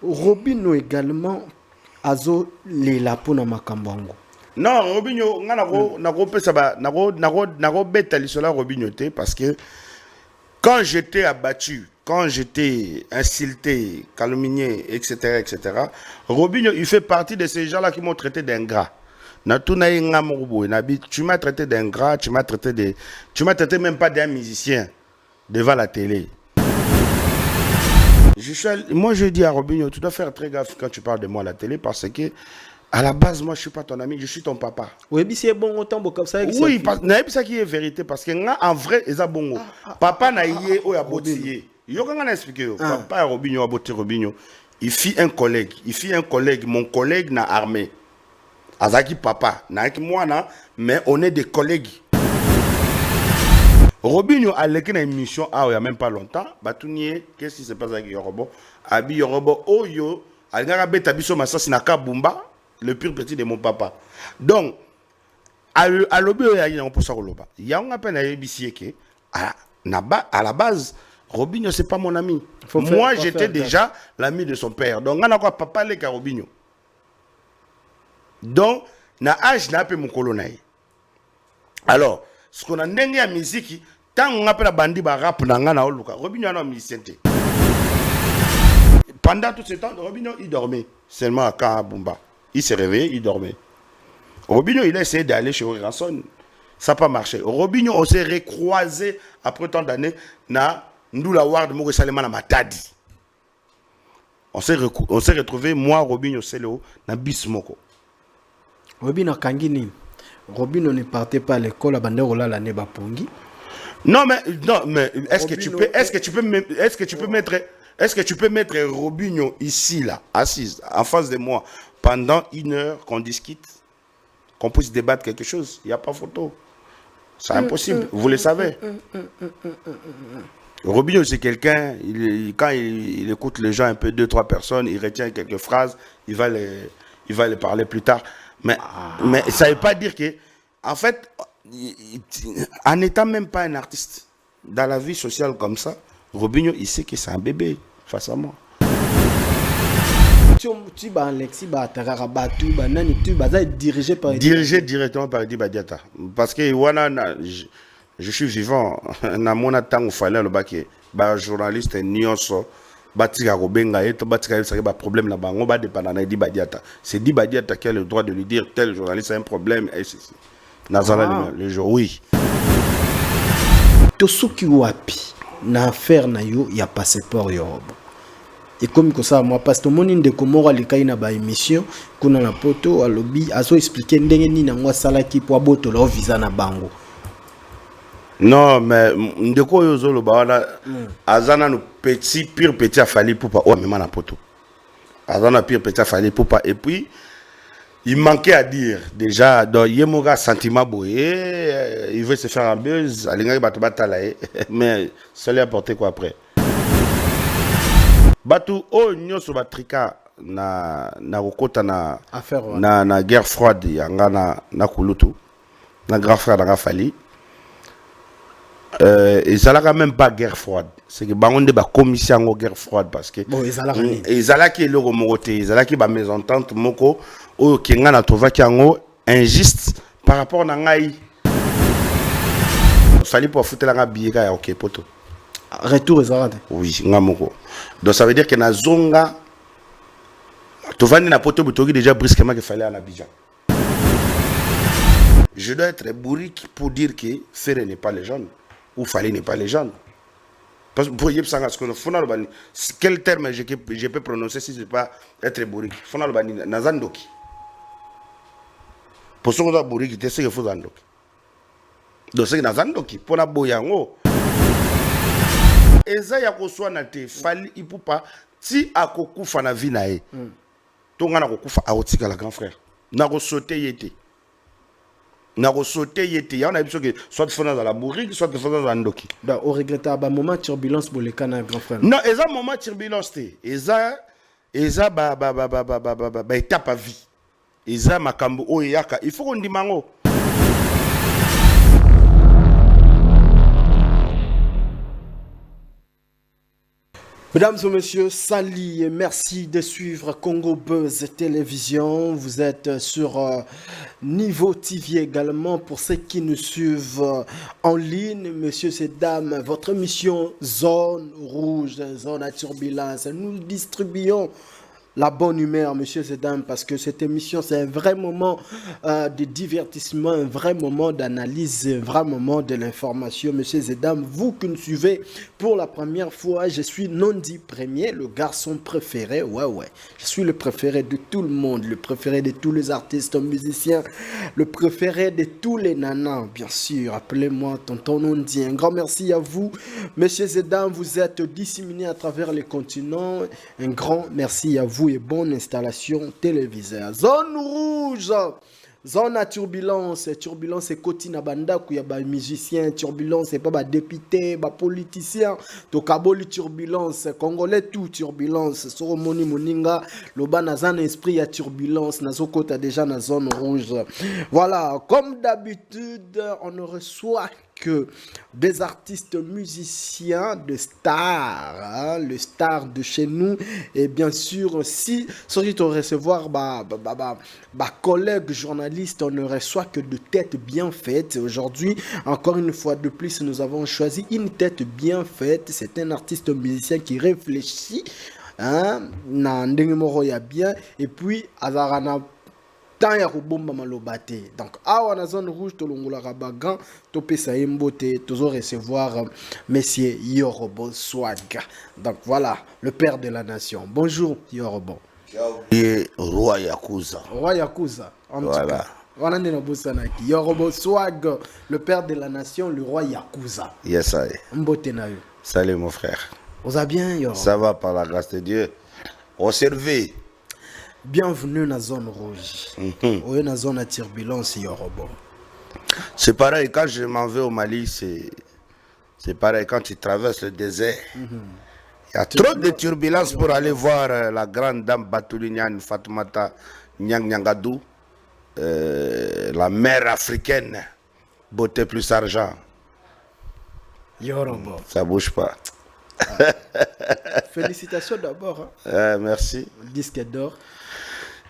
Robinho également azo les lapona makambango. Non, Robinho, nako beta lisola Robinho te parce que quand j'étais abattu, quand j'étais insulté, calomnié, etc., Robinho, il fait partie de ces gens-là qui m'ont traité d'ingrat. Tu m'as traité d'ingrat, tu m'as traité même pas d'un musicien devant la télé. Moi, je dis à Robinho, tu dois faire très gaffe quand tu parles de moi à la télé parce que à la base, moi, je ne suis pas ton ami, je suis ton papa. Oui, c'est bon autant comme ça. Oui, c'est ça qui est vérité parce que en vrai, c'est bon. Papa n'a yé ou yabotiye. Yo quand on expliqué, papa Robinho aboti Robinho, il fit un collègue, mon collègue n'a armé. Azaki papa, n'a ki moi na, mais on est des collègues. Robinho a l'écrit une émission il y a même pas longtemps. Batounie, qu'est-ce qui se passe avec Yorobo? Abi Yorobo, Oyo, Algara Beta Biso Massas Naka Bumba, le pire petit de mon papa. Donc, à l'obé, il y a un peu ça. Il y a un appel à Ebisieke. À la base, Robinho, c'est pas mon ami. Moi, j'étais déjà l'ami de son père. Donc, on a quoi papa les Robinho. Donc, na âge n'a pas mon colonel. Alors, ce qu'on a n'engagé à musique, tant on appelle la bandi rap na oluka. Robinho a un musicien. Pendant tout ce temps, Robinho il dormait seulement à Kabumba. Il s'est réveillé, il dormait. Robinho il a essayé d'aller chez Ranson, ça n'a pas marché. Robinho on s'est recroisé après tant d'années na Ndula Ward Moko Salema na Matadi. On s'est retrouvé moi Robinho Selo na Bismoko. Robinho Kangini. Robinho ne partait pas à l'école à Banderola l'année Bapongi. Non mais est-ce que tu peux mettre Robinho ici là assise en face de moi pendant 1 heure qu'on discute, qu'on puisse débattre quelque chose? Il n'y a pas photo. C'est impossible, vous le savez. Robinho c'est quelqu'un, quand il écoute les gens un peu 2-3 personnes, il retient quelques phrases, il va les parler plus tard. Mais ça ne veut pas dire que, en fait, en n'étant même pas un artiste, dans la vie sociale comme ça, Robinho, il sait que c'est un bébé face à moi. Dirigé directement par Edi Badiata. Parce que je suis vivant. Na mona tango fallait le bac journaliste nyonso. Batika Robenga et Batika ça a problème là bas on va dépendre de Edi Badiata. C'est Edi Badiata qui a le droit de lui dire tel journaliste a un problème et ceci. Nazala le jour oui. Tosuki wapi na affaire na yo ya passeport Yorobo. Et comme que ça moi parce que mon inde komora le kaina ba émission kuna na poto à lobby azo expliquer ndenge ni na ngwa salaki po boto la visa na bango. Non, mais ndeko yozolo bawana azana no pire petit afali poupa o même na poto. Azana pire petit afali poupa et puis il manquait à dire déjà dans Yemoga sentiment boyé, il veut se faire un buzz, alinga batata là mais ça lui a apporté quoi après. Batu o nyoso batrika na kokota na affaire na guerre froide yanga na kulutu na grand frère na Fali. Ils n'ont même pas guerre froide. C'est que bangon de ba commission en guerre froide parce que bon ils allaient qui le remonter, ils allaient qui ba mésentente moko o kinga na trouva ki ango injuste par rapport na ngai. Fallait pour foutre la biega ya OK poto. Retour ils arrêtent. Oui, ngamoko. Donc ça veut dire que na zonga to vandi na poto butogi déjà brusquement qu'il fallait à Abidjan. Je dois être bourrique pour dire que Ferré n'est pas légende. Ou Fali n'est pas légende. Parce que pour quel terme je peux prononcer si ce n'est pas être bourrique? Nazandoki. Pour ce qu'on a bourrique, c'est ce qu'il faut zandoki. Donc c'est Nazandoki. Pour la boyango. Et ça, il y a qu'on soit naté. Fali, il ne peut pas. Si à Kokoufa na vie nae. Ton gars na Kokoufa a otika la grand frère. Na sauté yété. Na sauté yété. On a vu que soit fondant dans la bourrique, soit fondant dans Ndoki. Bah, on regrette un moment de turbulence pour les canards, grand frère. Non, et ça moment de turbulence et ça étape à vie. Et ça makambo o yaka. Il faut qu'on dise mango. Mesdames et messieurs, salut et merci de suivre Congo Buzz Télévision. Vous êtes sur Niveau TV également pour ceux qui nous suivent en ligne. Messieurs et dames, votre émission Zone Rouge, Zone à Turbulence. Nous distribuons la bonne humeur, messieurs et dames, parce que cette émission, c'est un vrai moment de divertissement, un vrai moment d'analyse, un vrai moment de l'information. Messieurs et dames, vous qui nous suivez pour la première fois, je suis Nondi Premier, le garçon préféré. Ouais. Je suis le préféré de tout le monde, le préféré de tous les artistes, musiciens, le préféré de tous les nanas, bien sûr. Appelez-moi Tonton Nondi. Un grand merci à vous, messieurs et dames. Vous êtes disséminés à travers les continents. Un grand merci à vous et bonne installation télévisée. Zone rouge, zone à turbulence. Turbulence c'est côté na banda où il y a des musiciens. Turbulence c'est pas des députés, des politiciens. Tokaboli turbulence, congolais tout turbulence. Soromoni moninga, loba na zan esprit à turbulence. Nazo kota déjà na zone rouge. Voilà, comme d'habitude, on ne reçoit que des artistes musiciens de stars, hein, le star de chez nous, et bien sûr si on recevoir collègues journalistes, on ne reçoit que de têtes bien faites. Aujourd'hui, encore une fois de plus, nous avons choisi une tête bien faite. C'est un artiste musicien qui réfléchit, hein, bien, et puis azarana tant ya kubomba malobate. Donc awa na zone rouge tolongola rabagan topesa yembote tozo recevoir monsieur Yorobo Swag. Donc voilà, le père de la nation. Bonjour Yorobo. Et roi Yakuza. Roi Yakuza. Voilà. Voilà ndena bosanaki. Yorobo Swag, le père de la nation, le roi Yakuza. Yes, I. Mbote na yo. Salut mon frère. Vous allez bien Yorobo? Ça va par la grâce de Dieu. Observez. Bienvenue dans la zone rouge. Ou dans la zone à turbulence Yorobo. C'est pareil, quand je m'en vais au Mali, c'est pareil, quand tu traverses le désert. Il y a trop de turbulences pour aller voir la grande dame Batouli Fatoumata Nyangadou, la mère africaine, beauté plus argent. Yorobo. Ça bouge pas. Félicitations d'abord. Merci. Disque d'or.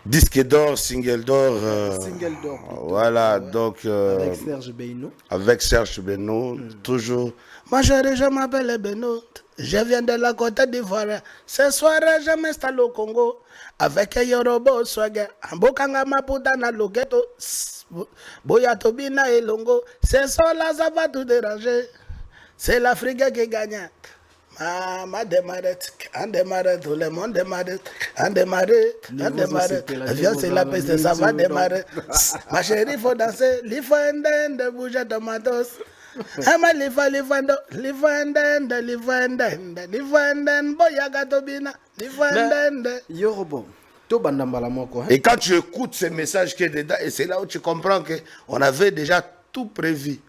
Disque d'or, single d'or. Single d'or. Plutôt. Voilà, Ouais. donc. Avec Serge Beynou. Avec Serge Beynou, toujours. Moi, je m'appelle Beynou. Je viens de la Côte d'Ivoire. Ce soir, je m'installe au Congo. Avec Yorobo Swag. Mbokanga Maputa na Loketo. Boya Tobina et Longo. Ce soir-là, ça va tout déranger. C'est l'Afrique qui gagne. Ma démarre, on démarre, tout le monde démarre, on démarre. Viens, c'est la peste, ça va démarrer. Ma chérie, il faut danser, il faut de bouger de matos. Ama livando, boya gatobina, Yorobo. Et quand tu écoutes ces messages qui est dedans, et c'est là où tu comprends qu'on avait déjà tout prévu.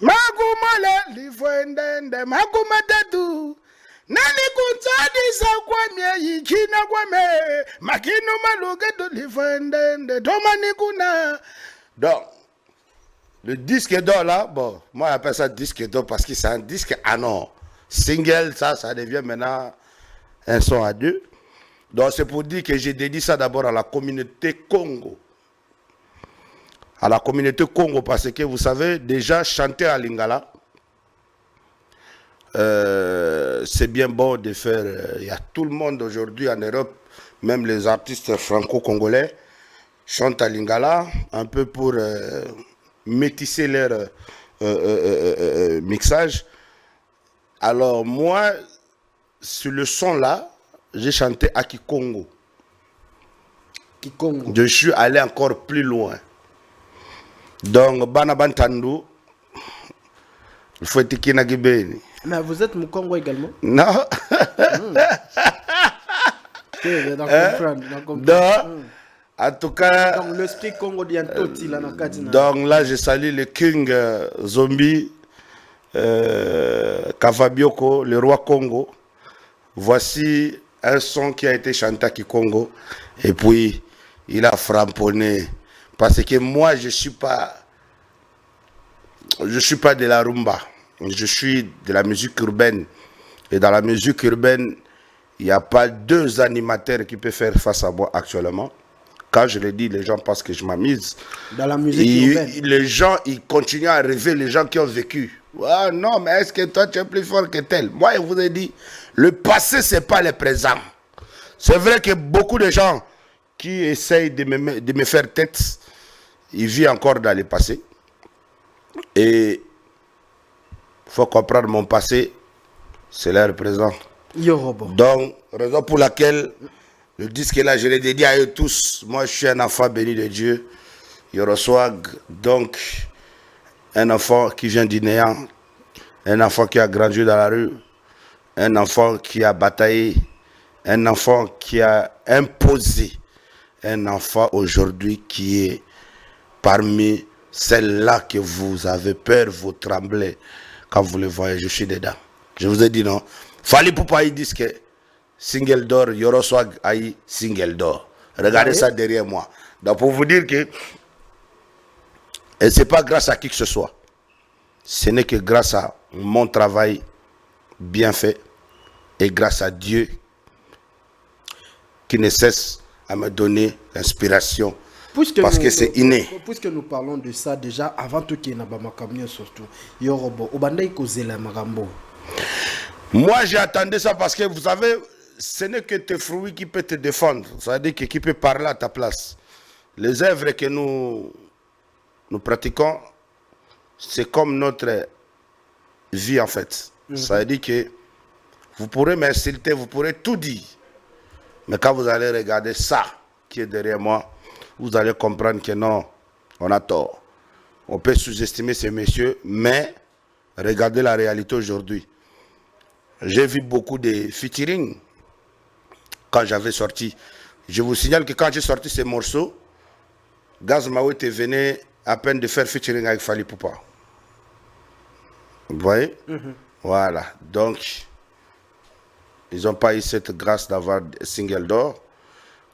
Magumale livendende magumatetu nani kuntsadisa kwamye yikina kwame makino malugetu livendende tomani kuna. Donc le disque d'or là, bon, moi j'appelle ça disque d'or parce que c'est un disque non single, ça devient maintenant un son à deux. Donc c'est pour dire que j'ai dédié ça d'abord à la communauté Congo. À la communauté Congo, parce que vous savez, déjà chanter à Lingala, c'est bien bon de faire. Il y a tout le monde aujourd'hui en Europe, même les artistes franco-congolais, chantent à Lingala, un peu pour métisser leur mixage. Alors moi, sur le son là, j'ai chanté à Kikongo. Kikongo. Je suis allé encore plus loin. Donc, Banabantandu, il faut être Kinagibeni. Mais vous êtes Mukongo également? Non. En tout cas. Donc, l'esprit Congo dit un toti là dans Katina. Donc là, je salue le King Zombie, Kavabioko, le roi Congo. Voici un son qui a été chanté à Kikongo. Et puis, il a framponné. Parce que moi, je suis pas de la rumba. Je suis de la musique urbaine. Et dans la musique urbaine, il n'y a pas 2 animateurs qui peuvent faire face à moi actuellement. Quand je le dis, les gens pensent que je m'amuse. Dans la musique urbaine. Les gens, ils continuent à rêver, les gens qui ont vécu. Ah non, mais est-ce que toi, tu es plus fort que tel? Moi, je vous ai dit, le passé, ce n'est pas le présent. C'est vrai que beaucoup de gens qui essayent de me faire tête, ils vivent encore dans le passé. Et il faut comprendre mon passé, c'est leur présent. Yorobo. Donc, raison pour laquelle le disque là, je l'ai dédié à eux tous. Moi, je suis un enfant béni de Dieu. Yoroswag, donc, un enfant qui vient du néant, un enfant qui a grandi dans la rue, un enfant qui a bataillé, un enfant qui a imposé, un enfant aujourd'hui qui est parmi celles-là que vous avez peur, vous tremblez quand vous le voyez. Je suis dedans. Je vous ai dit non. Fally Ipupa il dit que single d'or, Yoroswag aïe single d'or. Regardez ça derrière moi. Donc pour vous dire que et ce n'est pas grâce à qui que ce soit. Ce n'est que grâce à mon travail bien fait et grâce à Dieu qui ne cesse à me donner l'inspiration. Parce que c'est inné. Puisque nous parlons de ça déjà, avant tout qu'il y ait un surtout, Yorobo, Obandai Kozela Marambo. Moi, j'ai attendu ça parce que vous savez, ce n'est que tes fruits qui peuvent te défendre. Ça veut dire que qui peut parler à ta place. Les œuvres que nous pratiquons, c'est comme notre vie en fait. Ça veut dire que vous pourrez m'insulter, vous pourrez tout dire. Mais quand vous allez regarder ça qui est derrière moi, vous allez comprendre que non, on a tort. On peut sous-estimer ces messieurs, mais regardez la réalité aujourd'hui. J'ai vu beaucoup de featuring quand j'avais sorti. Je vous signale que quand j'ai sorti ces morceaux, Gaz Mawete venait à peine de faire featuring avec Fally Ipupa. Vous voyez? Voilà. Donc, ils n'ont pas eu cette grâce d'avoir un single d'or.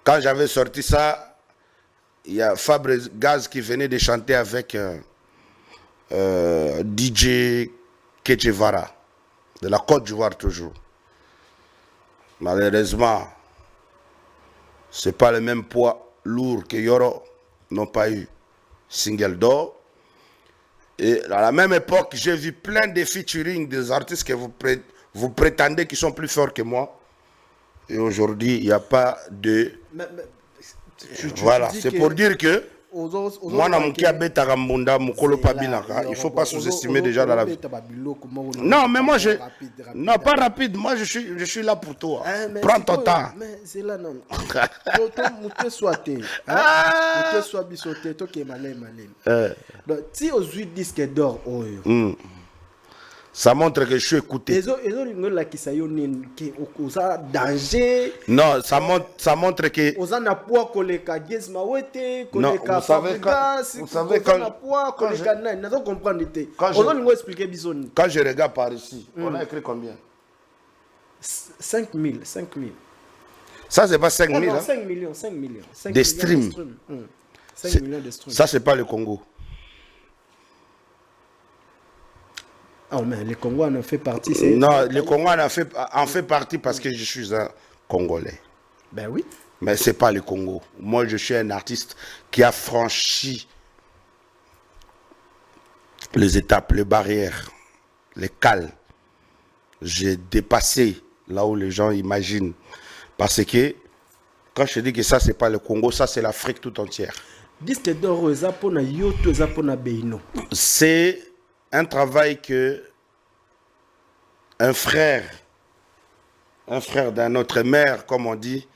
Quand j'avais sorti ça, il y a Fabre Gaz qui venait de chanter avec DJ Kejevara, de la Côte d'Ivoire toujours. Malheureusement, ce n'est pas le même poids lourd que Yoro n'ont pas eu single d'or. Et à la même époque, j'ai vu plein de featuring des artistes que vous prétendez qui sont plus forts que moi. Et aujourd'hui, il n'y a pas de... Voilà, c'est pour dire que moi, il ne faut pas sous-estimer déjà dans la vie. Non, mais moi, non, pas rapide. Moi, je suis là pour toi. Prends ton temps. Mais c'est là, non. Si aux 8 disques d'or, ça montre que je suis écouté. Non, ça montre que... Vous savez quand je regarde par ici, on a écrit combien? 5 000. Ça, c'est pas 5 000. Non, hein? 5 millions. 5 des streams. 5 millions de streams. Ça, c'est pas le Congo. Ah, mais le Congo en fait partie. Non, le Congo en fait partie parce que je suis un Congolais. Ben oui. Mais ce n'est pas le Congo. Moi, je suis un artiste qui a franchi les étapes, les barrières, les cales. J'ai dépassé là où les gens imaginent. Parce que quand je dis que ça, ce n'est pas le Congo, ça, c'est l'Afrique tout entière. Disque d'or, c'est un travail que un frère d'un autre mère, comme on dit,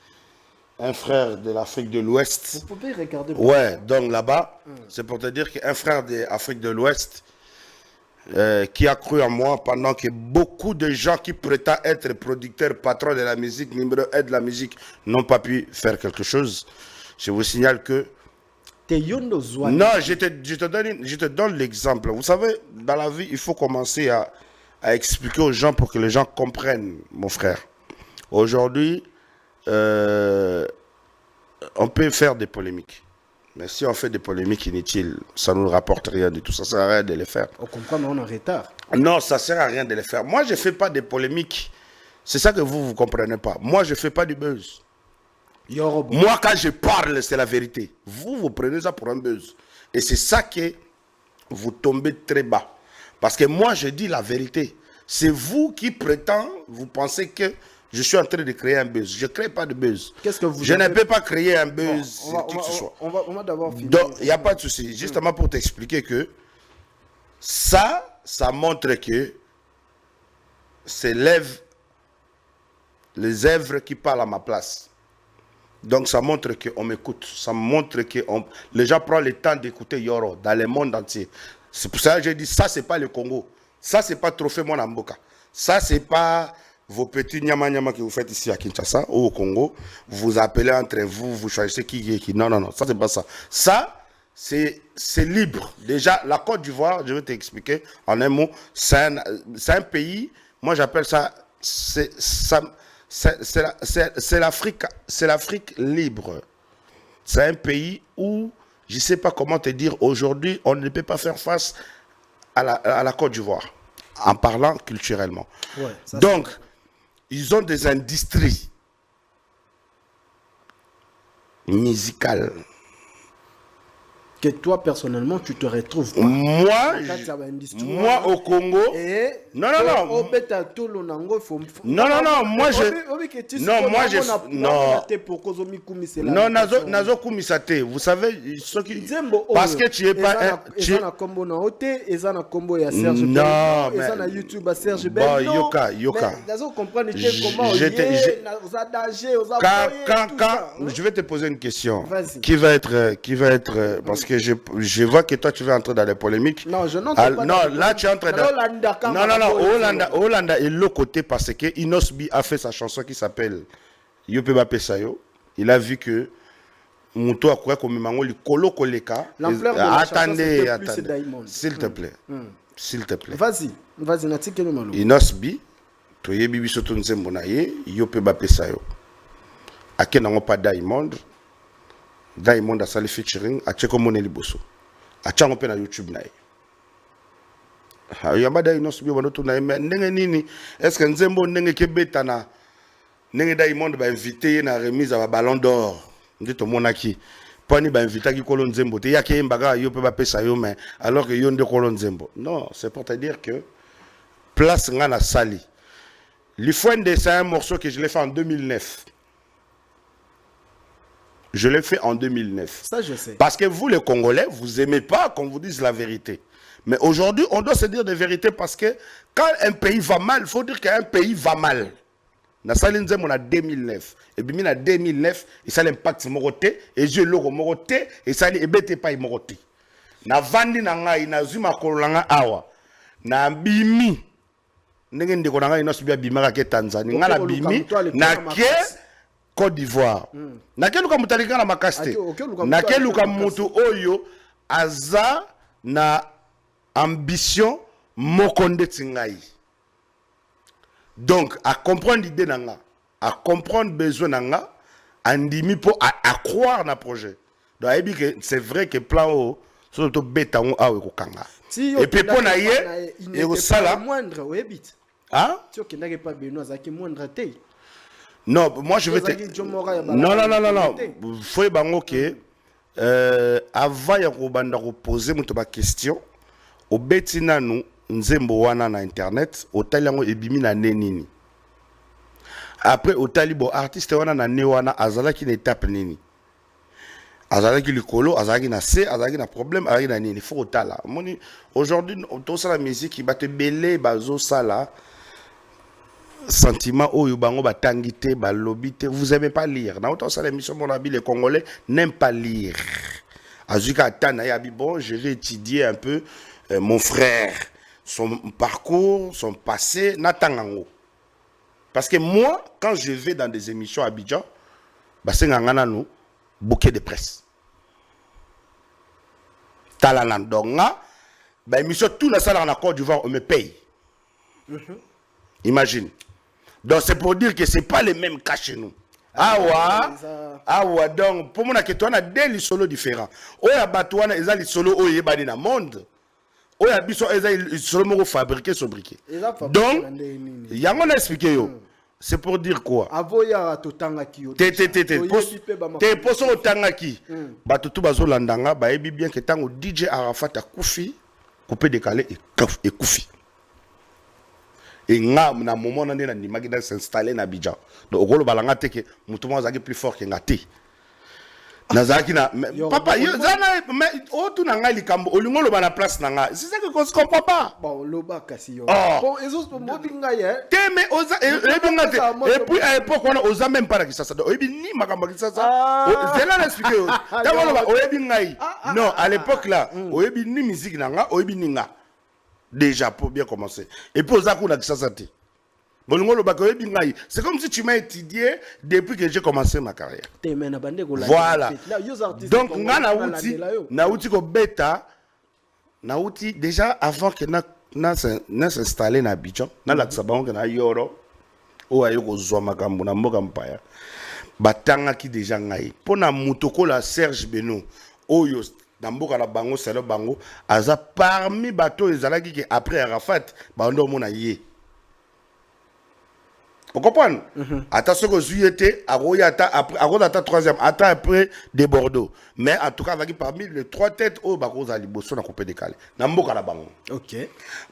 un frère de l'Afrique de l'Ouest. Vous pouvez regarder. Ouais, donc là-bas, c'est pour te dire qu'un frère de l'Afrique de l'Ouest qui a cru en moi pendant que beaucoup de gens qui prétendent être producteurs, patrons de la musique, numéro 1 de la musique, n'ont pas pu faire quelque chose. Je vous signale que non, je te donne l'exemple. Vous savez, dans la vie, il faut commencer à expliquer aux gens pour que les gens comprennent, mon frère. Aujourd'hui, on peut faire des polémiques. Mais si on fait des polémiques inutiles, ça ne nous rapporte rien du tout. Ça ne sert à rien de les faire. On comprend, mais on est en retard. Non, ça ne sert à rien de les faire. Moi, je ne fais pas des polémiques C'est ça que vous ne comprenez pas. Moi, je ne fais pas du buzz. Yorobo. Moi, quand je parle, c'est la vérité. Vous prenez ça pour un buzz. Et c'est ça que vous tombez très bas. Parce que moi, je dis la vérité. C'est vous qui prétendez, vous pensez que je suis en train de créer un buzz. Je ne crée pas de buzz. Qu'est-ce que vous je avez... ne peux pas créer un buzz, qui que ce soit. On va d'abord finir. Donc, il n'y a pas de souci. Justement pour t'expliquer que ça montre que c'est les œuvres qui parlent à ma place. Donc, ça montre qu'on m'écoute. Ça montre que les gens prennent le temps d'écouter Yoro dans le monde entier. C'est pour ça que j'ai dit, ça, c'est pas le Congo. Ça, c'est pas Trophée Mwanamboka. Ça, c'est pas vos petits nyama que vous faites ici à Kinshasa ou au Congo. Vous vous appelez entre vous, vous choisissez qui est qui. Non, non, non, ça, c'est pas ça. Ça, c'est libre. Déjà, la Côte d'Ivoire, je vais t'expliquer en un mot, c'est un pays, moi j'appelle ça, c'est l'Afrique libre. C'est un pays où, je ne sais pas comment te dire, aujourd'hui, on ne peut pas faire face à la Côte d'Ivoire, en parlant culturellement. Ouais, donc, ils ont des industries musicales. Que toi, personnellement, tu te retrouves pas. Moi, au Congo... Non, moi, vous savez, parce que tu es pas... Non, mais... Je vais te poser une question qui va être parce que je vois que toi tu vas entrer dans les polémiques. Non, je n'entre pas. Non, là tu es en train de... Non, Hollanda est l'autre côté parce que Inosbi a fait sa chanson qui s'appelle Yopeba Pesayo. Il a vu que Mouto a quoi comme Mango li kolo koleka. Attendez, s'il te plaît. S'il te plaît. Vas-y, natike le malo. Inosbi, to yebi biso to nzembo na ye, Yopeba Pesayo. Akenango pa Diamond a sali featuring a Cheko Moneli Bosso. A chango pe na YouTube na ye. Yamba da Inosbi wanoto na ye ndenge nini est-ce que nzembo ndenge kebeta na ndenge Diamond ba invité na remise à Ballon d'Or. Ndito monaki. Pani ba invité ki kolo nzembo te yake mbaga yo pe ba pesa yo mais alors que yo nde kolo nzembo. Non, c'est pour te dire que place nga na sali. L'Ifwende c'est un morceau que je l'ai fait en 2009. Je l'ai fait en 2009. Ça, je sais. Parce que vous, les Congolais, vous n'aimez pas qu'on vous dise la vérité. Mais aujourd'hui, on doit se dire des vérités parce que quand un pays va mal, il faut dire qu'un pays va mal. Dans Salinzem, on a 2009. Et puis, en 2009, il y a l'impact moroté, et je l'ai moroté, et ça n'est pas moroté. Na vandi nanga, na zuma kolanga awa. Na bimi. N'engen de konanga, ina subia bimara ke Tanzanie. Na bimi, na ke Côte d'Ivoire. Naquele lugar mutalika na makaste. Naquele lugar mutu oyo aza na ambition mokonde tsingai. Donc à comprendre l'idée nanga, à comprendre besoin nanga, andimi pour à croire na projet. Donc c'est vrai que plan o surtout beta on a kokanga. Et puis pour na ye et au sala moindre webit. Hein? Tu que n'a pas Benoît Zaki moindre té. Non, moi je vais te... Non. Faut bango que avant ya kobanda poser mutoba question, au betina nous nzembo wana na internet, otali yango ebimi na nenini. Après otali bo artiste wana na ne wana azalaki na étape nini. Azalaki likolo, azalaki na C, azalaki na problème, azalaki na nini. Faut otala. Moni aujourd'hui tout ça la musique qui va te belé bazo sala. Sentiment oyo bango batangité balobité vous aimez pas lire na autant ça l'émission mon ami les Congolais n'aiment pas lire azuka tana ya bon je vais étudier un peu mon frère son parcours son passé natangango parce que moi quand je vais dans des émissions à Abidjan bah c'est ngana nous bouquet de presse talana donga bah émission tout la salle en Côte d'Ivoire on me paye imagine. Donc c'est pour dire que c'est pas les mêmes cas chez nous. Donc pour moi que toi on a des solos différents. Oya batouana ils ont les solos oye badi na monde. Oya biso ils ont les solos mo fabriquer sobriquer. Donc yango na expliquer yo. C'est pour dire quoi? Avoya totanga kiyo. Te poso otangaki. Batutu bazo landanga ba ebi bien que tango DJ Arafat a koufi, coupé décalé et koufi. Et nga na moment na ndena ndimaki da s'installer na Abidjan. Donc okolo balanga te ke mutu mo azaki plus fort que ngati. Nazaki na papa yo zana mais otu na ngai likambo olingo loba na place na nga. C'est ça que on se comprend pas. Bon loba kasi yo. Bon ezo mo binga ye. Te mais oza et puis à l'époque on a oza même pas la kisasa. Oyebi ni makambo kisasa. C'est là l'expliquer. Ta loba oyebi ngai. Non, à l'époque là, oyebi ni musique na nga, oyebi ni nga. Déjà pour bien commencer. Et puis oza kuna kisasa te. C'est comme si tu m'as étudié depuis que j'ai commencé ma carrière. Voilà. Donc, na outi ko beta, na outi déjà avant que na s'installer na Abidjan, na la tsabango na yoro, o ayo ko zwa makambo na mboka mpaya. Batanga ki déjà ngai. Pona mutoko la Serge Beno, oyo na mboka na bango selo bango, aza parmi bato ezalaki ki après Arafat, ba ndo mona ye. Vous comprenez? Attention que juillet, après troisième, après de Bordeaux. Mais en tout cas, parmi les trois têtes, au Bako Zaliboso, on a coupé décalé. Namboka la bango. Ok.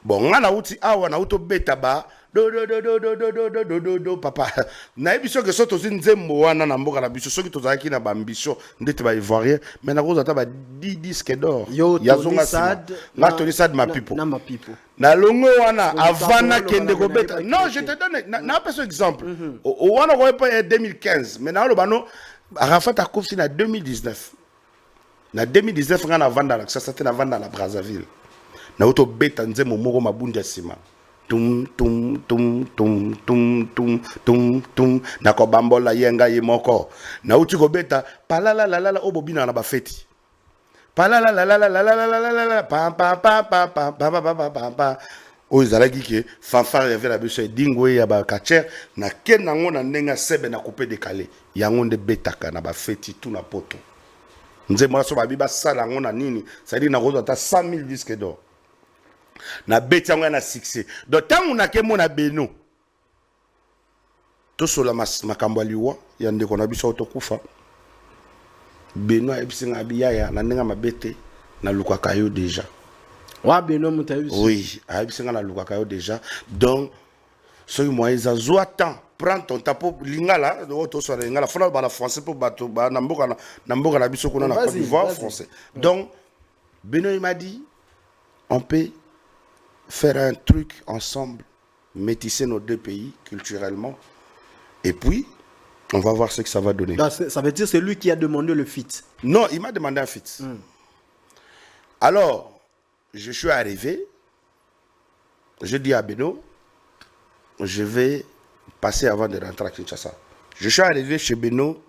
Bon, on a outi awa, on a outo betaba. Do, papa. Na émission que soit aussi nzembo wana na mboka la biso, ceux qui tozaki na bambition, ndete ba ivoirien, mais na kozata ba 10 disques d'or. Yo, Tony Sad, na Tony Sad ma pipo. Na ma pipo. Na longo wana avana kende ko beta. Non, je te donne na pas ce exemple. O wana ko pas 2015, mais na lo bano Arafat a kofsi na 2019. Na 2019 ngana vanda la ça c'était na vanda la Brazzaville. Na auto beta nzembo moko mabundi ya sima. Tum na ko bambola yenga yemoko na uti ko beta palala la la obobina na ba feti palala la la pam o zalaki ke fanfare avec la biso dingo ya ba kacher na ken nango na ndenga sebe na couper décalé yango nde betaka na ba feti tout na poto nzembo so ba biba sala ngo na nini ça dit na ko ta 100 000 disques d'or na beti yango na succès donc tant on a ke mona Beno to sola makambo liwa ya ndeko na biso to kufa Beno ebisinga biyaya na ndenga mabete na lukaka yo déjà wa Beno mutabiso oui ebisinga na lukaka yo déjà donc ce moi ils azwa temps prends ton temps pour lingala to sola lingala fona ba la français pour bato ba na mboka na biso kuna na Côte d'Ivoire français donc Beno il m'a dit on peut faire un truc ensemble, métisser nos deux pays culturellement, et puis on va voir ce que ça va donner. Ça veut dire c'est lui qui a demandé le feat. Non, il m'a demandé un feat. Alors, je suis arrivé, je dis à Beno, je vais passer avant de rentrer à Kinshasa. Je suis arrivé chez Beno.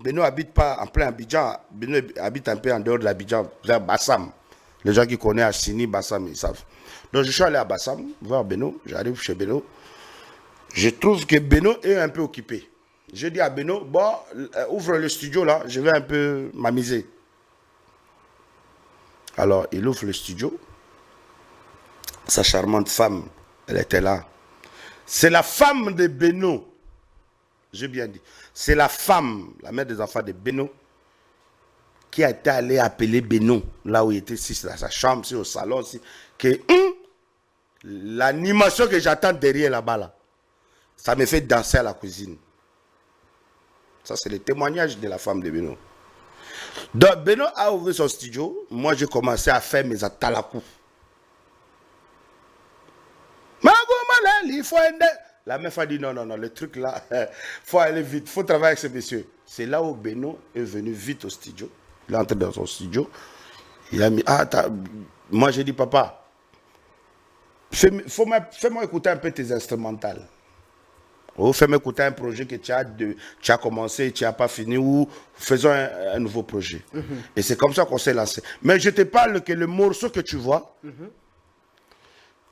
Beno habite pas en plein Abidjan, Beno habite un peu en dehors de l'Abidjan, vers Bassam. Les gens qui connaissent Assini, Bassam, ils savent. Donc je suis allé à Bassam, voir Beno, j'arrive chez Beno. Je trouve que Beno est un peu occupé. Je dis à Beno, bon, ouvre le studio là, je vais un peu m'amuser. Alors il ouvre le studio. Sa charmante femme, elle était là. C'est la femme de Beno. J'ai bien dit. C'est la femme, la mère des enfants de Beno, qui a été allé appeler Beno, là où il était, si c'est dans sa chambre, si au salon, si, que l'animation que j'attends derrière là-bas, là, ça me fait danser à la cuisine. Ça, c'est le témoignage de la femme de Beno. Donc, Beno a ouvert son studio. Moi, j'ai commencé à faire mes atalakou. Il faut aider. La meuf a dit non, le truc là, faut aller vite, faut travailler avec ce monsieur. C'est là où Beno est venu vite au studio. Il est entré dans son studio. Il a mis, moi j'ai dit, papa, fais-moi écouter un peu tes instrumentales. Oh, fais-moi écouter un projet que tu as commencé, tu n'as pas fini, ou faisons un nouveau projet. Et c'est comme ça qu'on s'est lancé. Mais je te parle que le morceau que tu vois,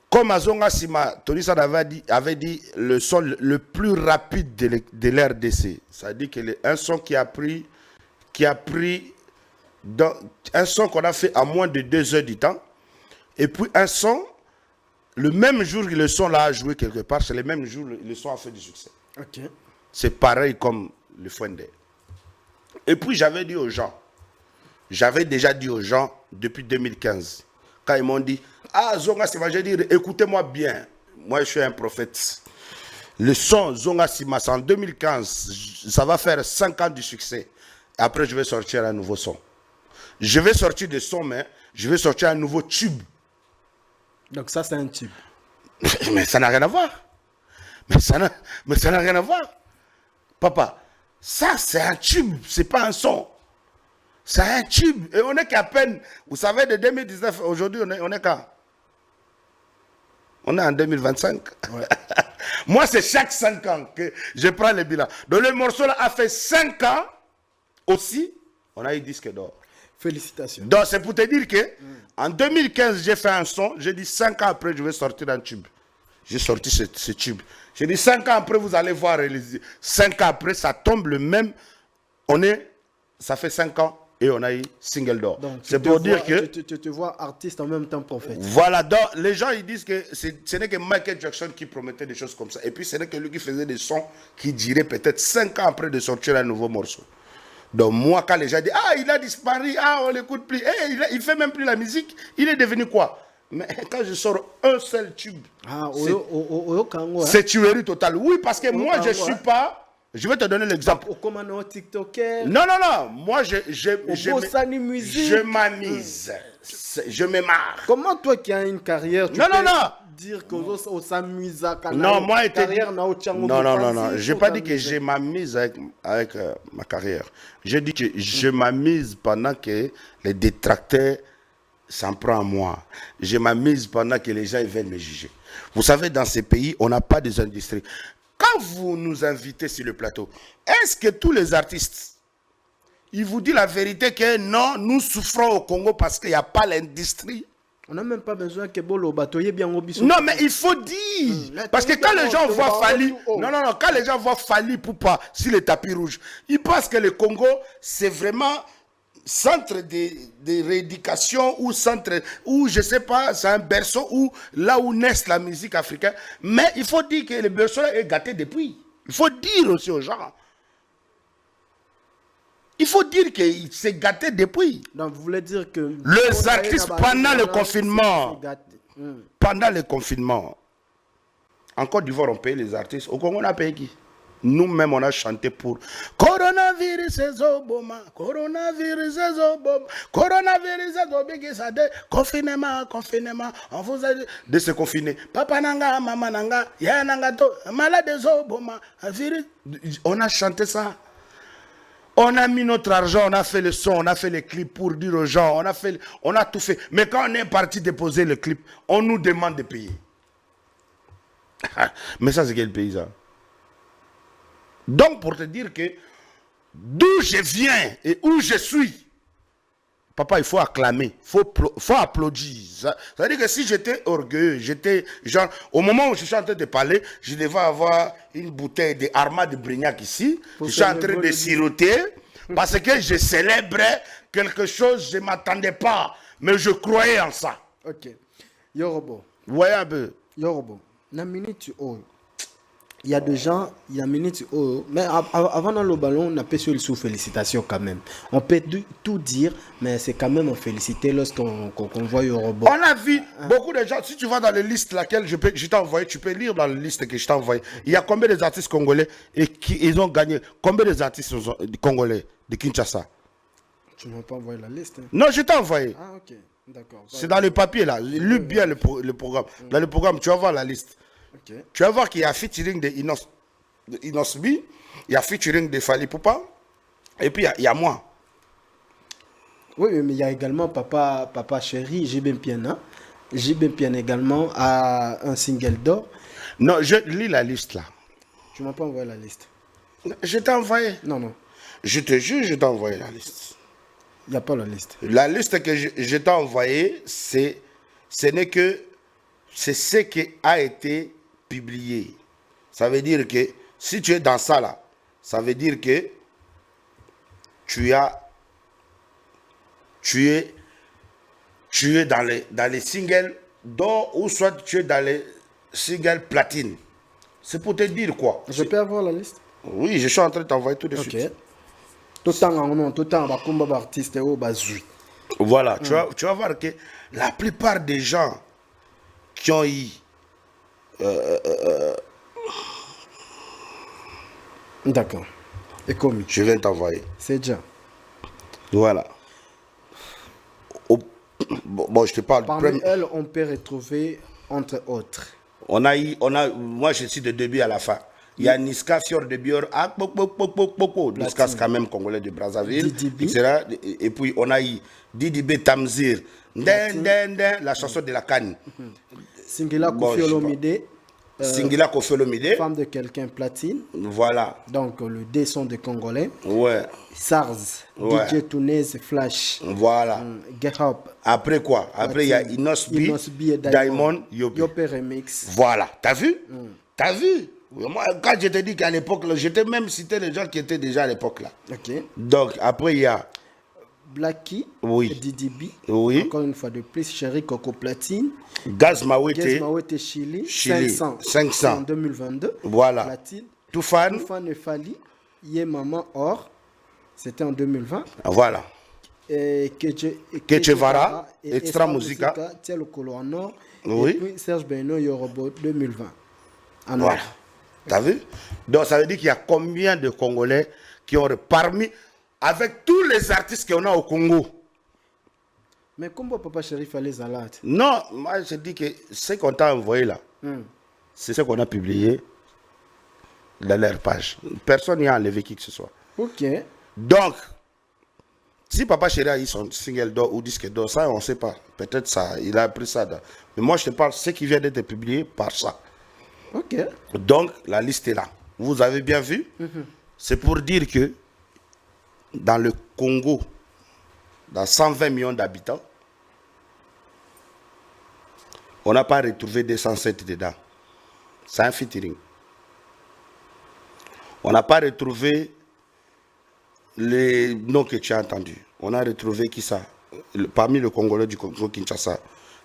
comme Azonga Sima, Tony Sad avait dit le son le plus rapide de l'RDC. Ça dit que un son qui a pris un son qu'on a fait à moins de 2 heures du temps, et puis un son le même jour que le son là a joué quelque part, c'est le même jour le son a fait du succès. Ok. C'est pareil comme le Fuende. Et puis j'avais déjà dit aux gens depuis 2015, quand ils m'ont dit, ah Zonga Sima, j'ai dit, écoutez-moi bien, moi je suis un prophète. Le son Zonga Sima, en 2015, ça va faire 5 ans de succès. Après, je vais sortir un nouveau son. Je vais sortir des sons, mais je vais sortir un nouveau tube. Donc ça, c'est un tube. Mais ça n'a rien à voir. Mais ça n'a rien à voir. Papa, ça c'est un tube, c'est pas un son. C'est un tube. Et on est qu'à peine, vous savez, de 2019, aujourd'hui, on est qu'à... On est en 2025. Ouais. Moi, c'est chaque 5 ans que je prends le bilan. Donc le morceau là a fait 5 ans aussi, on a eu disque d'or. Félicitations. Donc c'est pour te dire que en 2015, j'ai fait un son, j'ai dit 5 ans après, je vais sortir un tube. J'ai sorti ce tube. J'ai dit 5 ans après, vous allez voir. 5 ans après, ça tombe le même. Ça fait 5 ans et on a eu single d'or. C'est pour dire que... Tu te vois artiste en même temps prophète. Voilà, donc les gens ils disent que ce n'est que Michael Jackson qui promettait des choses comme ça. Et puis ce n'est que lui qui faisait des sons qui diraient peut-être 5 ans après de sortir un nouveau morceau. Donc moi, quand les gens disent, ah, il a disparu, ah, on l'écoute plus, il fait même plus la musique, il est devenu quoi? Mais quand je sors un seul tube, c'est tuerie totale. Oui, parce que moi, je ne suis pas... Je vais te donner l'exemple. Non, non, non. Moi, je m'amise. Je me marre. Comment toi qui as une carrière, tu peux dire que s'amuse à non, moi, non. Je n'ai pas dit que je m'amise avec ma carrière. J'ai dit que je m'amise pendant que les détracteurs s'en prennent à moi. Je m'amise pendant que les gens viennent me juger. Vous savez, dans ces pays, on n'a pas des industries. Quand vous nous invitez sur le plateau, est-ce que tous les artistes, ils vous disent la vérité que non, nous souffrons au Congo parce qu'il n'y a pas l'industrie? On n'a même pas besoin que Bolo batoye bien au bisou. Non, mais il faut dire. Parce que quand les gens voient Fali, quand les gens voient Fali Poupa sur le tapis rouge, ils pensent que le Congo, c'est vraiment centre de rééducation ou centre, ou je sais pas, c'est un berceau où, là où naît la musique africaine. Mais il faut dire que le berceau est gâté depuis. Il faut dire aussi aux gens. Il faut dire que c'est gâté depuis. Donc vous voulez dire que... Les artistes pendant le confinement, en Côte d'Ivoire on paye les artistes. Au Congo on a payé qui? Nous-mêmes, on a chanté pour coronavirus et Zoboma, coronavirus et Zoboma, coronavirus et Zoboma, confinement, on vous a dit de se confiner. Papa nanga, maman nanga, ya nanga to, malade Zoboma, virus. On a chanté ça. On a mis notre argent, on a fait le son, on a fait les clips pour dire aux gens, on a tout fait. Mais quand on est parti déposer le clip, on nous demande de payer. Mais ça, c'est quel pays ça? Donc, pour te dire que d'où je viens et où je suis, papa, il faut acclamer, il faut applaudir. Ça veut dire que si j'étais orgueilleux, j'étais genre, au moment où je suis en train de parler, je devais avoir une bouteille de Arma de Brignac ici. Je suis en train de siroter parce que je célébrais quelque chose, je ne m'attendais pas, mais je croyais en ça. Ok. Yorobo. Ouais, un peu. Yorobo. La minute où il y a des gens, il y a minutes, mais avant dans le ballon, on a pu sous félicitations quand même. On peut tout dire, mais c'est quand même félicité lorsqu'on voit Yorobo. On a vu beaucoup de gens, si tu vas dans les listes laquelle je t'ai envoyé, tu peux lire dans la liste que je t'ai envoyé. Il y a combien d'artistes congolais et ils ont gagné? Combien d'artistes congolais de Kinshasa? Tu ne m'as pas envoyé la liste? Non, je t'ai envoyé. Ah, ok, d'accord. C'est dans le papier là, lis bien le programme. Dans le programme, tu vas voir la liste. Okay. Tu vas voir qu'il y a featuring de Inosbi, il y a featuring de Fali Poupa, et puis il y a moi. Oui, mais il y a également Papa Chéri, Jibem Piana. Jibem Piana également a un single d'or. Non, je lis la liste là. Tu m'as pas envoyé la liste. Je t'ai envoyé. Non. Je te jure, je t'ai envoyé la liste. Il n'y a pas la liste. La liste que je t'ai envoyée, ce qui a été publié. Ça veut dire que si tu es dans ça là, ça veut dire que tu es dans les singles ou soit tu es dans les singles platine. C'est pour te dire quoi? Je peux avoir la liste? Oui, je suis en train de t'envoyer tout de suite. Tout le temps, on artiste au bazui. Voilà, tu vas voir que la plupart des gens qui ont eu d'accord. Et comme je viens de t'envoyer. c'est déjà. Voilà. Bon, je te parle. Parmi elles, on peut retrouver entre autres. Moi je suis de début à la fin. Il y a Niska Fior de Bior, Niska c'est quand même congolais de Brazzaville, etc. Et puis on a eu Didi B Tamzir, la chanson de la canne. Singila Kofi Olomide. Singila Kofi Olomide. Femme de quelqu'un platine. Voilà. Donc le D son de Congolais. Ouais. SARS. Ouais. DJ Tounez Flash. Voilà. Get Up. Après quoi? Après il y a Inosbi et Diamond Yope. Yope Remix. Voilà. T'as vu? T'as vu? Moi, quand je te dis qu'à l'époque, j'étais même cité les gens qui étaient déjà à l'époque là. Ok. Donc après il y a Blacky, oui. Didi B, oui. Encore une fois de plus, Chéri Coco Platine, Gaz Mawete Chili, 500 en 2022, voilà. Platine, Toufan et Fali, Yé Maman Or, c'était en 2020, voilà. Et Kechevara, Extra Musica, Tiel Kolo en Or, oui. Et puis Serge Beno Yorobo 2020. Voilà. T'as vu? Donc ça veut dire qu'il y a combien de Congolais qui ont parmi avec tous les artistes qu'on a au Congo. Mais comment Papa Chérif a les alates? Non, moi je dis que ce qu'on t'a envoyé là, c'est ce qu'on a publié dans leur page. Personne n'y a enlevé qui que ce soit. Ok. Donc, si Papa Chéri a eu son single d'or ou disque d'or, ça on ne sait pas. Peut-être ça, il a pris ça. Mais moi je te parle, ce qui vient d'être publié par ça. Ok. Donc, la liste est là. Vous avez bien vu? C'est pour dire que dans le Congo, dans 120 millions d'habitants, on n'a pas retrouvé 207 dedans. C'est un featuring. On n'a pas retrouvé les noms que tu as entendus. On a retrouvé qui ça? Parmi les Congolais du Congo Kinshasa,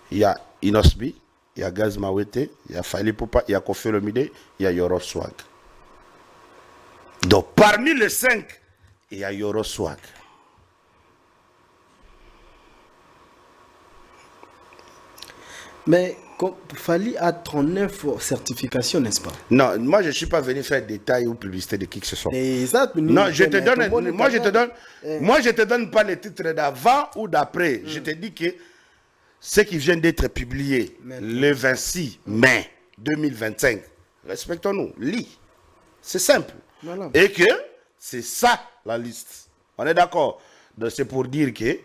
il y a Inosbi, il y a Gaz Mawete, il y a Fali Poupa, il y a Kofi Olomide, il y a Yoro Swag. Donc parmi les 5, il y a Yoro Swag. Mais Fali a 39 certifications, n'est-ce pas? Non, moi je ne suis pas venu faire détail ou publicité de qui que ce soit. Non, je te donne, moi je te donne pas les titres d'avant ou d'après. Je te dis que ce qui vient d'être publié le 26 mai 2025, respectons-nous, lis. C'est simple. Voilà. Et que c'est ça la liste. On est d'accord? Donc c'est pour dire que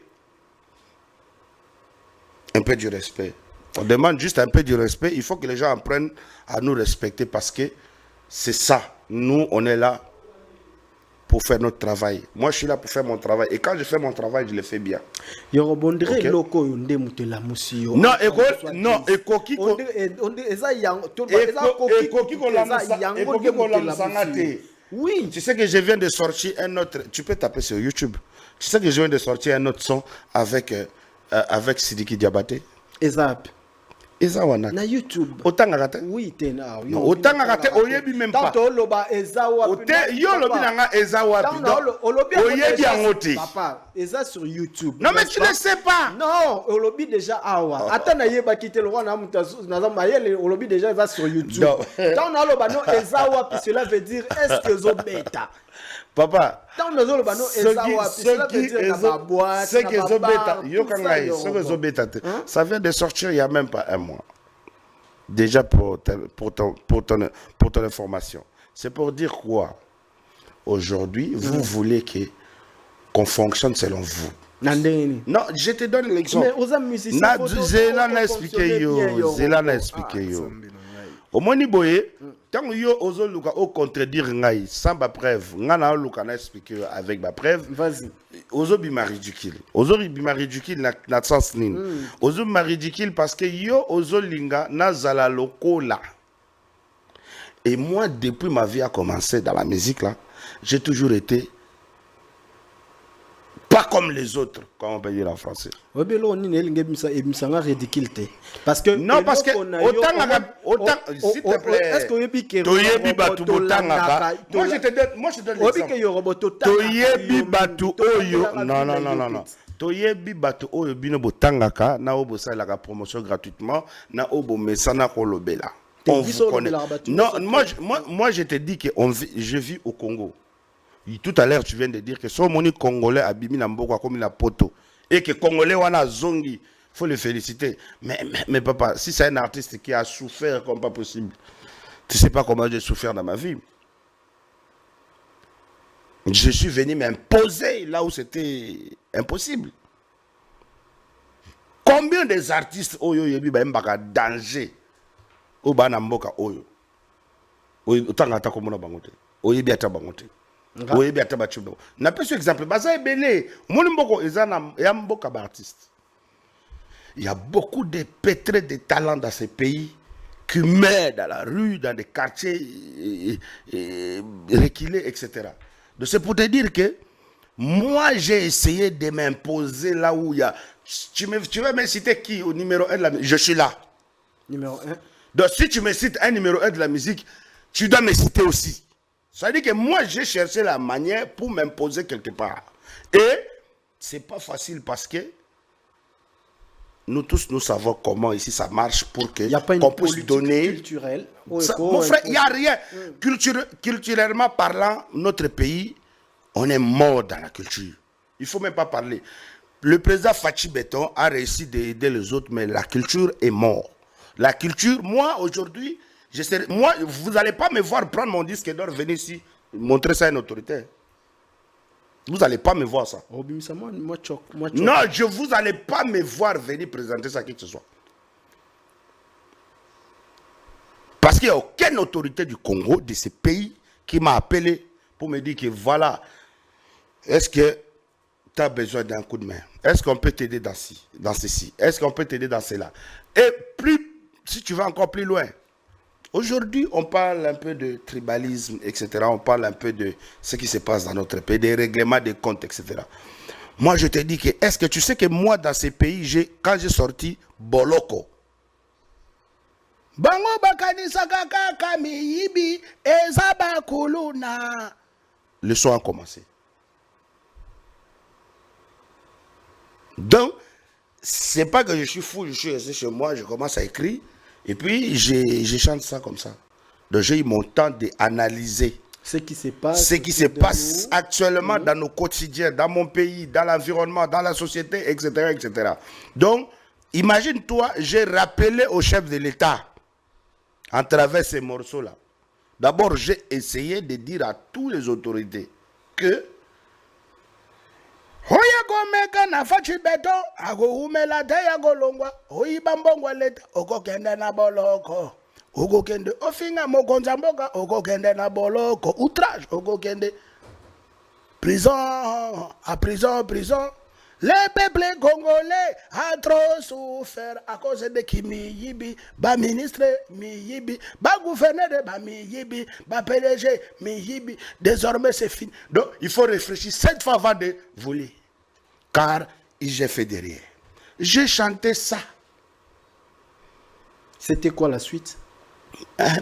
un peu du respect. On demande juste un peu du respect. Il faut que les gens apprennent à nous respecter parce que c'est ça. Nous, on est là pour faire notre travail. Moi, je suis là pour faire mon travail. Et quand je fais mon travail, je le fais bien. Okay? Non, oui. Tu sais que je viens de sortir un autre. Tu peux taper sur YouTube. Tu sais que je viens de sortir un autre son avec Sidiki Diabaté. Exact. Ezawana. Na YouTube. Autant ngakate. Oui, tena. Non, autant ngakate oyebi même pas. Tanto loba ezawa. Yo lobi nanga ezawa. Oyebi angote. Papa, eza sur YouTube. Non mais tu ne sais pas. Non, olobi déjà awa. Ata na yeba kite le wana mutazu na mayele olobi déjà eza sur YouTube. Tant na loba no ezawa puis cela veut dire est-ce que zo beta. Papa, ça vient de sortir il n'y a même pas un mois. Déjà pour ton information. C'est pour dire quoi? Aujourd'hui, vous voulez qu'on fonctionne selon vous. Non, je te donne l'exemple. Zélan a expliqué. Au moins, quand yo ozo luka o contredire ngai sans ba preuve, ngana luka na expliquer avec ma preuve. Vas-y. Ozo bima ridicule. Ozo bima ridicule na sens nini. Ozo bima ridicule parce que yo ozo linga na zala lokola. Et moi depuis ma vie a commencé dans la musique là, j'ai toujours été pas comme les autres, comme on peut dire en français. Oui, mais là, on est ridicule. Parce que. Non, parce que autant, s'il te plaît. Est-ce que Toyebi Batu Botangaka. Moi, je te donne l'exemple. Toyebi Batu Oyo. Non. Toyebi Batu Oyo Bino Botangaka. Na obo sa la promotion gratuitement. Na obo mesana kolobela. On vous connaît. Non, moi, je te dis que je vis au Congo. Tout à l'heure, tu viens de dire que son moni congolais a bimi na mboko comme la poto. Et que congolais wana zongi. Faut le féliciter. Mais papa, si c'est un artiste qui a souffert comme pas possible, tu sais pas comment j'ai souffert dans ma vie. Je suis venu m'imposer là où c'était impossible. Combien des artistes oyo yebi ba mbaka danger au bana mboka oyo otanga komona bangote oyebi ata bangote oyebi ata bachubo na peso exemple baza ebele moni mboko ezana ya mboka ba artiste. Il y a beaucoup de pétrés de talents dans ces pays qui meurent dans la rue, dans des quartiers reculés, etc. Donc c'est pour te dire que moi j'ai essayé de m'imposer là où il y a. Tu veux me citer qui au numéro 1 de la musique? Je suis là. Numéro 1. Donc si tu me cites un numéro 1 de la musique, tu dois me citer aussi. Ça veut dire que moi j'ai cherché la manière pour m'imposer quelque part. Et c'est pas facile parce que nous tous, nous savons comment ici ça marche pour que qu'on puisse donner. Culturelle. Mon frère, il n'y a rien. Culturellement parlant, notre pays, on est mort dans la culture. Il ne faut même pas parler. Le président Fachi Beton a réussi d'aider les autres, mais la culture est morte. La culture, moi, aujourd'hui, vous n'allez pas me voir prendre mon disque d'or, venir ici, montrer ça à une autorité. Vous n'allez pas me voir ça. Non, vous n'allez pas me voir venir présenter ça à qui que ce soit. Parce qu'il n'y a aucune autorité du Congo, de ce pays, qui m'a appelé pour me dire que voilà, est-ce que tu as besoin d'un coup de main? Est-ce qu'on peut t'aider dans ceci? Est-ce qu'on peut t'aider dans cela? Et plus, si tu vas encore plus loin, aujourd'hui, on parle un peu de tribalisme, etc. On parle un peu de ce qui se passe dans notre pays, des règlements des comptes, etc. Moi, je te dis que, est-ce que tu sais que moi, dans ces pays, quand j'ai sorti Boloko, Bango bakanisa kaka miyibi ezaba kuluna. Le son a commencé. Donc, c'est pas que je suis fou, je suis resté chez moi, je commence à écrire, et puis je chante ça comme ça. Donc, j'ai eu mon temps d'analyser ce qui se passe actuellement dans nos quotidiens, dans mon pays, dans l'environnement, dans la société, etc., etc. Donc, imagine-toi, j'ai rappelé au chef de l'État, à travers ces morceaux-là. D'abord, j'ai essayé de dire à toutes les autorités que Oya gomeka na fachi beto ago umela te ya golongwa oyiba mbongwa leta okokende na boloko okokende ofinga mokonza mboka okokende na boloko outrage okokende prison à prison. Les peuples congolais ont trop souffert à cause de qui miyibi, ba ministre miyibi, ba gouverneur de ba miyibi, ba PDG miyibi. Désormais c'est fini. Donc il faut réfléchir 7 fois avant de voler. Car j'ai fait derrière. J'ai chanté ça. C'était quoi la suite?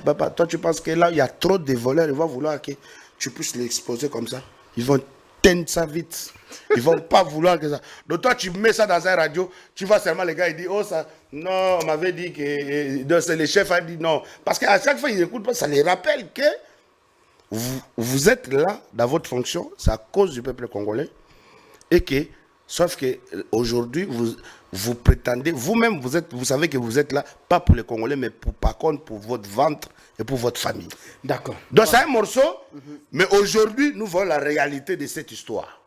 Papa, toi tu penses que là il y a trop de voleurs, ils vont vouloir que tu puisses l'exposer comme ça. Ils vont teindre ça vite. Ils vont pas vouloir que ça. Donc toi tu mets ça dans un radio, tu vois seulement les gars ils disent oh ça, non on m'avait dit que c'est le chef a dit non. Parce qu'à chaque fois ils n'écoutent pas, ça les rappelle que vous êtes là dans votre fonction, c'est à cause du peuple congolais. Et que, sauf que aujourd'hui vous prétendez, vous-même vous savez que vous êtes là, pas pour les Congolais, mais par contre pour votre ventre et pour votre famille. D'accord. Donc c'est un morceau, mais aujourd'hui nous voyons la réalité de cette histoire.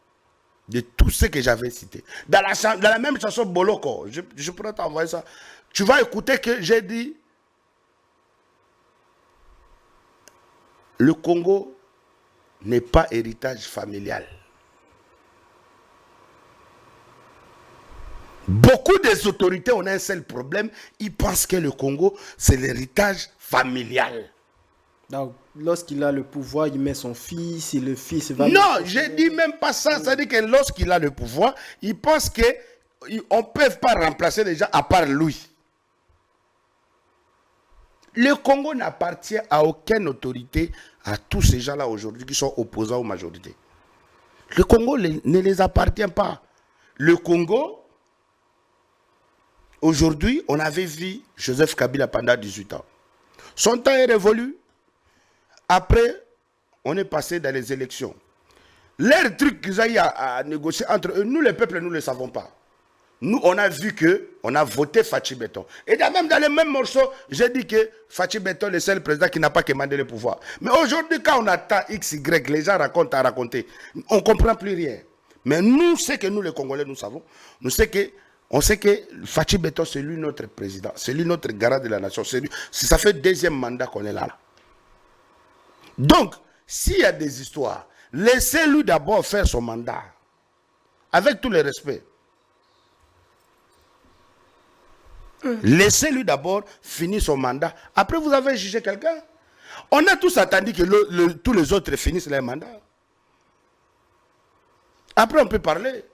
De tout ce que j'avais cité. Dans la même chanson Boloko, je pourrais t'envoyer ça. Tu vas écouter que j'ai dit le Congo n'est pas héritage familial. Beaucoup des autorités ont un seul problème, ils pensent que le Congo c'est l'héritage familial. Donc, lorsqu'il a le pouvoir, il met son fils, et le fils va... Non, je dis même pas ça. C'est-à-dire que lorsqu'il a le pouvoir, il pense qu'on ne peut pas remplacer les gens à part lui. Le Congo n'appartient à aucune autorité, à tous ces gens-là aujourd'hui qui sont opposants aux majorités. Le Congo ne les appartient pas. Le Congo, aujourd'hui, on avait vu Joseph Kabila pendant 18 ans. Son temps est révolu. Après, on est passé dans les élections. Leur truc qu'ils ont eu à négocier entre eux, nous, le peuple, nous ne le savons pas. Nous, on a vu qu'on a voté Fachi Beton. Et même dans les mêmes morceaux, j'ai dit que Fachi Beton est le seul président qui n'a pas commandé le pouvoir. Mais aujourd'hui, quand on attend X, Y, les gens racontent à raconter, on ne comprend plus rien. Mais nous, c'est que nous, les Congolais, nous savons. On sait que Fachi Beton, c'est lui notre président. C'est lui notre garant de la nation. Ça fait deuxième mandat qu'on est là. Donc, s'il y a des histoires, laissez-lui d'abord faire son mandat. Avec tout le respect. Laissez-lui d'abord finir son mandat. Après, vous avez jugé quelqu'un. On a tous attendu que tous les autres finissent leur mandat. Après, on peut parler.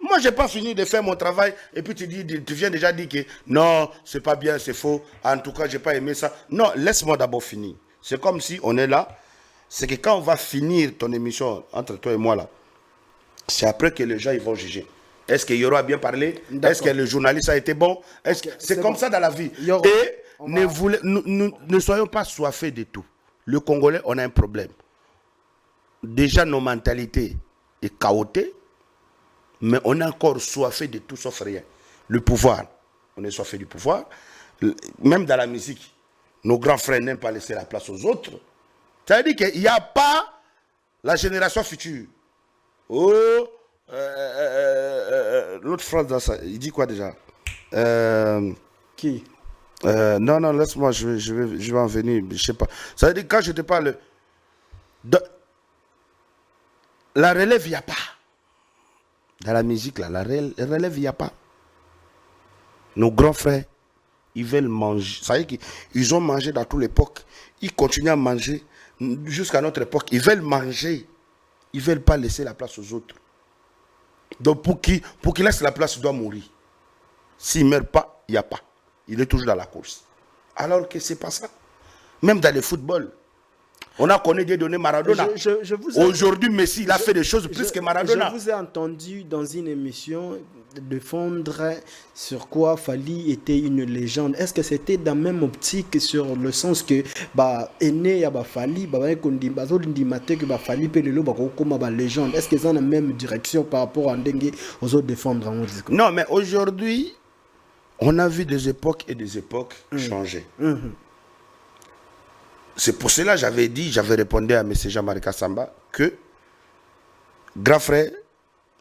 Moi, je n'ai pas fini de faire mon travail. Et puis, tu viens déjà dire que non, c'est pas bien, c'est faux. En tout cas, je n'ai pas aimé ça. Non, laisse-moi d'abord finir. C'est comme si on est là. C'est que quand on va finir ton émission entre toi et moi, là, c'est après que les gens ils vont juger. Est-ce que Yoro a bien parlé? Est-ce que le journaliste a été bon? C'est comme ça dans la vie. Yoro, et ne soyons pas soifés de tout. Le Congolais, on a un problème. Déjà, nos mentalités sont chaotiques, mais on est encore soifé de tout sauf rien. Le pouvoir, on est soifé du pouvoir. Même dans la musique, nos grands frères n'aiment pas laisser la place aux autres. C'est-à-dire qu'il n'y a pas la génération future. Oh, l'autre phrase dans ça, il dit quoi déjà? Qui? Non, laisse-moi, je vais en venir, je sais pas. Ça veut dire quand je te parle, la relève, il n'y a pas. Dans la musique, là, la relève, il n'y a pas. Nos grands frères, ils veulent manger. Ça veut dire qu'ils ont mangé dans toute l'époque. Ils continuent à manger jusqu'à notre époque. Ils veulent manger. Ils ne veulent pas laisser la place aux autres. Donc pour qu'il laisse la place, il doit mourir. S'il ne meurt pas, il n'y a pas. Il est toujours dans la course. Alors que ce n'est pas ça. Même dans le football. On a connu des données Maradona. Aujourd'hui, Messi, il a fait des choses plus que Maradona. Je vous ai entendu dans une émission défendre sur quoi Fally était une légende. Est-ce que c'était dans la même optique sur le sens que aîné ya Fally Fally peut le comme légende. Est-ce que c'est dans la même direction par rapport à Ndengue aux autres défendre? Non, mais aujourd'hui, on a vu des époques et des époques changer. C'est pour cela que j'avais répondu à M. Jean-Marie Kassamba que, grand frère,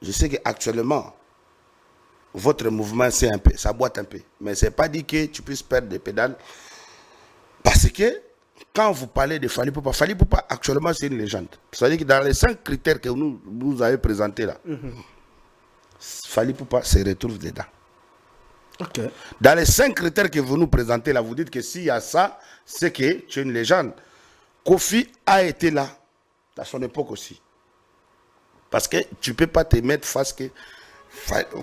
je sais qu'actuellement, votre mouvement, c'est un peu, ça boite un peu. Mais ce n'est pas dit que tu puisses perdre des pédales. Parce que, quand vous parlez de Fally Poupa, actuellement, c'est une légende. C'est-à-dire que dans les 5 critères que vous avez présentés là, Fally Poupa se retrouve dedans. Okay. Dans les 5 critères que vous nous présentez là, vous dites que s'il y a ça, c'est que tu es une légende. Kofi a été là, à son époque aussi. Parce que tu ne peux pas te mettre face que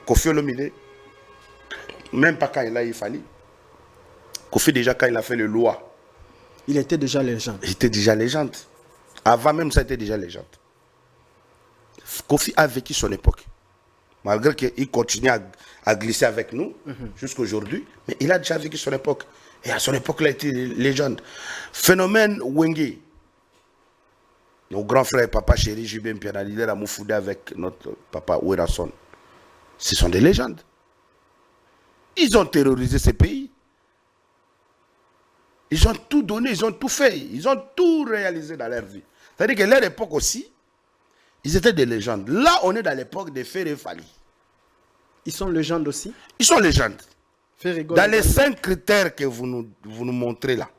Kofi Olomide, même pas quand il a eu Fally. Kofi déjà quand il a fait le loi. Il était déjà légende. Il était déjà légende. Avant même ça, il était déjà légende. Kofi a vécu son époque. Malgré qu'il continue à glisser avec nous jusqu'à aujourd'hui, mais il a déjà vécu son époque. Et à son époque, il a été légende. Phénomène Wenge. Nos grands frères, papa chéri, Jubin Piana, il est à Moufoudé avec notre papa Ouerason. Ce sont des légendes. Ils ont terrorisé ces pays. Ils ont tout donné, ils ont tout fait. Ils ont tout réalisé dans leur vie. C'est-à-dire que leur époque aussi, ils étaient des légendes. Là, on est dans l'époque de Ferré Fally. Ils sont légendes aussi? Ils sont légendes. Dans les 5 critères que vous nous montrez là,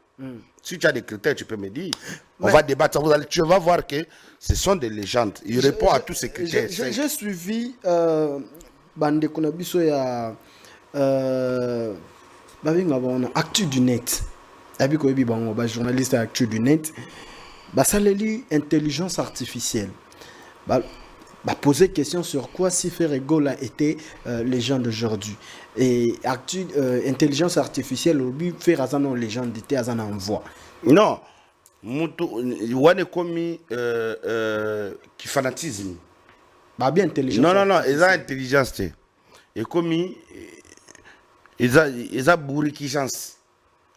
si tu as des critères, tu peux me dire. On va débattre. Tu vas voir que ce sont des légendes. Ils répondent à tous ces critères. J'ai suivi Bande Konabiso et Actu du Net. Abi ko yebi bango ba journaliste actuel du net. Bah ça les intelligence artificielle. Bah poser question sur quoi si Ferrego a été les gens d'aujourd'hui. Et intelligence artificielle au but faire azana légende était azana en voix. Non. Mutu wane komi qui fanatisme. Bah bien intelligence. Non, ils ont intelligence. Et komi ils ont bourriquigence.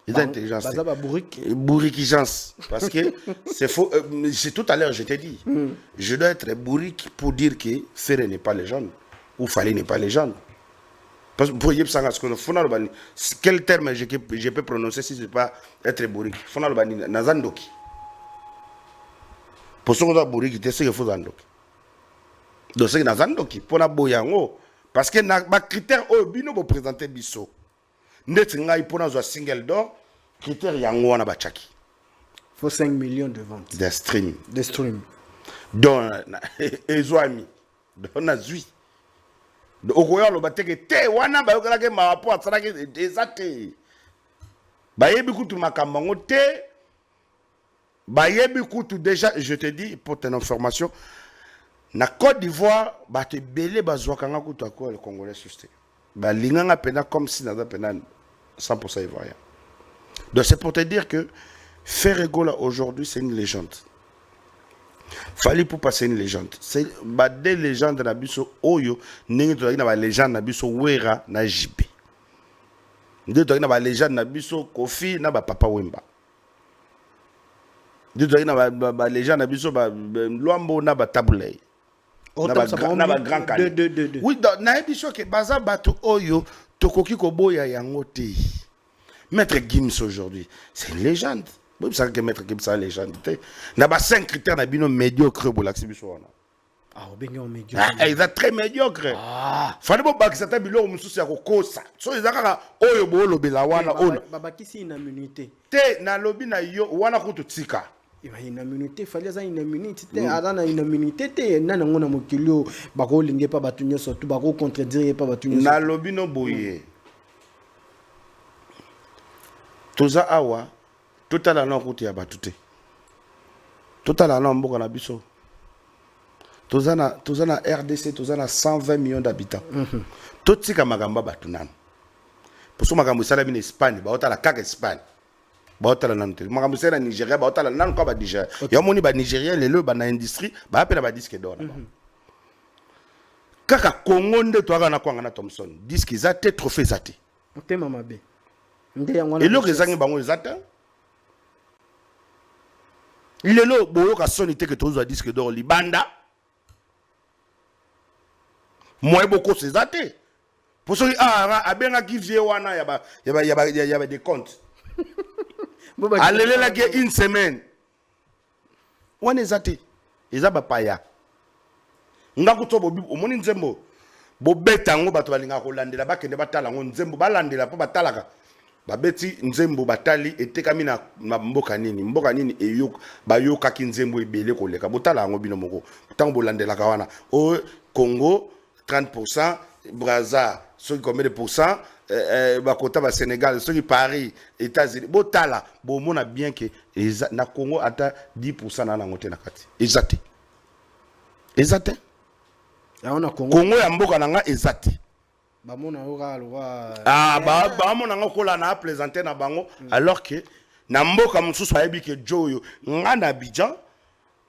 Ils ont intelligence. Bah bourriquigence. Parce que c'est faux. C'est tout à l'heure, je t'ai dit. Je dois être bourrique pour dire que Ferré n'est pas légende. Ou Fali n'est pas légende. Parce que pour y aller, quel terme je peux prononcer si ce n'est pas être bourrique? Fonalobani, Nazandoki. Pour ce qu'on a bourrique, c'est ce qu'il faut Zandoki. Donc c'est Nazandoki. Pour la boyango. Parce que les critères au bino pour présenter biso. Net ngai pour un single d'or, critère yango na bachaki. Faut 5 millions de ventes. De stream. De stream. Donc ezoami. Donc na zui. Okoya lo bateke te wana ba yokala ke mapo atsala ke ezate. Ba yebi kutu makambango te. Ba yebi kutu déjà je te dis pour ton information na Côte d'Ivoire ba te belé bazwaka nga kutu akwa le Congolais susté. Ba linganga pena comme si naza pena 100% ivoirien. Donc c'est pour te dire que Ferrego là aujourd'hui c'est une légende. Fali pour passer une légende. C'est des légendes na biso oyo ningi to na ba légende na biso wera na jibe. Nde to na ba légende na biso Kofi na ba Papa Wemba. Nde to na ba légende na biso ba Luambo na ba Tabulei. Na ba grand Kali. Oui, na biso ke baza bato oyo tokoki ko boya yango te. Maître Gims aujourd'hui, c'est une légende. Vous savez que Maître Gims c'est une légende. Il y a 5 critères qui sont médiocres pour l'accès. Ah, bien médiocre. Ils sont très médiocres. Il faut que ça soit bilo mususu ya kokosa. So ezaka oyo bo lobela wana ono. Baba kisi une immunité. Te na lobi na yo wana kutu tika. Une immunité, fallait ça une immunité. Te adana une immunité te nana ngona mokilio bako linge pa batunyo surtout bako contredire pa batunyo. Na lobi no boye. Toza awa total la route ya batute. Total la mboka na biso. Toza na RDC, toza na 120 millions d'habitants. Totika magamba batunana. Pour ce magambo sala bin Espagne, ba otala kaka Espagne. Ba otala nante. Magambo sala Nigeria, ba otala nan ko ba Nigeria. Ya moni ba Nigeria lelo ba na industrie, ba apela ba disque d'or. Kaka Congo nde to na kwanga na Thomson. Disque zate trophée zate. Ote mama be. Et le rezangi bango ezata. Lelo boyo ka sonité que tozo disque d'or libanda. Moi beaucoup c'est zaté. Pour ceux qui abenga ki vie wana ya ba des comptes. Alele la ke une semaine. Wana zaté. Ezaba paya. Ngako to bobi omoni nzembo. Bo betango bato balinga ko landela bakende batala ngo nzembo balandela pa batalaka. Babeti nzembo batali etekami na mboka nini eyok bayoka ki nzembo ebele koleka botala ngo bino moko tango bolandela ka wana o Congo 30%, Brazza ceux combien de pourcents, bakota ba Sénégal ceux qui Paris États-Unis botala bo mona bien que na Congo ata 10% na ngote na kati ezate ya ona Congo ya mboka nanga ezate bamona ora bamona nga kola na plaisanter na bango alors que na mboka mususu ayebi ke Joyo nga na Abidjan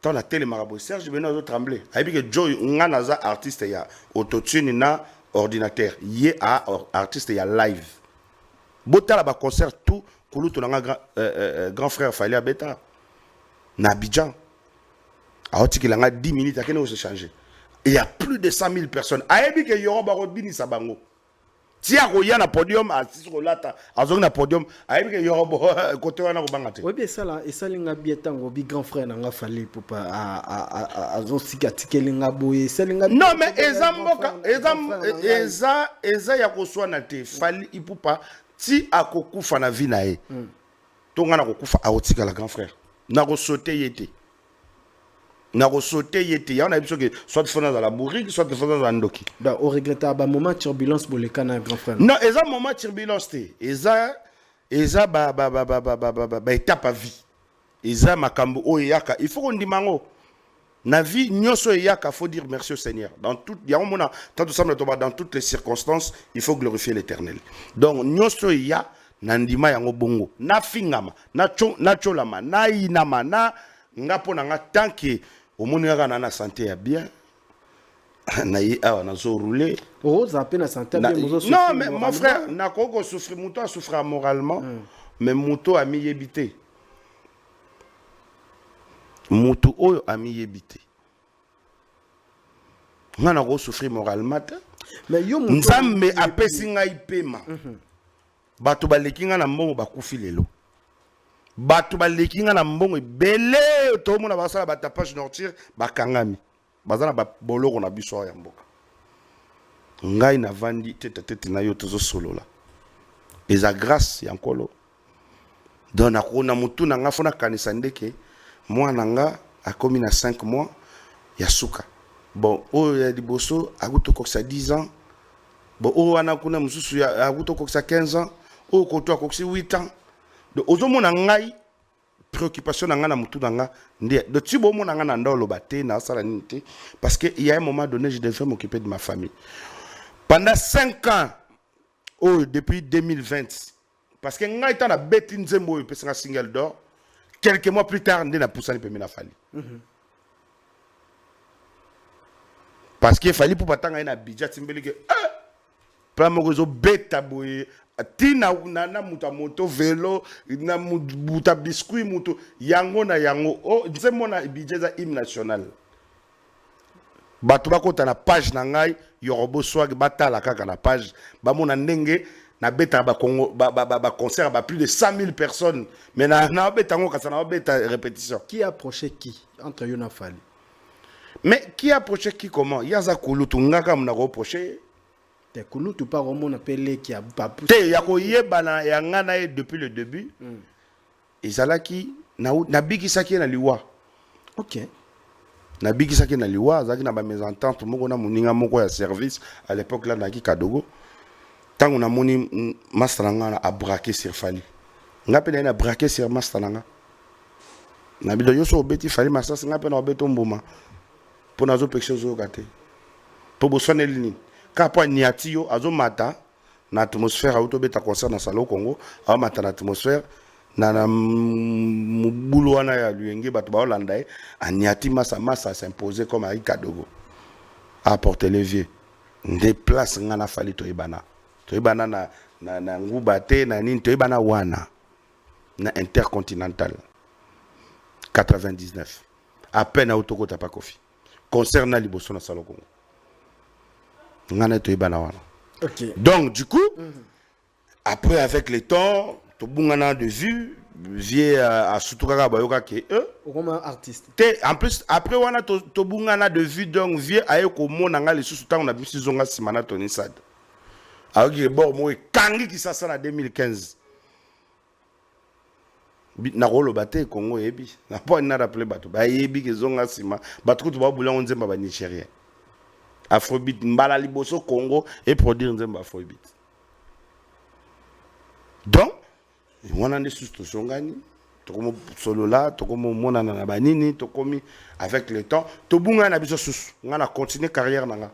dans la télé marabout Serge Benoît tremblé ayebi ke Joyo nga naza artiste ya autotune na ordinateur yé a artiste ya live botala ba concert tout kuluto nga grand frère Fali Abeta na Abidjan a otikela nga 10 minutes akene o se changer. Il y a plus de 100 000 personnes. Ayebi ke Yoruba Rodbini Sabango. Si a koya na podium, assis sur lata, azong na podium, ayebi ke Yoruba côté wana ko bangate. Oui bien ça là, et ça linga bietango bi grand frère nga Fali pour pas azo sikatikelinga boye, ça linga. Non mais ezamboka, eza ya koswa na te Fali ipupa ti akokufa na vie na ye. Tonga na kokufa aotika la grand frère. Na ko sauter yete. Na sauté yete ya on a dit que soit fona dans la bourrique soit fona dans ndoki donc on regrette un moment turbulence pour les canards grand frère non eza moment turbulence te eza eza étape à vie eza makambo o yaka il faut qu'on dimango na vie nyonso yaka faut dire merci au Seigneur dans tout tant tout semble dans toutes les circonstances il faut glorifier l'Éternel donc nyonso ya na ndima yango bongo na fingama na cholama na inama na ngapo na nga tant que au monde na santé ya bien na yi awa na zo rouler oh ça peine santé bien non mais mon frère na koko souffrir muto a souffrir moralement mais muto a mi yebité muto oyo a mi yebité ngana ko souffrir moralement mais yo muto nzambe apesi ngai pema bato baleki nga na mbongo bakufi lelo bato baleki nga na mbongo ebele to mona basala batapage nortir bakangami bazana ba boloko na biso ya mboka ngai na vandi tete na yo tozo solola eza grâce ya nkolo donc nakona mutu na nga fona kanisa ndeke mwana nga akomi na 5 mois ya suka bon oyo ya liboso akutokokisa 10 ans bon oyo wana kuna mususu ya akutokokisa 15 ans oyo koto akokisi 8 ans donc ozomona ngai préoccupation na nga na mutu na nga ndé de ti bo mona nga na ndolo baté na sala nité parce que il y a un moment donné je devais m'occuper de ma famille pendant 5 ans oh depuis 2020 parce que nga étant na beti nzembo yo pesa single d'or quelques mois plus tard ndé na poussani pe na fali parce que fali pour patanga na budget timbeli que plan moko zo beta boye tina na muta moto vélo na muta biscuit moto yango na yango oh nzembo na budget za hymne national bato bakota na page na ngai yorobo swag batala kaka na page bamona ndenge na beta ba Congo ba concert ba plus de 100 000 personnes mais na beta ngo kasa na beta répétition qui a approché qui entre yo na fali mais qui a approché qui comment yaza kulutu ngaka mna ko approcher te kulutu pas on appelé qui a pas te ya ko yebana ya ngana depuis le début ezalaki na bikisaki na liwa OK na bikisaki na liwa azaki na ba mésentente moko na moninga moko ya service à l'époque là na ki kadogo tango na moni mastranga a braqué sur fali ngape na braqué sur mastranga na bido yo so beti fali masas ngape na beto mbuma pour nazo pection zo kate pour bosone lini kapo niati yo azo mata na atmosphère auto beta concert na salo Congo a mata na atmosphère na mubulu wana ya luenge bato ba Holanda aniati masa s'imposer comme Ari Kadogo à porter les vieux déplace ngana fali to ibana na ngubate na nini to ibana wana na intercontinental 99 à peine autoko tapa kofi concert na liboso na salo Congo ngana to ibana wana OK donc du coup après avec le temps to bungana de vue vie à sutukaka bayoka ke comme artiste en plus après wana to bungana de vue donc vie aye ko mona nga le susu tango na biso zonga simana Tony Sad ayoki bord mo kangi ki sasa na 2015 na rolo bate Congo yebi na pas na rappeler bato ba yebi ke zonga sima bato to ba bula nzemba ba Nigérien Afrobeat mbala liboso Congo et produire nzemba Afrobeat donc wana nde susu tosongani tokomo solo là tokomo mona na banini tokomi avec le temps tobunga na biso susu nga na continuer carrière nanga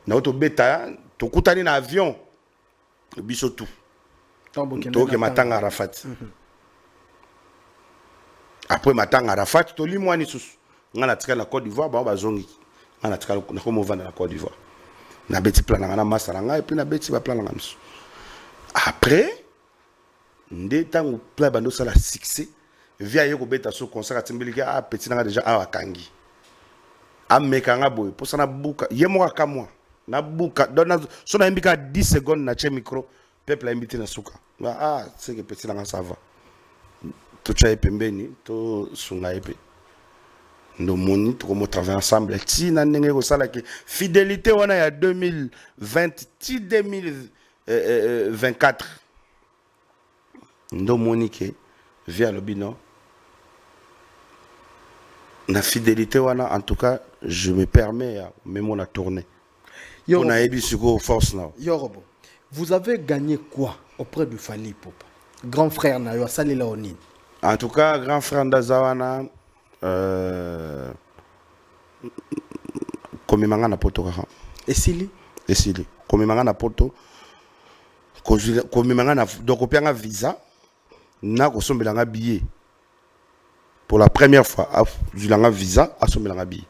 na auto beta tokutani na avion biso tout toke matanga Arafat après matanga Arafat to limwani susu nga na tika na Côte d'Ivoire ba bazongi nga na tika na komo vanda na Côte d'Ivoire na beti plan na masa nga et puis na beti ba plan nga msu après ndé tango pla bando sala succès via yeko beta so concert atimbelika a petit nga déjà a kangi a mekanga boy pour ça na buka yemo ka moi na buka dona so na imbika 10 secondes na che micro peuple a invité na suka ah c'est que petit nga ça va to cha pembeni to sunga epe ndo moni to comme travailler ensemble ti na ndenge ko sala ki fidélité wana ya 2020 ti 2024 ndo monique via le bino la fidélité wana en tout cas je me permets même la tournée on a ébi sur force now Yorobo vous avez gagné quoi auprès de Fally Ipupa grand frère na yo asalela oni. En tout cas, grand frère Ndazawana, komimanga na poto kaka. Esili Komimanga na poto. Komimanga na donc opianga visa na kosombelanga billet. Pour la première fois, zulanga visa asombelanga billet.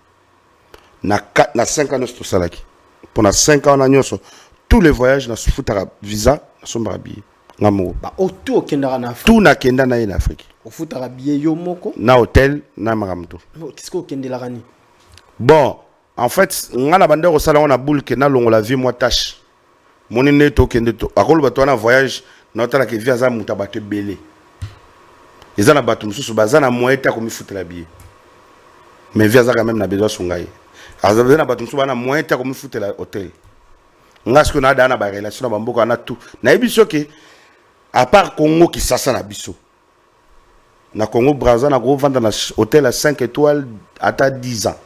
Na 5 ans to salaki. Pendant 5 ans na tous les voyages na futara visa asombelanga billet. Ngamo. Ba auto kendara na Afrique. Tout na kenda na en Afrique. Au futara billet yo moko. Na hôtel na makamto. Qu'est-ce que kendela rani? Bon, en fait, ngana bande au salon na boule que na longo la vie moi tâche. Mon neto kende to. Akolo bato na voyage na otala ke via za muta bato belé. Ezana bato mususu bazana moyeta ko mi futela billet. Mais via za quand même na besoin sungai. Azana bato mususu bana moyeta ko mi futela hôtel. Ngasko na dana ba relation na bamboka na tout. Na ebiso ke à part Congo qui s'assa na biso. Na Congo Brazza na go vendre na hôtel à 5 étoiles à 10 ans.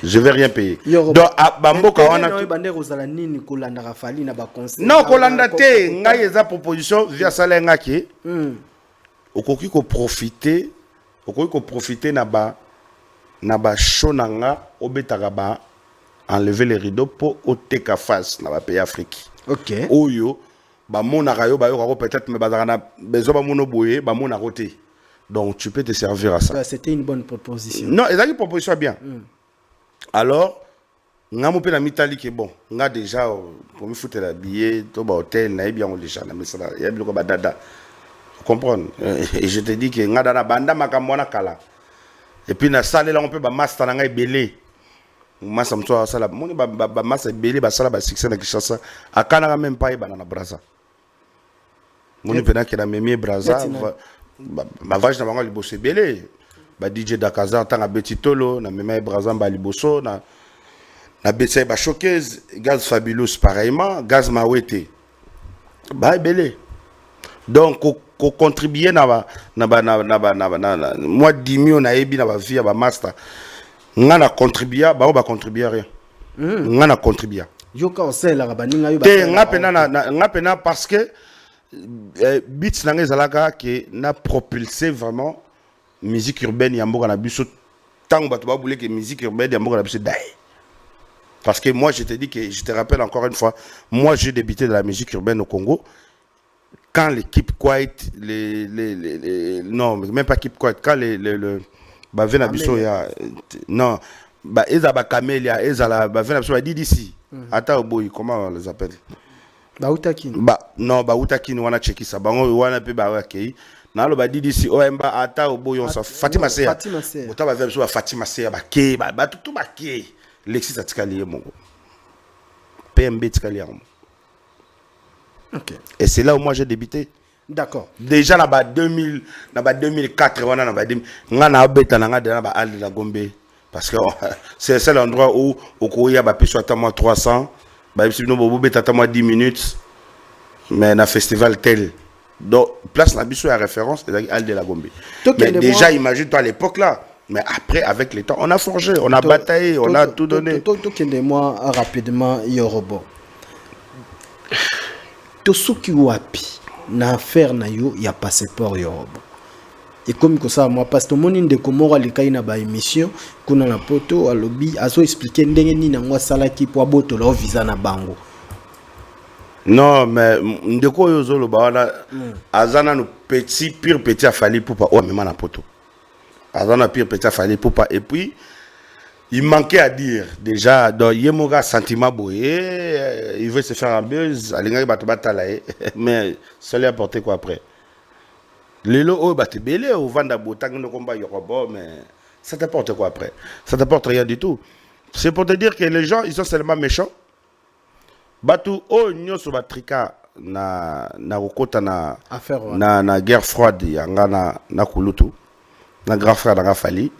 Je vais rien payer. Donc à bamboka wana no bande rozala nini kolanda rafali na ba conseil. Non kolanda te ngai eza proposition via salenga ki. Okoki ko profiter na ba shonanga obetaka ba enlever les rideaux pour oteka face na ba pays Afrique. OK. Oyo ba monaka yo ba yo peut-être mais bazaka na bezo ba mono boye ba monaka côté. Donc tu peux te servir à ça. C'était une bonne proposition. Non, ezaki proposition bien. Alors nga mo pe na mitali ke bon, nga déjà pour me foutre la billet to ba hôtel na bien on déjà na mesala ya biloko ba dada. Comprendre et je te dis que nga dana banda makambo na kala. Et puis na salle là on peut ba master na nga belé. Masa mto sala moni ba masa belé ba sala ba succès na Kinshasa akana même pas ba na Brazza. Moni pena ke na memi Brazza ba vache na bango liboso belé. Ba DJ Dakaza tanga betitolo na memi Brazza ba liboso na betsay ba showcase Gaz Fabulous pareillement Gaz Mawete. Ba belé. Donc ko contribuer na moi 10 millions na ebi na ba vie ba master nga na contribuer ba contribuer rien nga na contribuer yoka osela ba ninga yo ba te nga pena parce que beats na ngezalaka que na propulser vraiment musique urbaine ya mboka na biso tango bato ba boule que musique urbaine ya mboka na biso dai. Parce que moi je te dis que je te rappelle encore une fois, moi j'ai débuté de la musique urbaine au Congo. Quand l'équipe Quiet, non, même pas l'équipe Quiet, quand bah vena biso ya non, bah eza ba Camélia, eza la bah vena biso ba DDC. Ata oboy, comment on les appelle? Ba utakini. Bah non, ba utakini wana cheki ça. Bango wana pe ba akei. Na lo ba DDC oemba ata oboy on sa Fatima Seya. Fatima Seya. Ota ba vena biso ba Fatima Seya ba ke ba tout ba ke. Lexis atikalié mongo. PMB tikalié mongo. Okay. Et c'est là où moi j'ai débuté. D'accord. Déjà là-bas 2000, là-bas 2004, on a dit, on a bêta na ngade na ba al de la Gombe parce que c'est l'endroit où au Koya ba peso atama 300, ba si no bobo bêta atama 10 minutes, mais na festival tel. Donc place la biso à référence c'est al de la Gombe. Mais déjà imagine-toi à l'époque là. Mais après, avec le temps, on a forgé, on a bataillé, on a tout donné. Moi rapidement, Yorobo. Tosuki wapi na affaire na yo ya passeport Yorobo. Et comme ça, moi, parce que mon inde komora likai na ba émission, kuna na poto alobi azo expliquer ndenge ni na ngwa salaki po aboto la visa na bango. Non, mais ndeko yo zolo ba wana azana no pire petit afali pour pas o même na poto. Azana pire petit afali pour pas et puis il manquait à dire déjà dans Yemoga sentiment boyé, il veut se faire un buzz, alinga batala mais ça lui a apporté quoi après. Lelo o batte belé au vanda botang no combat Yorobo mais ça t'apporte quoi après? Ça t'apporte rien du tout. C'est pour te dire que les gens ils sont seulement méchants. Batu o nyoso batrika na okota na affaire na guerre froide yanga na kulutu na grand frère na fali.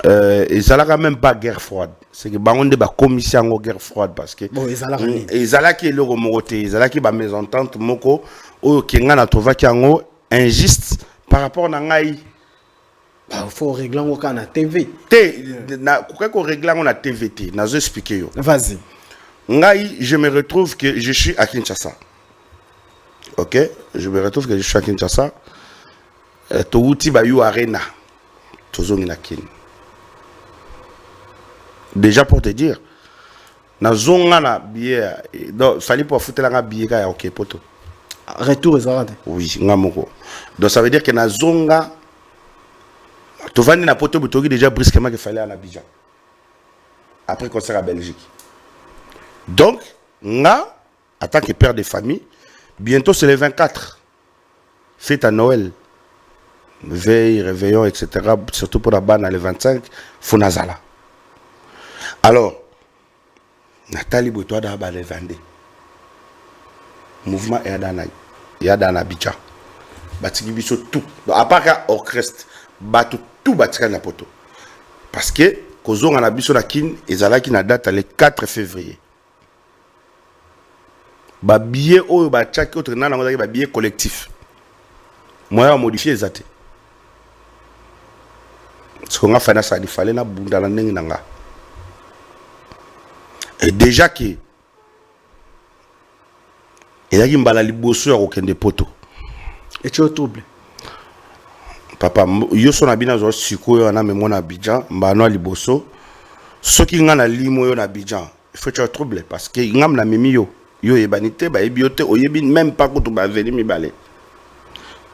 Et ça n'a même pas guerre froide. C'est que on est commission en guerre froide parce que bon ils allaient qui le remonter, ils allaient qui ba mésentente moko o kinga na trouva ki ango injuste par rapport na ngai. Bah faut régler au na TV. Na ko régler on na TVT, na zo expliquer yo. Vas-y. Ngai je me retrouve que je suis à Kinshasa. Ok, je me retrouve que je suis à Kinshasa. Touti Bayou Arena. Tozongi na kin. Déjà pour te dire, na zonga na billet, donc fallait pour foutre la billet ka ok poto. Retour ezalade. Oui, ngamoko. Donc ça veut dire que na zonga tu vandi na poto butoki déjà brusquement qu'il fallait à Abidjan. Après concert à Belgique. Donc, nga en tant que père de famille, bientôt c'est le 24. Fête à Noël. Veille, réveillon, etc. Surtout pour la banne, le 25, Funazala. Alors, Nathalie Boutoua d'Aba le Vendée. Mouvement Yadana Abidjan. Batiki biso tout. À part qu'à orchestre, batu tout batika na poto. Parce que, Kozong en abiso na kin, ezala qui na date le 4 février. Ba billet ou ba tchaki autre nan na ba billet collectif. Moi, on modifie les athées. Ce qu'on a fait, ça, il fallait na bunda la nanga. Et déjà que il y a une balali bosso aucun des poteaux. Et tu es au trouble. Papa, yo son abina zo siko yo na memo na Abidjan, mbano liboso. Ce qui nga na limo yo na Abidjan, il faut tu trouble parce que ngam na mimi yo ebanité ba ebiote oyebi même pas ko to ba veni mi balé.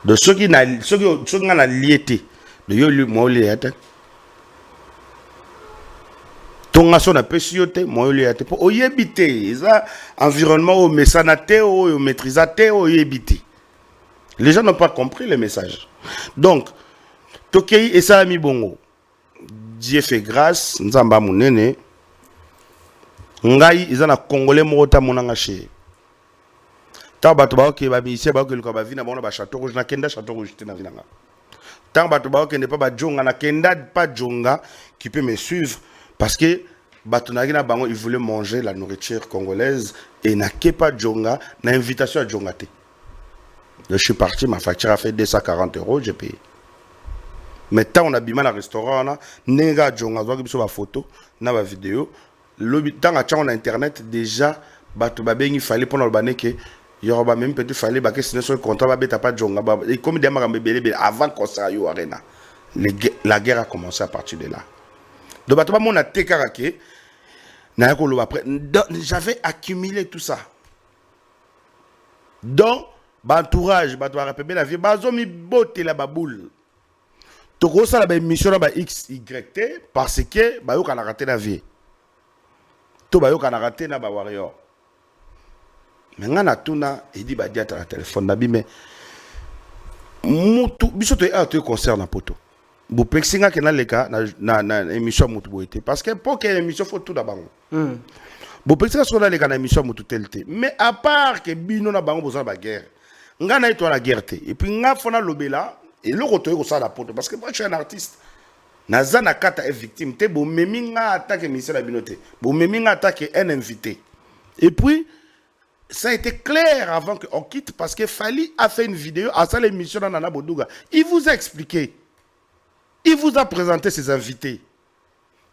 De ceux qui nga na liété de yo lui mo liété. Tonga son apesi yo te mo liété pour oyebité, ça environnement au mesanate au maîtrisate oyebité. Les gens n'ont pas compris le message. Donc, Tokei et ça mi bongo. Dieu fait grâce, nzamba munene. Ngai ils ont un congolais mota monanga chez. Tant bato ba ke ba ministère ba ke le ba vina bona ba château rouge na kenda château rouge te na vinanga. Tant bato ba ke ne pas ba jonga na kenda pas jonga qui peut me suivre parce que bato na gina bango ils voulaient manger la nourriture congolaise et na ke pas jonga na invitation à jonga te. Je suis parti, ma facture a fait 240 €, j'ai payé. Mais tant on a bimé dans le restaurant, on a nenga jonga sur ma photo, na ma vidéo. Tant on a internet déjà, il fallait pour le bané que il y aura même peut-être fallait que sinon sur le contrat va pas jonga. Et comme des marques avant qu'on s'aille au arena, la guerre a commencé à partir de là. Donc bateau mon a tékarake, na yako après. J'avais accumulé tout ça. Donc entourage, bateau rappelé la vie, bazo mi botte la baboule. Toko ça la mission na ba XYT parce que ba yo kana raté la vie. To ba yo kana raté na ba warrior. Mais ngana tuna il dit ba dia ta téléphone na bi mais mutu biso to a concert na poto. Bu pexinga ke na leka na émission mutu boité parce que pour que émission faut tout d'abord. Bu pexinga so na leka na émission mutu telte. Mais à part que bino na bango boza ba guerre. Ngana ito la guerre te. Et puis nga fona lobela et le retour ko ça la poto parce que moi je suis un artiste. Naza na kata est victime te bo memi nga attaque ministère la binoté. Bo memi nga attaque un invité. Et puis ça a été clair avant qu'on quitte parce que Fali a fait une vidéo à ça l'émission dans Nana Bodouga. Il vous a expliqué. Il vous a présenté ses invités.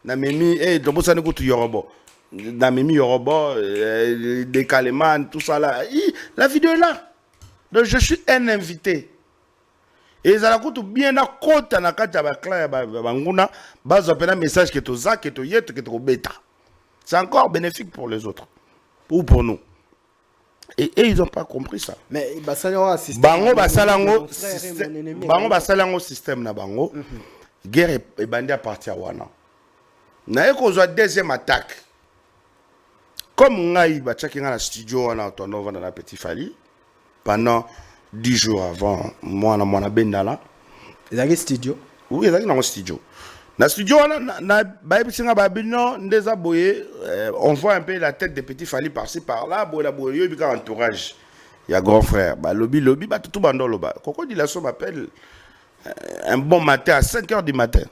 Na memi donc ça ne goûte Yorobo. Na memi Yorobo décalement tout ça là. La vidéo est là. Donc je suis un invité. Et ça coûte bien à côté na kata ba clan ba nguna ba un message que to za que to yet que to bêta. C'est encore bénéfique pour les autres ou pour nous. Et ils n'ont pas compris ça. Mais basalango système. Bango basalango système na bango. Guerre est bandé à partir wana. Na eko zo deuxième attaque. Comme ngai ba tchaki na studio wana to nova na Petit Fali pendant 10 jours avant moi na bendala. Ils avaient studio. Oui, ils avaient un studio. Dans le studio, on voit un peu la tête de Petit Fali par-ci par-là, il y a un entourage. Il y a grand frère, lobby, tout bandolo. Coco dit la somme m'appelle un bon matin à 5 h du matin.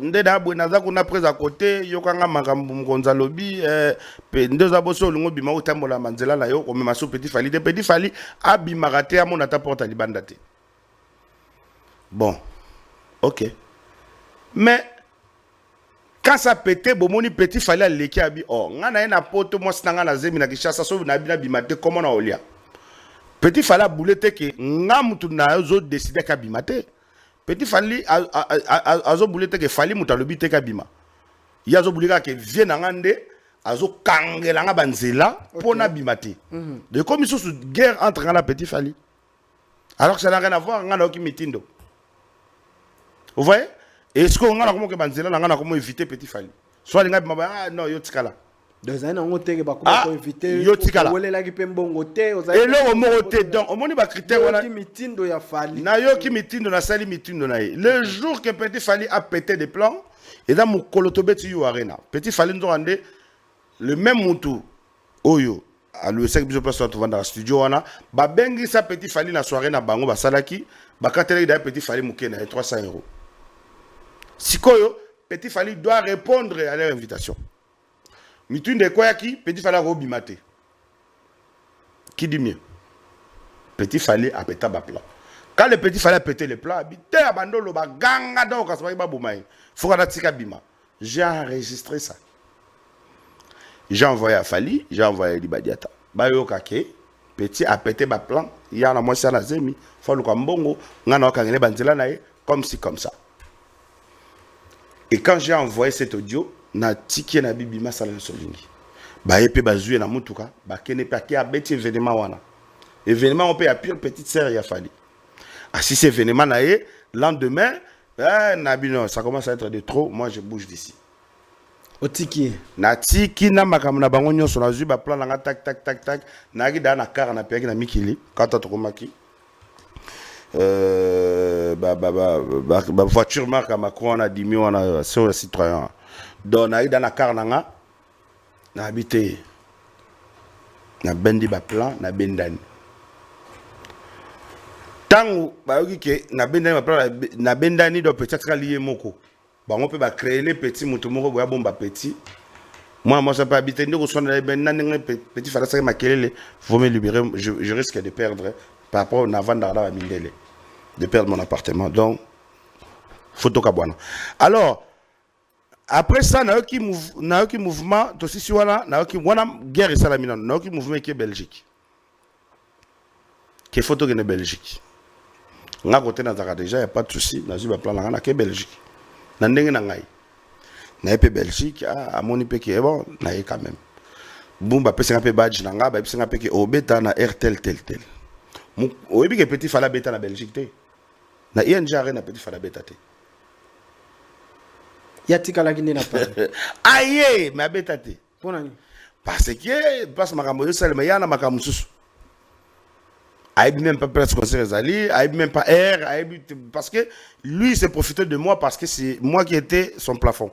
Ndeda bwenaza kuna presa côté yokanga makambo mkonza lobby ndeza boso lungo bima utambola manzela na yo comme maso Petit Fali abima raté à mon ata porte libanda te. Bon. OK. Mais Quand ça pétait, bomoni petit fallait aller qui abi. Oh, ngana na poto moi sinanga na zemi na kishasa so na bina bimate comment na olia. Petit fallait boulete que ngamutu na zo décider ka bimate. Petit fallait azo boulete que fallait muta lobite ka bima. Ya zo bouleka que vient ngande azo kangela nga banzela pona bimate. De comme ils sont sous guerre entre ngana petit fallait. Alors que ça n'a rien à voir ngana ki mitindo. Vous voyez? Est-ce qu'on a comment que banzela na ngana comment éviter petit fallait? Soit les gars ah non yo tikala. Deux ans on te ba comment éviter yo tikala. Wole la ki pembongo te et là au moroté donc au moni ba critère wana ki mitindo ya fallait. Na yo ki mitindo na sali mitindo na ye. Le jour que petit fallait a pété des plans et dans mon kolotobeti yo arena. Petit fallait nous rendre le même mutu oyo à le sec biso place dans le studio wana ba bengi sa petit fallait na soirée na bango ba salaki ba katele da petit fallait mukena 300 €. Sikoyo, petit fallait doit répondre à leur invitation. Mitune de quoi qui petit fallait robimate. Qui dit mieux? Petit fallait a pété ba plan. Quand le petit fallait a pété le plan, habité abandon ba ganga donc ça va bomai. Faut qu'on tika bima. J'ai enregistré ça. J'ai envoyé à Fali, j'ai envoyé à Libadiata. Ba yo kake, petit a pété ba plan, il y a na moi ça na zemi, faut le mbongo, ngana okangene banzela nae comme si comme ça. Et quand j'ai envoyé cet audio, na tiki na bibima sala solingi. Ba epé bazué na mutuka, ba kene pa ki abeti événement wana. Événement on peut appuyer petite sœur ya Fali. Ah si c'est événement na ye, lendemain, nabino, ça commence à être de trop, moi je bouge d'ici. Otiki. Na tiki na makamuna na bango nyonso na zui ba plan na tac tac tac tac, na gi da na car na peki na mikili, quand to komaki. Voiture marque à Macron a 10 millions sur le Citroën. Donc, on a eu dans la car, on a habité. On a bendi ba plan, on a bendani. Tant où, on a bendani, donc peut-être lié moko. On peut créer les petits moutons, bon, petit. Moi, ça peut habiter. Nous, on a petit fallait ça, il faut me libérer. Je risque de perdre par rapport au Navan d'Arda Mindele. De perdre mon appartement. Donc, photo kabwana. Alors, après ça, na aucun mouvement, aussi si voilà, na aucun guerre et salamina, na aucun mouvement qui est Belgique. Qui est photo qui est Belgique. On a côté dans déjà, il n'y a pas de souci, na zuba plan na qui est Belgique. Na ndenge na ngai. Na épée Belgique, à mon épée qui est bon, na y quand même. Boum, pe singa pe badge na nga, pe singa pe ki obeta na RTL tel. Oyebi ke petit fala beta na Belgique te. Na ING na petit fala beta te. Yatika la Guinée n'a pas. Aïe, mais beta te. Parce que makambo yo salema yana makambo susu. Aïe même pas presque conseil Zali, aïe même pas R, parce que lui s'est profité de moi parce que c'est moi qui étais son plafond.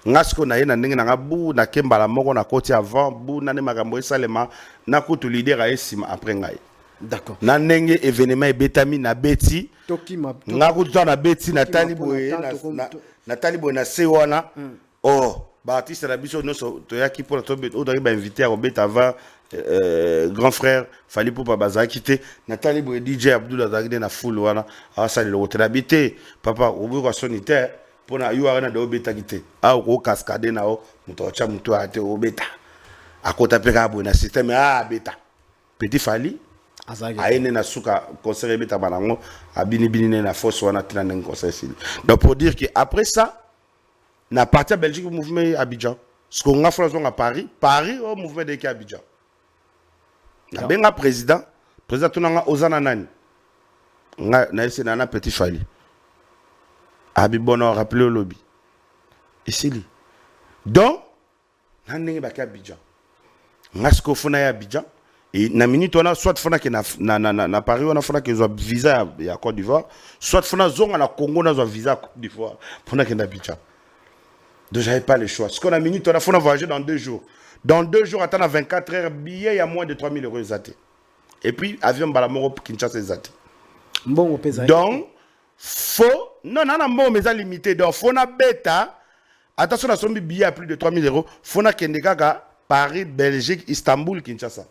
Ngasko na yena ndenge na bu na kembala moko na koti avant bu na ne makambo salema na kutu leader a esima après ngai. D'accord. Na ndenge événement e betami na beti. Ngakutu na beti na taliboye na taliboye na sewana. Oh, ba artiste na biso no so to yaki pour to bet o ba invité à bet avant grand frère fallait pour pas bazakité na taliboye DJ Abdullah Zagde na full wana asali lo habité papa obu ko sonitaire pour na yo arena de obeta kité a ko cascade na o muto cha muto ate obeta akota peka bo na système beta petit fali aine na suka conseiller beta banango abini bini na force wana tina ndeng conseiller. Donc pour dire que après ça na parti Belgique mouvement Abidjan ce qu'on a fait à Paris au mouvement de Abidjan na benga président tunanga ozana nani na ese na petit fali abi bono rappelé au lobby ici li donc na ndenge ba ka Abidjan ngasko fona ya Abidjan et na minute on a soit fona ke na Paris on a fona ke zo visa ya Côte d'Ivoire soit fona zonga na Congo na zo visa Côte d'Ivoire fona ke na Abidjan. Donc j'avais pas le choix. Ce qu'on a minute on a fona voyager dans 2 jours. Dans 2 jours attendre 24 heures billet il y a moins de 3 000 € zaté. Et puis avion balamoro Kinshasa zaté. Bon pesa. Donc faut non bon mais ça limité donc faut na bêta attention na sombi billet à plus de 3 000 €, faut na kende kaka Paris, Belgique, Istanbul, Kinshasa.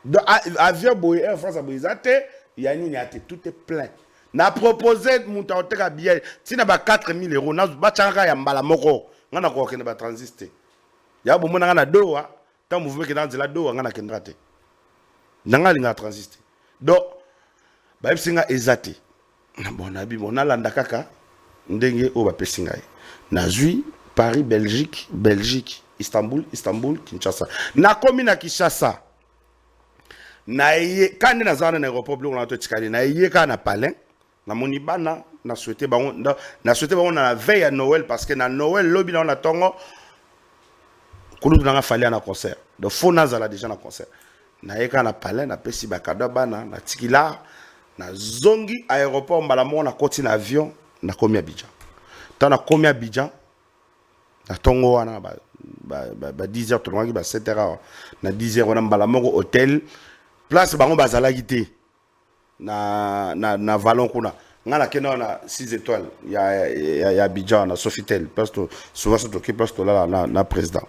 Donc avion boy Air France a zaté, il y a une tout est plein. Na proposé muta oteka billet tina ba 4000 euros na ba changa ya mbala moko ngana ko kende ba transiste ya bo mona ngana doa ta mouvement ke dans la doa ngana kendra te nanga linga transiste donc ba singa ezate na bona bi bona landa kaka ndenge o ba pesinga na zui Paris Belgique Istanbul Kinshasa na komi na Kinshasa na ye kande na zana na aéroport blo na to tikali na ye ka na palais na moni bana na souhaité bango na la veille à Noël parce que na Noël lobby na tongo kulu na fali na concert donc faut na zala déjà na concert na yeka na palais na pesi ba cadeau bana na tikila na zongi aéroport mbala mo na koti na avion na komi Abidjan ta na komi Abidjan na tongo wana ba 10h to ngi ba 7h na 10h wana mbala mo hôtel place bango bazala gité na Vallon kuna ngana kena na 6 étoiles ya Abidjan na Sofitel parce que souvent ça t'occupe parce que là na président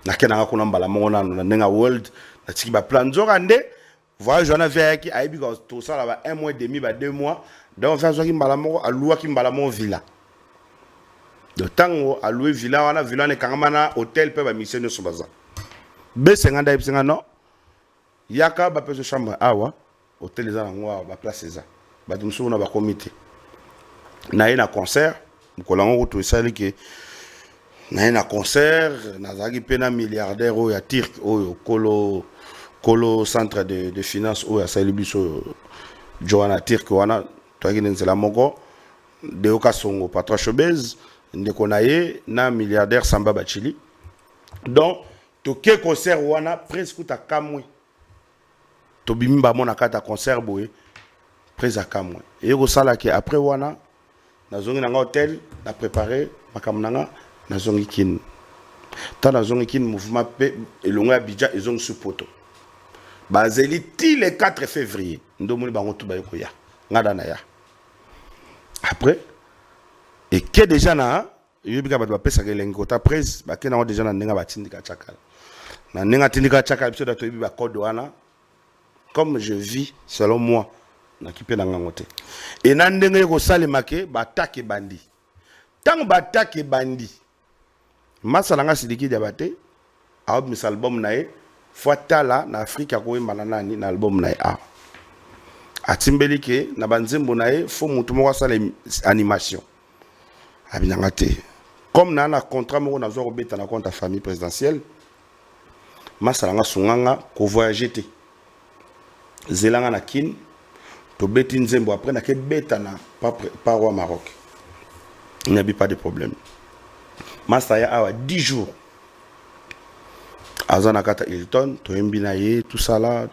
na kena kuna mbala mo na nenga world na tiki ba plan nzoka nde voyage on a fait qui aibi ko tout ça là ba 1 mois et demi ba 2 mois donc faire zo ki mbala mo alua ki mbala mo villa de tango alue villa wana villa ne kangama hôtel pe ba mission so baza be 50 ibsinga non yaka ba pe chambre awa hôtel za ngwa ba place za ba tumsu na ba comité na ina concert mkolango to sali ke na ina concert na zaki pena milliardaire o ya Turc o kolo centre de finance o ya sali biso Joanna Turc wana to ngine nzela moko de okasongo patron Chobez ndeko na ye na milliardaire Samba Bachili donc to ke concert wana presque ta kamwe to bimba mona kata concert boye près à kamwe et ko sala ke après wana na zongi na hôtel na préparer makamnanga na zongi kin ta na zongi kin mouvement pe elonga Abidjan ezong supoto bazeli ti le 4 février ndomoni bango to ba ko ya ngada na ya après et que déjà na yobika ba pesa ke lengi kota presse ba ke na déjà na ndinga batindika chakala na ndinga tindika chakala biso da to yibi ba code wana comme je vis selon moi na kipe na ngangote et na ndenge ko salemake ba attaque bandi tant ba attaque bandi masala nga sidiki diabate a mis album nae fatala na Afrika ko mbana nani na album nae a timbelike na banzembo nae fo mutu moko sala animation abinanga te comme na contrat moko na zo beta na compte famille présidentielle masala nga sunganga ko voyager te zelanga na kin to beti nzembo après na ke beta na pas roi Maroc il n'y a pas de problème masaya awa 10 jours azana kata Hilton to embina ye tout ça là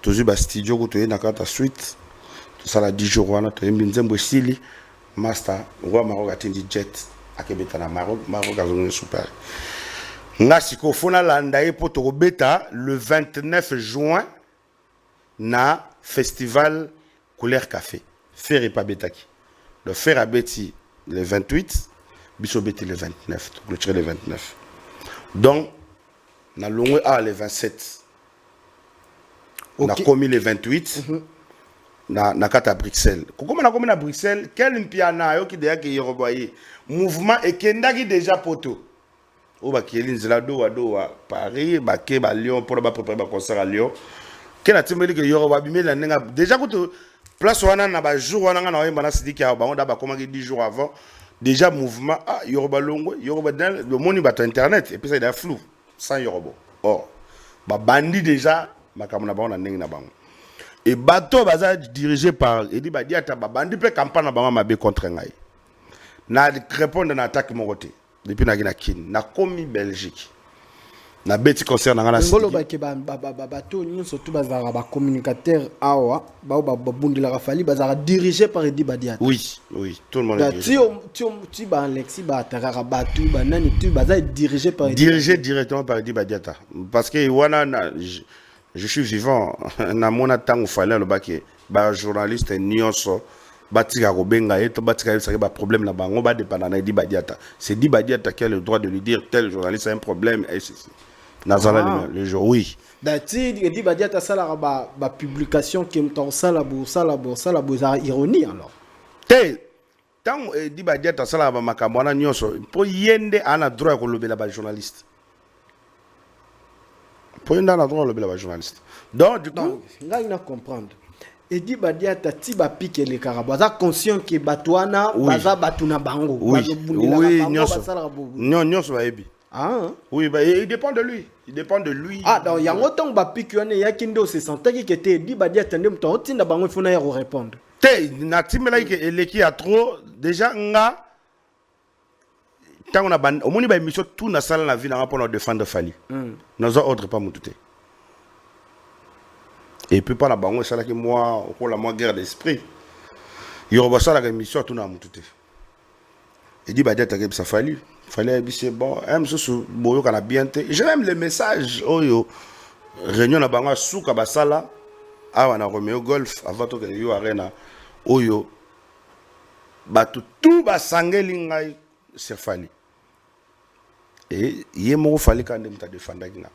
to zuba studio ko to na kata suite tout ça là 10 jours wana to embi nzembo sili master roi Maroc atindi jet akebeta na Maroc azonga super ngasi ko fona landa ye poto ko beta le 29 juin na festival Couleur Café faire pas betaki le faire à beti le 28 biso beti le 29 le tirer le 29 donc na longwe a le 27 okay. Na commis le 28 na kata Bruxelles comme na commis na Bruxelles quel mpiana yo ki deya ki yoroboye mouvement ekendaki déjà poto o ba kieli nzela do wa Paris ba ke ba Lyon pour ba préparer ba concert à Lyon kena timbeli ke yoroba bimela nenga déjà ko place wana na ba jour wana na oyemba na sidiki ya ba onda ba komaki 10 jours avant déjà mouvement yoroba longo yoroba dans le monde ba internet et puis ça il est flou sans yorobo or ba bandi déjà makamona ba on ndenge na bango et bateau baza dirigé par Edi Badiata ba bandi pe campagne na bango mabe contre ngai na répondre na attaque mokoté depuis na gina kin na komi Belgique na beti concert na ngana ngolo ba ke bateau ni surtout bazara ba communicateur awa ba bundila rafali bazara dirigé par Edi Badiata oui tout le monde est dirigé tu ba Alexis ba tarara bateau ba nani tu baza dirigé par dirigé directement par Edi Badiata parce que wana je suis vivant na mona tango fallait le baké ba journaliste nyonso batika ko benga et to batika ça ba problème na bango ba dépendre na Edi Badiata c'est Edi Badiata qui a le droit de lui dire tel journaliste a un problème et ceci nazala le jour oui dati Edi Badiata sala ba publication qui me sala bo za ironie alors te tant di Badiata sala ba makambo na nyonso po yende ana droit ko lobela ba journaliste po yende ana droit ko lobela ba journaliste donc du coup ngai na comprendre Edi Badiata ti ba pique les carabas za conscient que batwana baza batuna bango oui nyonso ba ebi ah oui bah il dépend de lui ah donc yango tong ba pique wana ya kindo se sentait que te Edi Badiata ndem to tinda bango funa ya répondre te na timela ke eleki a trop déjà nga tant on a ban au moni ba émission tout na sala na vie na pour défendre Fali nous ordre pas mututé et puis pas la bango ça là que moi pour la moi guerre d'esprit il y ça la émission tout na mututé et dit Badiata que ça fallait c'est bon même ce boyo kana bien te j'ai même les messages oyo réunion na bango souka basala awa na Romeo Golf avant to que yo arena oyo batu tout basangeli ngai c'est Fali et yemo Fali quand même ta défendre nga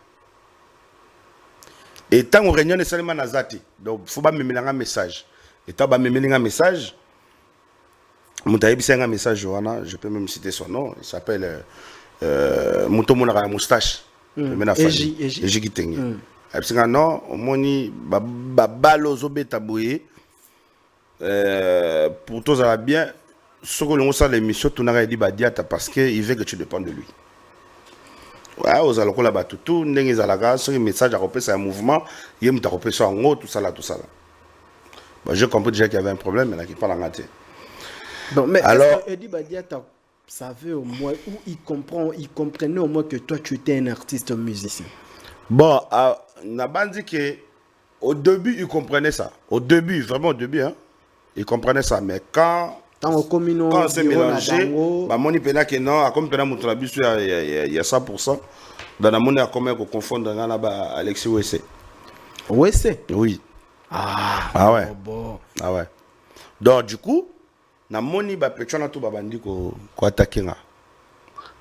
et tant on réunion de seulement nazati donc faut pas me mettre un message et tant ba me mettre un message mutayebi c'est un message wana je peux même citer son nom il s'appelle Muto Monara moustache mena Fali Eji Kitenge absinga non moni ba balo zobeta boye pour tous ça va bien ce que l'on sait l'émission tu n'as dit Badiata parce que il veut que tu dépendes de lui ouais aux alcool là-bas tout n'engage à la gare ce message à repérer c'est un mouvement il me t'a repéré ça en haut tout ça là bah j'ai compris déjà qu'il y avait un problème mais là qui parle en raté bon mais alors Edi Badiata savait au moins ou il comprenait au moins que toi tu étais un artiste musicien bon n'a pas dit que au début il comprenait ça au début vraiment au début hein il comprenait ça mais quand on s'est mélangé bah moni pena que non comme pena mutra bisu il y a 100% dans la moni a comment qu'on confondre là bas Alexis Wessé oui ah ouais bon ah ouais donc du coup na moni ba petona to babandi ko attaquer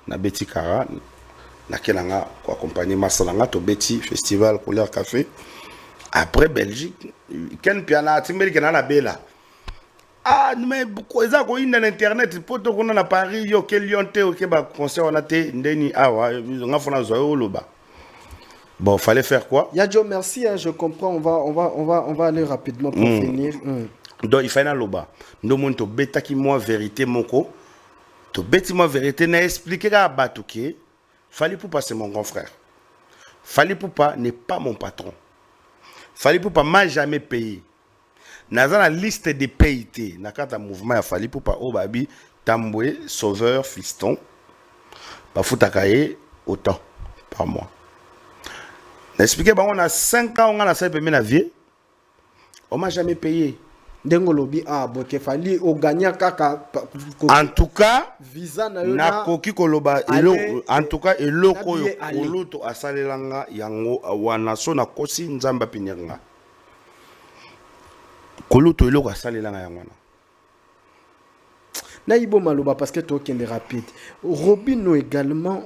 na beti kara na kelanga ko accompagner masalanga to beti festival couleur café après Belgique ken piana timbeli kana na bela ah mais pourquoi ça ko ina internet poto ko na Paris yo ke Lyon te o ke ba concert on a te ndeni awa nga fona zo loba bon fallait faire quoi Yadjo merci hein, je comprends on va aller rapidement pour finir donc il fallait loba ndo mon to betaki moi vérité moko to beti moi vérité na expliquer à Batuké Fali Poupa c'est mon grand frère Fali Poupa n'est pas mon patron Fali Poupa m'a jamais payé dans la liste des payés na kata mouvement ya Fali Poupa Obabi Tamboué Sauveur Fiston Bafutakaye autant par mois n'expliquer on a 5 ans on a ça payé na vie on m'a jamais payé Dengolobi ah boke Fali o gagna kaka en tout cas visa na koki koloba en tout cas eloko yo oluto asalelanga yango wana so na kosi nzamba pinyanga koluto eloko asalelanga yango wana na ibo maloba parce que to kende rapide Robinho également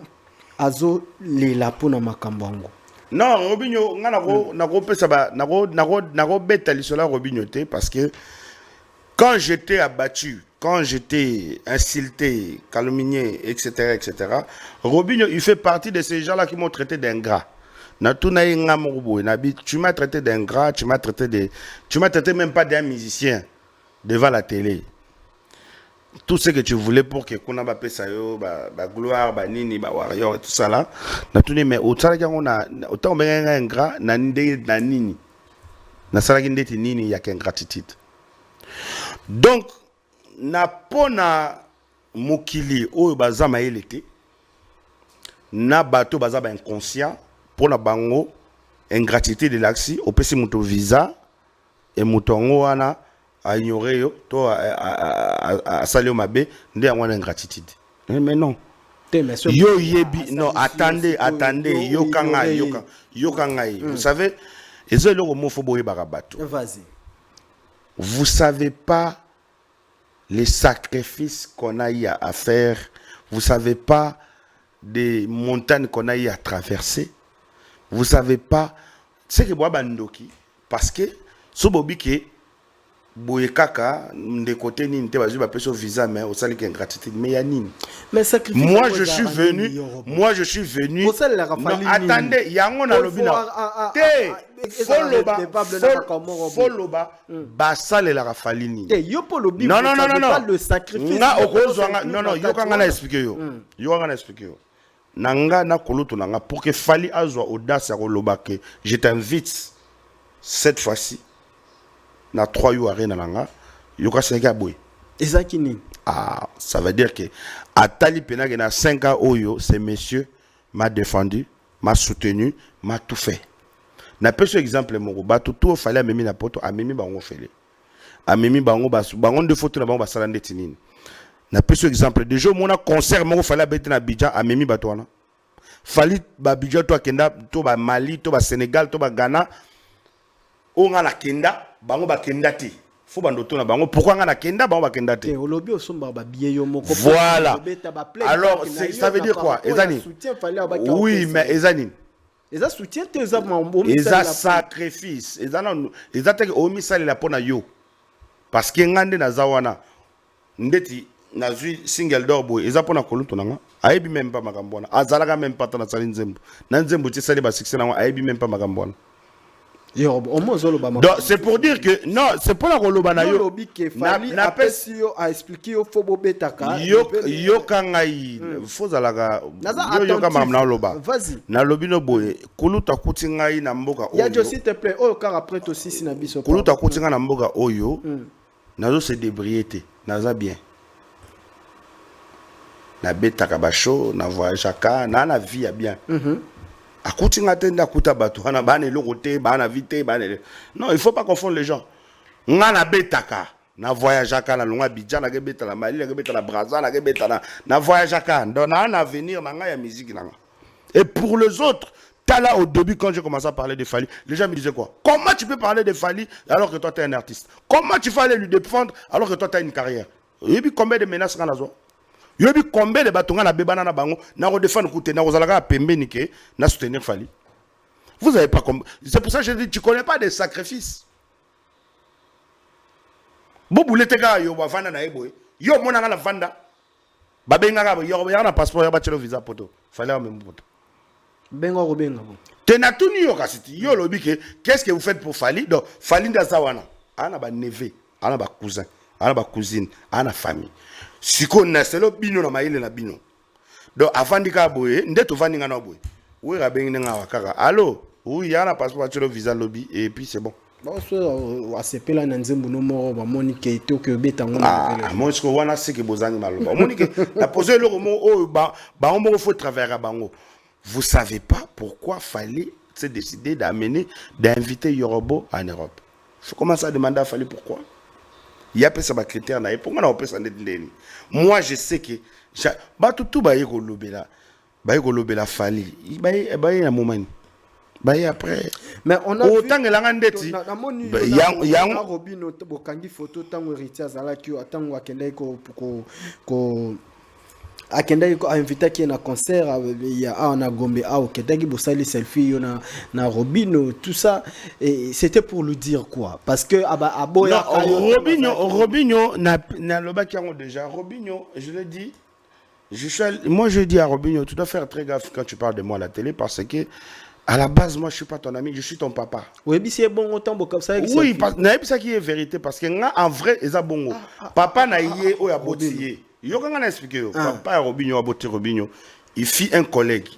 azo lela pona makambango non Robinho ngana ko nako pesa ba nako beta lisola Robinho te parce que quand j'étais abattu, quand j'étais insulté, calomnié, etc., Robinho, il fait partie de ces gens-là qui m'ont traité d'ingrat. Tu m'as traité d'ingrat, tu m'as traité même pas d'un musicien devant la télé. Tout ce que tu voulais pour que qu'on a pas ça gloire, nini, warrior et tout ça là. Mais autant on a un ingrat, na nini. Na salagi ndeti nini il y a qu'ingratitude. Donc na pona mokili oyo bazama elete na bato bazaba inconscient pona bango ingratitude de l'axi opesi muto visa et mutongo wana a ignorer yo to a salio mabe nde yango ingratitude mais non yo yebi non attendez yo kangai vous savez ezo eloko mofo boye barabato vas-y. Vous savez pas les sacrifices qu'on a eu à faire. Vous savez pas des montagnes qu'on a eu à traverser. Vous savez pas ce que moi bandoki parce que ce bobi que boye kaka de côté nini te bazui ba peso visa mais au sali ingratitude mais ya nini. Mais sacrifice. Moi je suis venu. Non, attendez, yango na lobina. Te foloba basale la rafali nini. Non le sacrifice. Na okozwanga non yokanga na expliquer yo. Yokanga na expliquer yo. Nanga na koloto nanga pour que fali azwa audace ya koloba ke je t'invite cette fois-ci na 3 jours arena nanga yoka senga boy. Ezakini. Ah, ça veut dire que à Tali Penag na 5 ans oyo, ce monsieur m'a défendu, m'a soutenu, m'a tout fait. Na peu ce exemple mon bato tout fallait memi na poto a memi bango fele. A memi bango basu bango de photo na bango basalande tinini. Na peu ce exemple de jour mon concert mon fallait bête na Bidja a memi bato wana. Fali ba Bidja to kenda to ba Mali to ba Sénégal to ba Ghana. On a la kenda bango ba kenda ti. Faut bandoto na bango pourquoi on a la kenda bango ba kenda ti. Voilà. Alors ça veut dire quoi Ezani? Oui mais Ezani. Eza soutien te eza eza sacrifice eza te omi sali la pona yo parce que ngande na zawana ndeti na zui single door boy eza pona koluto nanga ayebi même pas makambona azalaka même pas na sali nzembo na nzembo ti sali ba succès na ayebi même pas makambona. Donc c'est pour dire que non c'est pas la koloba na yo na pesi yo a expliquer yo fobo betaka yo kangai fozalaga yo kama na loba na lobino boye kuluta kutinga na mboka oyo ya s'il te plaît oh car après to sisi na biso kuluta kutinga na mboka oyo nazo se débriété naza bien na betaka ba show na voyage ka na vie ya bien akutinga tenda kuta batu hana bana lokote bana vite bana non il faut pas confondre les gens ngana betaka na voyage aka na longa Bidja na gebeta la Mali na gebeta la Brazza na gebeta na voyage aka donc na avenir na nga ya musique na. Et pour les autres là au début quand j'ai commencé à parler de Fally les gens me disaient quoi comment tu peux parler de Fally alors que toi tu es un artiste comment tu fallait lui défendre alors que toi tu as une carrière et puis combien de menaces qu'on a zo. Yo bi combien de batonga na bebana na bango na redefendre koute na kozalaka pembeni ke na soutenir Fally. Vous avez pas compris. C'est pour ça que je dis tu connais pas des sacrifices. Bobu leteka yo ba vanda na eboy. Yo mona na vanda. Ba benga ka yo ya na passeport ya ba tshelo visa poto. Fallait même poto. Benga ko benga bo. Tena tuni yo kasiti yo lobi ke qu'est-ce que vous faites pour Fally? Donc Fally ndaza wana. Ana ba neveu, ana ba cousin, ana ba cousine, ana famille. Siko na selo bino na maile na bino. Donc avant dika boye, ndeto vandinga na boye. Oui rabengi nga wakaka. Allô? Oui, yana passeport sur le visa lobby et puis c'est bon. Bon so asepela na nzembo no moro ba monike to ke beta ngona. Ah, moi ce que wana c'est que bozani maloba. Monike la poser le mot oh ba on mo faut travers bango. Vous savez pas pourquoi Fally s'est décidé d'inviter Yorobo en Europe. Faut commencer à demander à Fally pourquoi. Il y a pas ça critère na pour moi on peut s'en ndeni. Moi je sais que ba tout ba yeko lobela Fally. Ba na moment. Ba après mais on a autant que la ndeti yang Robino bokangi photo tango héritier azalaki atango akendai ko akendai ko invité qui na concert ya na Gombe okendaki bosali selfie yo na Robino tout ça et c'était pour lui dire quoi parce que aboya Robino na lobaki yango déjà Robino je le dis moi je dis à Robino tu dois faire très gaffe quand tu parles de moi à la télé parce que à la base, moi, je ne suis pas ton ami, je suis ton papa. Oui, c'est bon autant comme ça. Oui, c'est ça qui est vérité. Parce que en vrai, c'est bon. Papa n'a yé ou a botti. Yo quand on a expliqué, papa Robinho a botti Robinho. Il fit un collègue,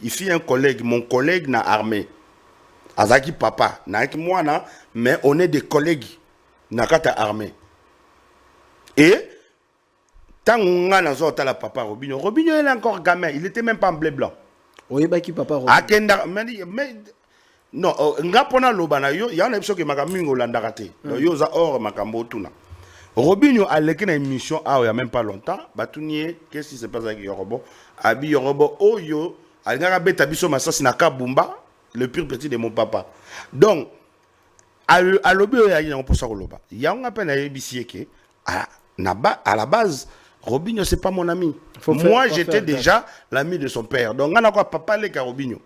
mon collègue n'a armé. Azaki papa, n'a que moi na, mais on est des collègues. N'a qu'à armé. Et tant on a dans la papa Robinho, Robinho il est encore gamin, il était même pas en blé blanc. Oui, qui papa Akenda mais non ngapona lobana yo ya na biso ke makamingo landakate yo za or makambo tuna Robinho aleki na émission il y a même pas longtemps batunier qu'est-ce qui se passe avec Yorobo abi Yorobo oyo alingaka beta biso masasi na kabumba le pur petit de mon papa donc à lobi ya yango pour ça loba yango appelle na yebisi ke à la base Robinho, c'est pas mon ami. Moi, j'étais déjà l'ami de son père. Donc, on a quoi papa les Robinho.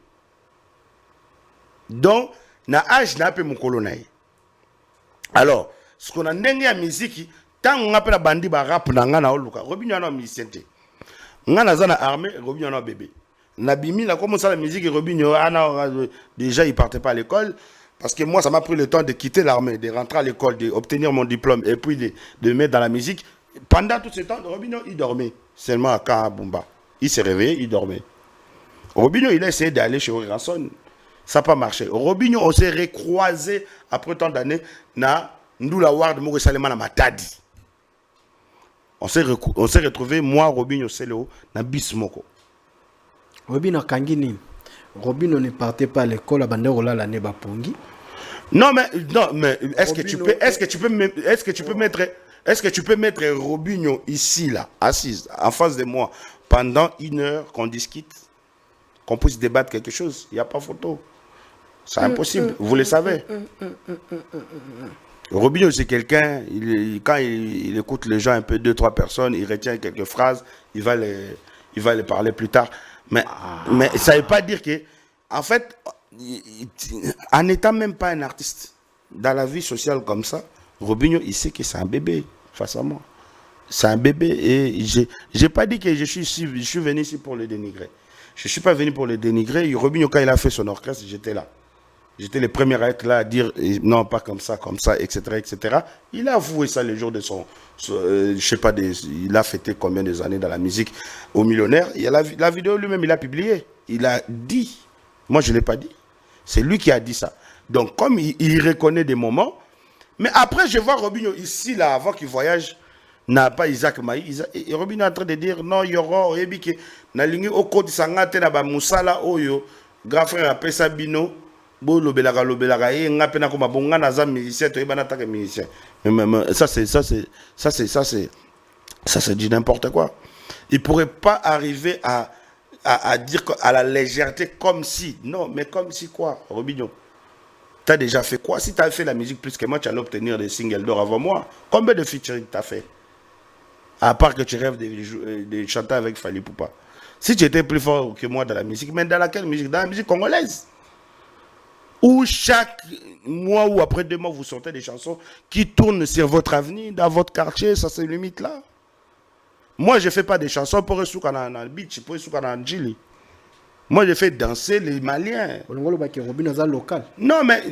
Donc, na âge n'a pas mon colonel. Alors, Ce qu'on a ndenge ya musique, tant on appelle bandi ba rap na nga na oluka. Robinho na musicien te. Nga na zana armée, Robinho na bébé. Nabimi a commencé la musique et Robinho déjà il partait pas à l'école parce que moi ça m'a pris le temps de quitter l'armée, de rentrer à l'école, d'obtenir mon diplôme et puis de me mettre dans la musique. Pendant tout ce temps, Robinho il dormait seulement à Kabumba. Il s'est réveillé, il dormait. Robinho il a essayé d'aller chez Ranson. Ça n'a pas marché. Robinho, on s'est recroisé après tant d'années na Ndula Ward Mogo Salema na Matadi. On s'est retrouvé, moi, Robinho Selo, na Bismoko. Robinho Kangini. Robinho ne partait pas à l'école à Banderola l'année Bapongi. Non, mais est-ce que tu peux mettre Robinho ici, là, assise, en face de moi, pendant 1 heure qu'on discute, qu'on puisse débattre quelque chose? Il n'y a pas photo. C'est impossible, vous le savez. Robinho, c'est quelqu'un, quand il écoute les gens un peu, 2-3 personnes, il retient quelques phrases, il va les parler plus tard. Mais ça ne veut pas dire que, en fait, en n'étant même pas un artiste, dans la vie sociale comme ça, Robinho, il sait que c'est un bébé face à moi. C'est un bébé et j'ai pas dit que je suis venu ici pour le dénigrer. Je ne suis pas venu pour le dénigrer. Robinho, quand il a fait son orchestre, j'étais là. J'étais le premier à être là, à dire non, pas comme ça, etc., etc. Il a avoué ça le jour de je sais pas, il a fêté combien des années dans la musique au Millionnaire. Il y a la vidéo lui-même, il a publié. Il a dit. Moi, je ne l'ai pas dit. C'est lui qui a dit ça. Donc, comme il reconnaît des moments. Mais après, je vois Robinho ici, là, avant qu'il voyage, n'a pas Isaac Maï. Robinho est en train de dire non, il y aura, que na lingi oko di sangate na ba musala oyo, grand frère appelle ça Bino. Lobelaka nga pena ko mabonga na za musicien to ebana ta musicien. Ça c'est du n'importe quoi. Il pourrait pas arriver à dire à la légèreté comme si non, mais comme si quoi, Robinho. Tu as déjà fait quoi? Si tu as fait la musique plus que moi, tu allais obtenir des singles d'or avant moi. Combien de featuring tu as fait? À part que tu rêves de chanter avec Fally Poupa. Si tu étais plus fort que moi dans la musique, mais dans laquelle musique? Dans la musique congolaise. Où chaque mois ou après 2 mois, vous sortez des chansons qui tournent sur votre avenir, dans votre quartier, ça se limite là. Moi, je ne fais pas des chansons pour eux dans le beach, pour eux dans le Djili. Moi, je fais danser les Maliens. Non, mais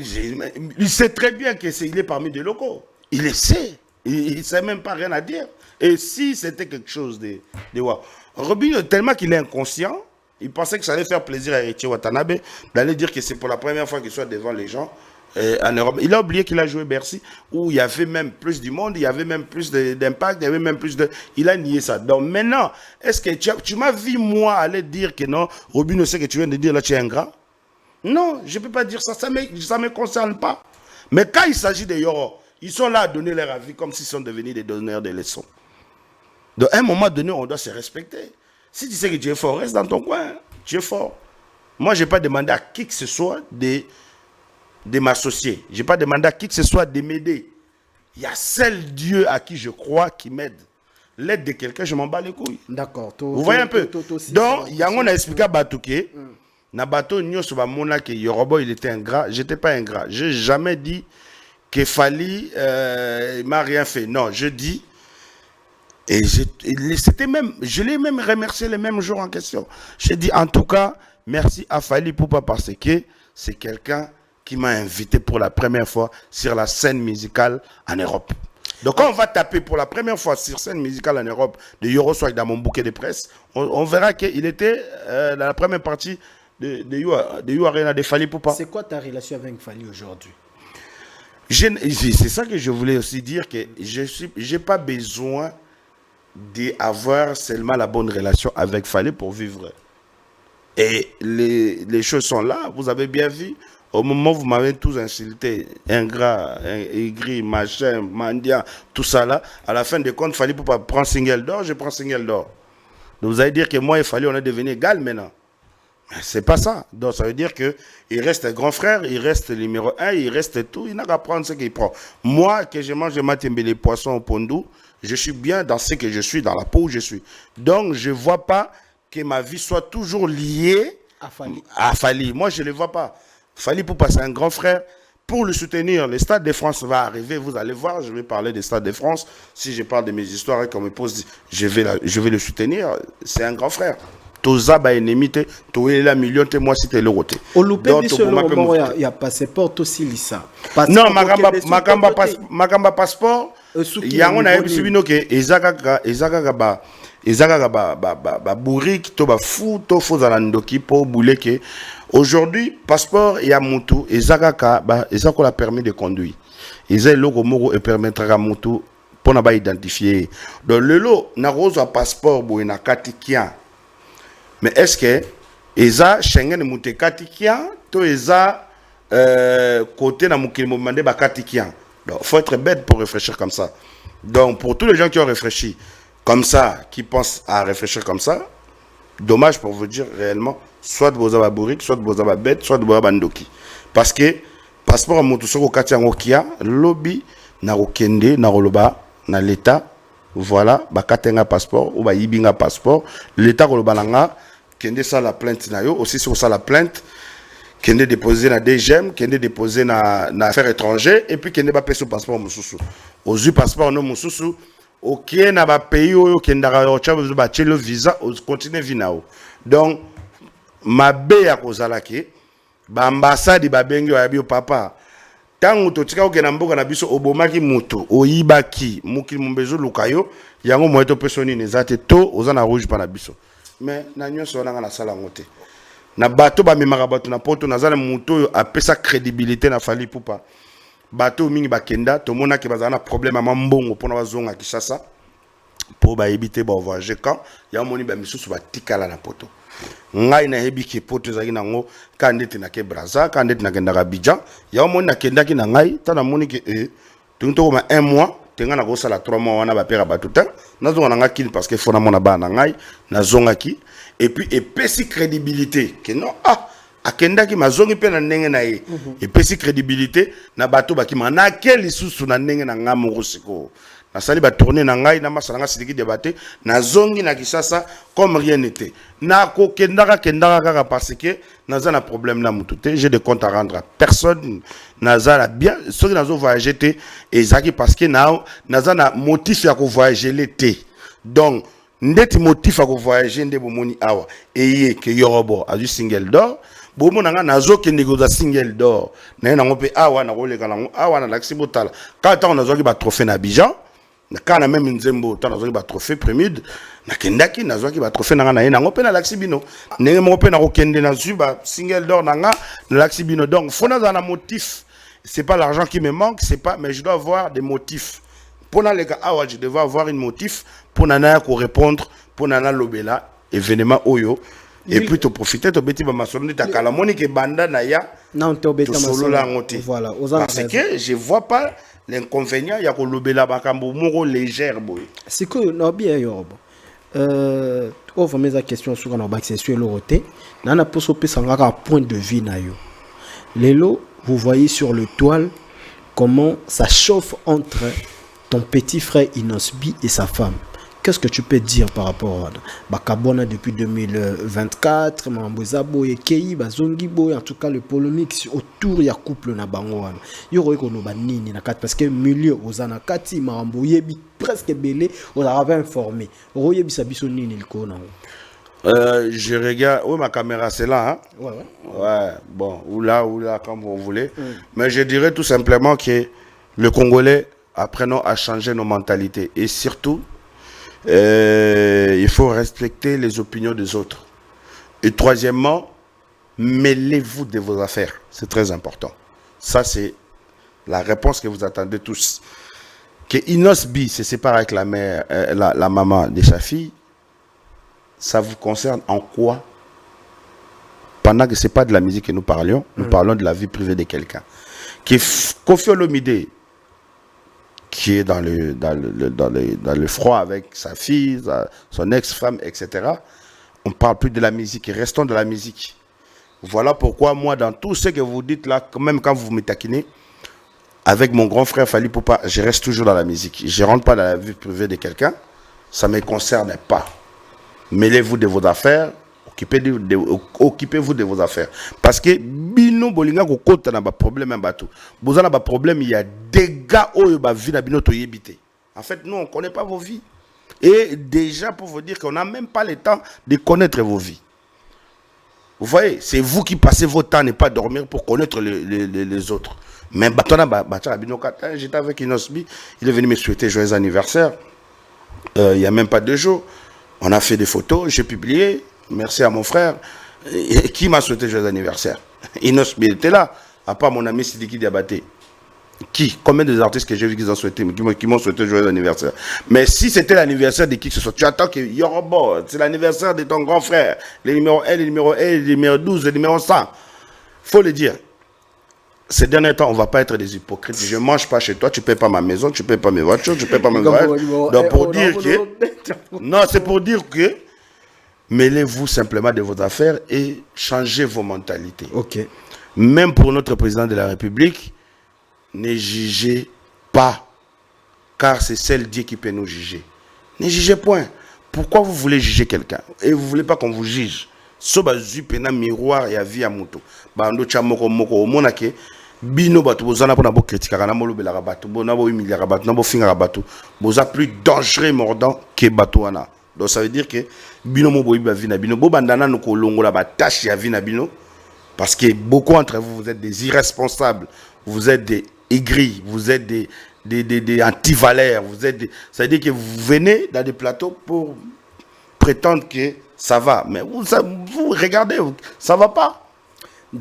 il sait très bien qu'il est parmi des locaux. Il le sait. Il ne sait même pas rien à dire. Et si c'était quelque chose de wow. Robinho, tellement qu'il est inconscient, il pensait que ça allait faire plaisir à Etienne Watanabe d'aller dire que c'est pour la première fois qu'il soit devant les gens en Europe. Il a oublié qu'il a joué Bercy, où il y avait même plus du monde, il y avait même plus d'impact, il y avait même plus de... Il a nié ça. Donc maintenant, est-ce que tu m'as vu, moi, aller dire que non, Robinho, ce que tu viens de dire là, tu es ingrat? Non, je ne peux pas dire ça, ça ne me concerne pas. Mais quand il s'agit des Yoro, ils sont là à donner leur avis comme s'ils sont devenus des donneurs de leçons. Donc à un moment donné, on doit se respecter. Si tu sais que tu es fort, reste dans ton coin. Tu es fort. Moi, je n'ai pas demandé à qui que ce soit de m'associer. Je n'ai pas demandé à qui que ce soit de m'aider. Il y a seul Dieu à qui je crois qui m'aide. L'aide de quelqu'un, je m'en bats les couilles. D'accord. Vous voyez un peu. Donc, il y a un expliqué à Batouké. Na bateau, Yorobo, il était ingrat. Je n'étais pas ingrat. Je n'ai jamais dit qu'il fallait. Il m'a rien fait. Non, je dis. Et je l'ai même remercié le même jour en question. J'ai dit en tout cas, merci à Fally Poupa parce que c'est quelqu'un qui m'a invité pour la première fois sur la scène musicale en Europe. Donc quand on va taper pour la première fois sur scène musicale en Europe de Yoro Swag dans mon bouquet de presse, on verra qu'il était dans la première partie de You Arena de Fally Poupa. C'est quoi ta relation avec Fally aujourd'hui? C'est ça que je voulais aussi dire, que je n'ai pas besoin d'avoir seulement la bonne relation avec Fally pour vivre. Et les choses sont là, vous avez bien vu. Au moment où vous m'avez tous insulté, ingrat, aigri, machin, mendiant, tout ça là, à la fin des comptes, Fally Poupa prendre single d'or, je prends single d'or. Donc vous allez dire que moi et Fally, on est devenu égal maintenant. C'est pas ça. Donc ça veut dire qu'il reste un grand frère, il reste le numéro 1, il reste tout, il n'a qu'à prendre ce qu'il prend. Moi, que je mange les poissons au pondou, je suis bien dans ce que je suis, dans la peau où je suis. Donc je ne vois pas que ma vie soit toujours liée à Fally. Moi, je ne le vois pas. Fally Poupa, c'est un grand frère. pour le soutenir, le Stade de France va arriver, vous allez voir, je vais parler des Stades de France. Si je parle de mes histoires et qu'on me pose, je vais le soutenir. C'est un grand frère. Toza ba ennemi te, toela million te moi si te le roté. Au loupé biso le moment il y a passeport aussi lisa. Non, makamba passeport. Yango na yebi bino ke ezaka ba bourrique to ba fou to fozala ndoki po bouleke. Aujourd'hui, passeport ya mutu ezaka la permis de conduire. Eza logo moko et permettra à mutu pour na ba identifier. Donc le lot na rose passeport bo na katikia. Mais est-ce que eza Schengen mutu katikia to eza côté na mukili mo mandé ba katikia. Donc faut être bête pour réfléchir comme ça. Donc pour tous les gens qui ont réfléchi comme ça, qui pensent à réfléchir comme ça, dommage pour vous dire réellement, soit de Bozaba Bourrique, soit de Bozaba Bête, soit de Bozaba Ndoki. Parce que, passeport à Moutoussoko Katia Ngokia, lobby, na Rokende, na Roloba, na l'État, voilà, Bakatenga passeport, ou Yibinga passeport, l'État Rolobalanga, Kende ça la plainte nayo, aussi sur ça la plainte, Kende déposé na DGM, Kende déposé na affaires étrangères, et puis Kende va payer son passeport Moussoussou. Aux yeux passeport non Moussoussou, ok, na ba pays oyo kendara yo tshaba ba tshelo visa au continent vinao. Donc mabe ya kozalaki ba ambassade ba bengi ya bio papa. Tango totika okena mboka na biso obomaki mutu, oyibaki, mukili mumbezo lukayo, yango moyeto pesoni nezate to ozana rouge pa na biso. Mais na nyonso na sala ngote. Na bato ba memaka bato na poto nazala mutu apesa crédibilité na fali pupa. Bato mingi bakenda to mona ke bazana problème à mambongo pona bazonga Kishasa pour ba éviter ba voyager quand ya moni ba misusu ba tikala na poto ngai na hebi ke poto zaki nango kandete na ke Brazza kandete na kenda ka Abidjan ya moni na kenda ki na ngai tana moni ke tunto ma 1 mois tenga na ko sala 3 mois wana ba pera batuta nazonga na ngaki parce que fona mona ba na ngai na zonga ki et puis epesi crédibilité que non akenda ki mazongi pe na ndenge na ye epesi crédibilité na bato bakima na quel lisusu na ndenge na ngamo rusiko na sali ba tourner na ngai na masala nga sidiki débatté na zongi na Kishasa comme rien n'était na ko kendaka kaka parce que naza na problème na mututé j'ai des comptes à rendre à personne naza la bien ceux qui nazo voyager té ezaki parce que naza na motif ya ko voyager l'été donc ndeti motif ya ko voyager nde bomoni awa eye ke yorobo azu single d'or bomo nanga nazo ke négoza single d'or na nango pe awa na koleka nango awa na laksi botala quand on nazo ki ba trophée na Abidjan na kana même nzembo ta nazo ki ba trophée Prémide na kendaki nazo ki ba trophée nanga na nango pe na laksi bino ndenge mo pe na ko kende na zu ba single d'or nanga na laksi bino donc faut na na motif c'est pas l'argent qui me manque c'est pas mais je dois avoir des motifs pour na leka awa je devais avoir une motif pour nana ko répondre pour nana lobela événement oyo. Et puis tu profites, tu bêtis ma sonne ta calamoni qui banda naya. Non, tu bêtis ma sonne. Voilà. Parce que je vois pas l'inconvénient ya ko lobela bakambo moko légère boy. C'est que no bien yobo. On va mettre la question sur na bac c'est sur le roté. Nana poso pe sangaka point de vue na yo. Lelo, vous voyez sur le toile comment ça chauffe entre ton petit frère Inosbi et sa femme. Qu'est-ce que tu peux dire par rapport à Bakabona depuis 2024, Mambozabo et Kei, Bazongibo, en tout cas le polémique autour du couple na Bangoan. Yoro ko no banini na kat parce que milieu aux anakati Mambo yebi presque belé, on avait informé. Royebi sabiso nini le kona. Je regarde, oui ma caméra c'est là hein. Ouais, bon, ou là comme vous voulez. Mais je dirais tout simplement que le Congolais apprenons à changer nos mentalités et surtout il faut respecter les opinions des autres. Et troisièmement, mêlez-vous de vos affaires. C'est très important. Ça, c'est la réponse que vous attendez tous. Que Inosbi se sépare avec la mère, la maman de sa fille, ça vous concerne en quoi? Pendant que ce n'est pas de la musique que nous parlions, nous parlons de la vie privée de quelqu'un. Qui Koffi Olomide, qui est dans le froid avec sa fille, son ex-femme, etc. On ne parle plus de la musique, restons de la musique. Voilà pourquoi moi, dans tout ce que vous dites là, même quand vous me taquinez, avec mon grand frère Fally Poupa, je reste toujours dans la musique. Je ne rentre pas dans la vie privée de quelqu'un, ça ne me concerne pas. Mêlez-vous de vos affaires, ok, occupez-vous de vos affaires. Parce que bino bolinga ko kota na ba problème bateau. Bozana ba problème, il y a des gars oyo ba vie na bino to yebite. En fait, nous on connaît pas vos vies. Et déjà pour vous dire qu'on n'a même pas le temps de connaître vos vies. Vous voyez, c'est vous qui passez votre temps à ne pas dormir pour connaître les autres. Mais j'étais avec Inosbi, il est venu me souhaiter joyeux anniversaire. Il n'y a même pas 2 jours. On a fait des photos, j'ai publié. Merci à mon frère. Qui m'a souhaité joyeux anniversaire? Inosbi était là, à part mon ami Sidiki Diabaté. Qui? Combien des artistes que j'ai vu qui m'ont souhaité joyeux anniversaire? Mais si c'était l'anniversaire de qui que ce soit, tu attends que Yorobo, c'est l'anniversaire de ton grand frère, le numéro 1, le numéro 1, le numéro 12, le numéro 100. Faut le dire. Ces derniers temps, on ne va pas être des hypocrites. Je ne mange pas chez toi, tu ne payes pas ma maison, tu ne payes pas mes voitures, tu ne payes pas mes voitures. Donc pour dire que... Non, c'est pour dire que mêlez-vous simplement de vos affaires et changez vos mentalités. Ok. Même pour notre président de la République, ne jugez pas, car c'est seul Dieu qui peut nous juger. Ne jugez point. Pourquoi vous voulez juger quelqu'un et vous ne voulez pas qu'on vous juge? Soba zupena miroir ya vie à moto. Bando chamoko moko monake bino batu bozana pona bo critiquer na molo bela batu bona bo humilier batu na bo finga batu boza plus dangereux et mordant que batu wana. Donc ça veut dire que bino mo boyi ba vie na bino bo bandana no ko longola ba tâche ya vie na bino parce que beaucoup d'entre vous êtes des irresponsables, vous êtes des aigris, vous êtes des anti-valeurs, vous êtes ça veut dire que vous venez dans des plateaux pour prétendre que ça va, mais vous regardez, ça va pas.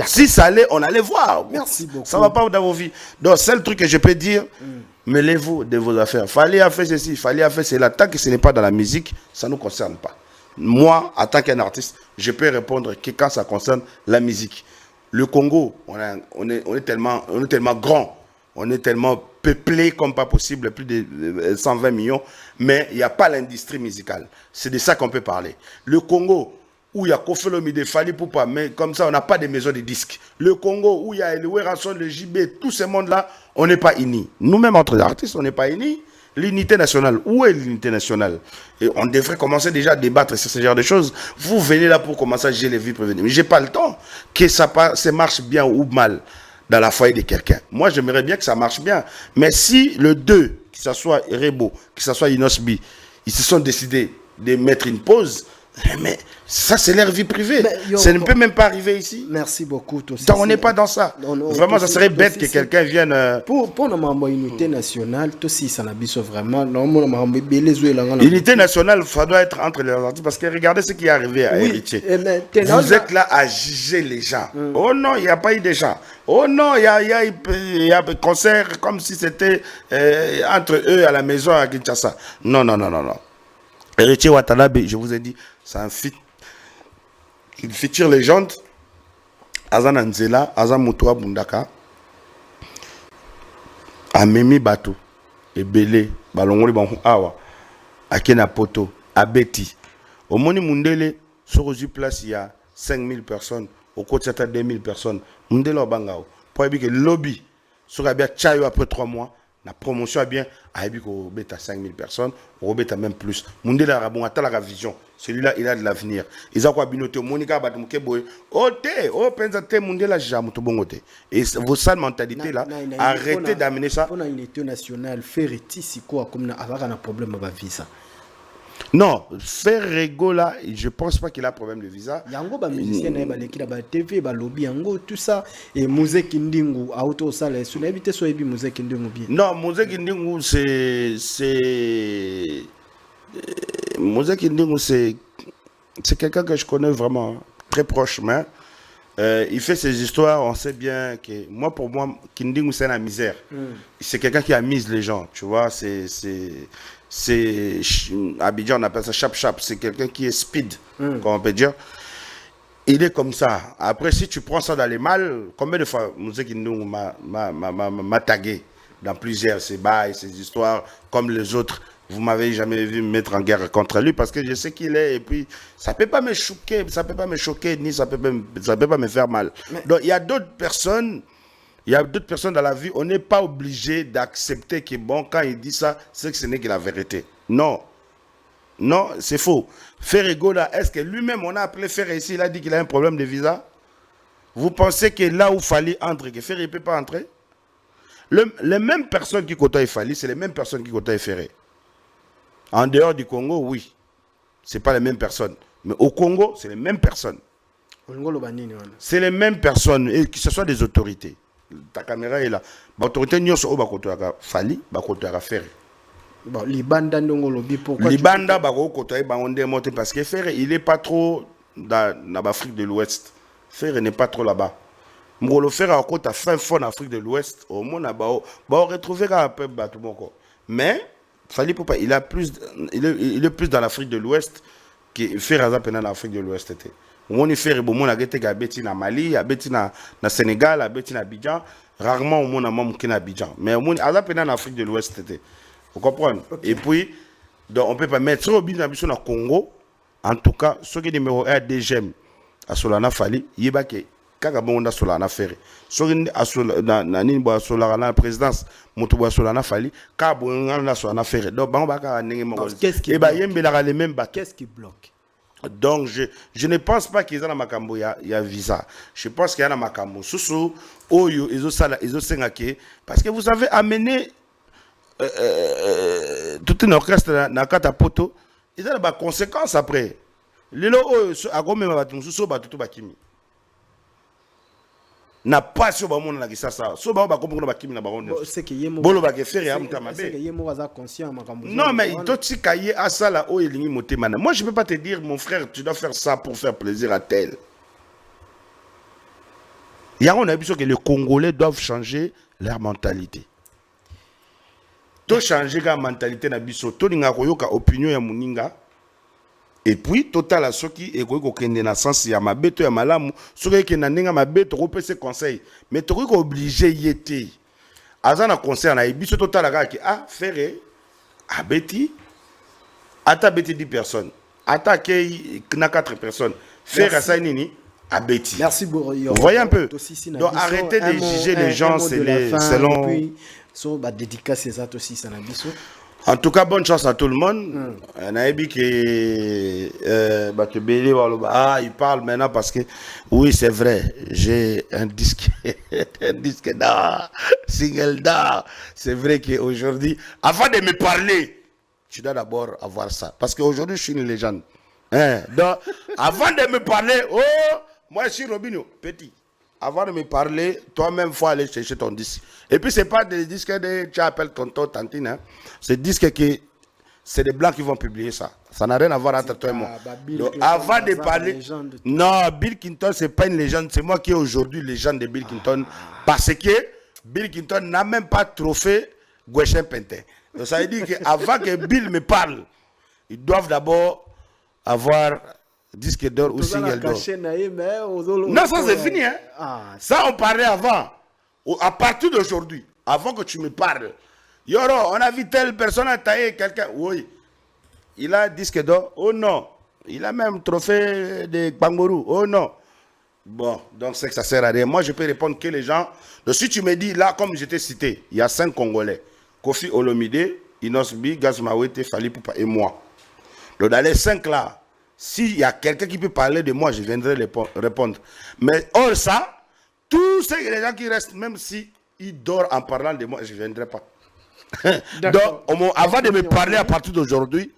Si ça allait, on allait voir. Merci beaucoup. Ça va pas dans vos vies. Donc, c'est le truc que je peux dire, mêlez-vous de vos affaires. Fallait faire ceci, fallait faire cela. Tant que ce n'est pas dans la musique, ça ne nous concerne pas. Moi, en tant qu'un artiste, je peux répondre que quand ça concerne la musique. Le Congo, on est tellement grand, on est tellement peuplé comme pas possible, plus de 120 millions, mais il n'y a pas l'industrie musicale. C'est de ça qu'on peut parler. Le Congo, où il y a Koffi Olomide, Fally Ipupa, mais comme ça, on n'a pas de maison de disques. Le Congo, où il y a Eloué Ranson, le JB, tout ce monde-là, on n'est pas unis. Nous-mêmes, entre les artistes, on n'est pas unis. L'unité nationale, où est l'unité nationale? Et on devrait commencer déjà à débattre sur ce genre de choses. Vous venez là pour commencer à gérer les vies privées. Mais je n'ai pas le temps que ça marche bien ou mal dans la foyer de quelqu'un. Moi, j'aimerais bien que ça marche bien. Mais si le 2, que ce soit Rebo, que ce soit Inosbi, ils se sont décidés de mettre une pause, mais ça, c'est leur vie privée. Ça ne peut même pas arriver ici. Merci beaucoup. Donc, on n'est pas dans ça. Vraiment, ça serait bête que quelqu'un vienne... Pour l'unité nationale, ça n'a pas vraiment... L'unité nationale, ça doit être entre les artistes. Parce que regardez ce qui est arrivé à Héritier. Vous êtes là à juger les gens. Oh non, il n'y a pas eu de gens. Oh non, il y a un concert comme si c'était entre eux à la maison à Kinshasa. Non. Héritier Watanabe, je vous ai dit, c'est une future légende. Azan Anzela, Azan Mutua Bundaka, Amemi Bato, Ebele, Balongoli Bangu Awa, Akena Poto, Abeti. Au Moni Mundele, sur une place, il y a 5000 personnes, au côté de 2000 personnes. Mundele Obangao, pour que le lobby, sur Abia Tchayo après 3 mois, la promotion a bien, a bêta 5000 personnes, au bêta même plus. Mundele Arabon a la vision. Celui-là, il a de l'avenir. Ils ont quoi binoté, Monica Batumke Boy. Penzate Mundela Jamuto Bongote. Et vos sales mentalités là, arrêtez d'amener ça. On a une unité nationale, faire ici quoi, comme avoir un problème avec visa. Non, faire Rego là, je pense pas qu'il a problème de visa. Yango ba musicien na ba lekila ba TV ba lobby yango tout ça et Musique Ndingu auto sale sur éviter so ebi Musique Ndingu bien. Non, Musique Ndingu Musique Ndingu c'est quelqu'un que je connais vraiment très prochement. Il fait ses histoires, on sait bien que moi pour moi Kindingu c'est la misère. C'est quelqu'un qui amuse les gens, tu vois, c'est Abidjan on appelle ça chap, c'est quelqu'un qui est speed, comme on peut dire. Il est comme ça. Après si tu prends ça dans les mal, combien de fois Musique Ndingu m'a tagué dans plusieurs ces bails, ces histoires comme les autres. Vous m'avez jamais vu me mettre en guerre contre lui parce que je sais qu'il est et puis ça peut pas me choquer, ni ça peut pas me faire mal. Donc il y a d'autres personnes dans la vie, on n'est pas obligé d'accepter que bon quand il dit ça, c'est que ce n'est que la vérité. Non, Non, c'est faux. Ferrego, là, est-ce que lui-même, on a appelé Ferré ici, il a dit qu'il a un problème de visa? Vous pensez que là où Fali entre, que Ferré ne peut pas entrer? Les mêmes personnes qui côtoient Fali, c'est les mêmes personnes qui côtoient Ferré. En dehors du Congo, oui. Ce n'est pas les mêmes personnes. Mais au Congo, c'est les mêmes personnes. C'est les mêmes personnes, et que ce soit des autorités. Ta caméra est là. L'autorité, nous sommes au Fali, au Ferré. Bon, Libanda ndongolobi pourquoi Libanda bako kotoye bangonde monte parce que Ferré il est pas trop dans l'Afrique de l'Ouest. Ferré n'est pas trop là-bas. Mgolo Ferré a côté fin fond en Afrique de l'Ouest au moins là-bas ba retrouver un peu batumoko. Mais Fali Poupa il est plus dans l'Afrique de l'Ouest que Ferré a peine dans l'Afrique de l'Ouest était. On Ferré bon na gete ga beti na Mali, a beti na Sénégal, a beti na Abidjan, rarement au monde na mamkina Abidjan. Mais au monde a peine dans l'Afrique de l'Ouest était. Vous comprenez? Okay. Et puis, donc, on ne peut pas mettre sur le Congo. En tout cas, ce qui est numéro 1 DGM à Solana Fali, il y a que Kagabonda Solana Ferré. Ce qui est à Solana présidence, Moutouba Solana Fali, Kabonda Solana Ferré. Donc, qu'est-ce qui bloque? Donc, je ne pense pas qu'il y a Makambo, il y a visa. Je pense qu'il y a Makambo. Sousou, Oyo, ils ont Sengake. Parce que vous avez amené. Tout un orchestre dans kata poto ils ont des conséquences après lelo a gomme batumsu so batutu bakimi na pas sur ba mona na kisasa so ba comprendre bakimi na baronde c'est que yemo bolo ba ke faire ya mutama c'est que yemo aza conscient makambo non mais to tsikaye asala o elingi motema na moi je peux pas te dire mon frère tu dois faire ça pour faire plaisir à tel. Il y a on a besoin que les Congolais doivent changer leur mentalité. To changer la mentalité na biso to ninga koyoka opinion ya muninga et puis total a soki e ko kende na sens ya mabeto ya malamu soki ke na ninga mabeto ko pese conseil mais to ko obligé yete azana conseil na biso total ka ki Ferré abeti ata beti 10 personnes attaquer na 4 personnes faire ça nini abeti. Merci beaucoup. Vous voyez un peu. Donc arrêtez de juger les gens selon so ba dédicace ça aussi ça na biso. En tout cas bonne chance à tout le monde. Naebi que Batebele il parle maintenant parce que oui c'est vrai j'ai un disque un disque d'or single d'or. C'est vrai qu'aujourd'hui avant de me parler tu dois d'abord avoir ça parce qu'aujourd'hui je suis une légende. Donc avant de me parler moi je suis Robinho petit. Avant de me parler, toi-même, il faut aller chercher ton disque. Et puis, ce n'est pas des disques de tu appelles tonton, tantine. Hein. C'est des disques qui. C'est des blancs qui vont publier ça. Ça n'a rien à voir entre toi et moi. Donc, avant de parler. Non, Bill Clinton, ce n'est pas une légende. C'est moi qui est aujourd'hui légende de Bill Clinton. Parce que Bill Clinton n'a même pas trophée Gouechen Pentin. Donc, ça veut dire qu'avant que Bill me parle, ils doivent d'abord avoir. Disque d'or ou single d'or. Non, ça c'est fini. Hein? Ça on parlait avant. À partir d'aujourd'hui, avant que tu me parles, Yoro, on a vu telle personne a taillé quelqu'un. Oui. Il a disque d'or. Oh non. Il a même trophée de Bangorou. Oh non. Bon, donc c'est que ça sert à rien. Moi je peux répondre que les gens. Donc si tu me dis là, comme je t'ai cité, il y a 5 Congolais. Kofi Olomide, Inosbi, Gazmawete, Fali Poupa et moi. Donc dans les 5 là. S'il y a quelqu'un qui peut parler de moi, je viendrai répondre. Mais hors ça, tous les gens qui restent, même s'ils dorment en parlant de moi, je ne viendrai pas. Donc, avant de me parler à partir d'aujourd'hui,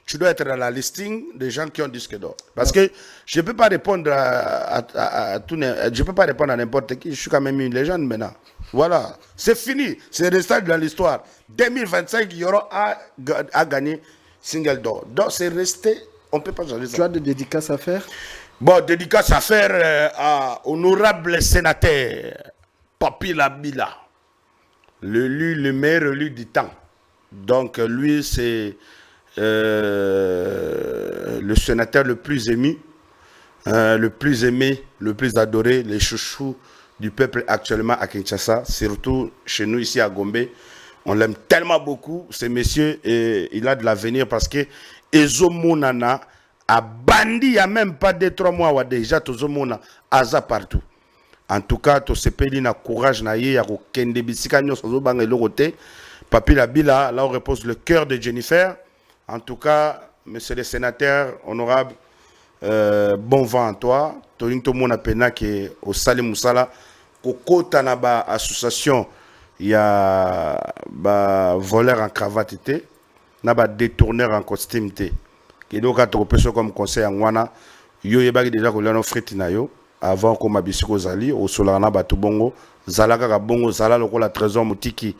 tu dois être dans la listing des gens qui ont disque d'or. Parce que je ne peux pas répondre à tout, je peux pas répondre à n'importe qui. Je suis quand même une légende maintenant. Voilà, c'est fini. C'est resté dans l'histoire. 2025, il y aura à gagner single d'or. Donc, c'est resté. On ne peut pas changer ça. Tu as des dédicaces à faire? Bon, dédicace à faire à honorable sénateur Papi Labila, le meilleur élu du temps. Donc, lui, c'est le sénateur le plus aimé, le plus aimé, le plus adoré, les chouchous du peuple actuellement à Kinshasa, surtout chez nous ici à Gombe. On l'aime tellement beaucoup, ce monsieur, et il a de l'avenir parce que Ezomonana a bandi, il n'y a même pas 2-3 mois déjà, Tozomona aza partout. En tout cas, to sepeli na courage na ye ya ko kende bisika nyonso zo banga eloko te. Papi Labila, là on repose le cœur de Jennifer. En tout cas, monsieur le sénateur, honorable, bon vent à toi. Toling to mona pena ke au Sali Moussala, kokota na ba association, il y a ba voleur en cravate té, na ba détourneur en costume té. Qui donc a trop comme conseil en wana, yo yebaki déjà ko lano friti na yo, avant ko mabisiko zali, au solana ba to bongo, zalaka ka bongo zala lokola trésor mutiki,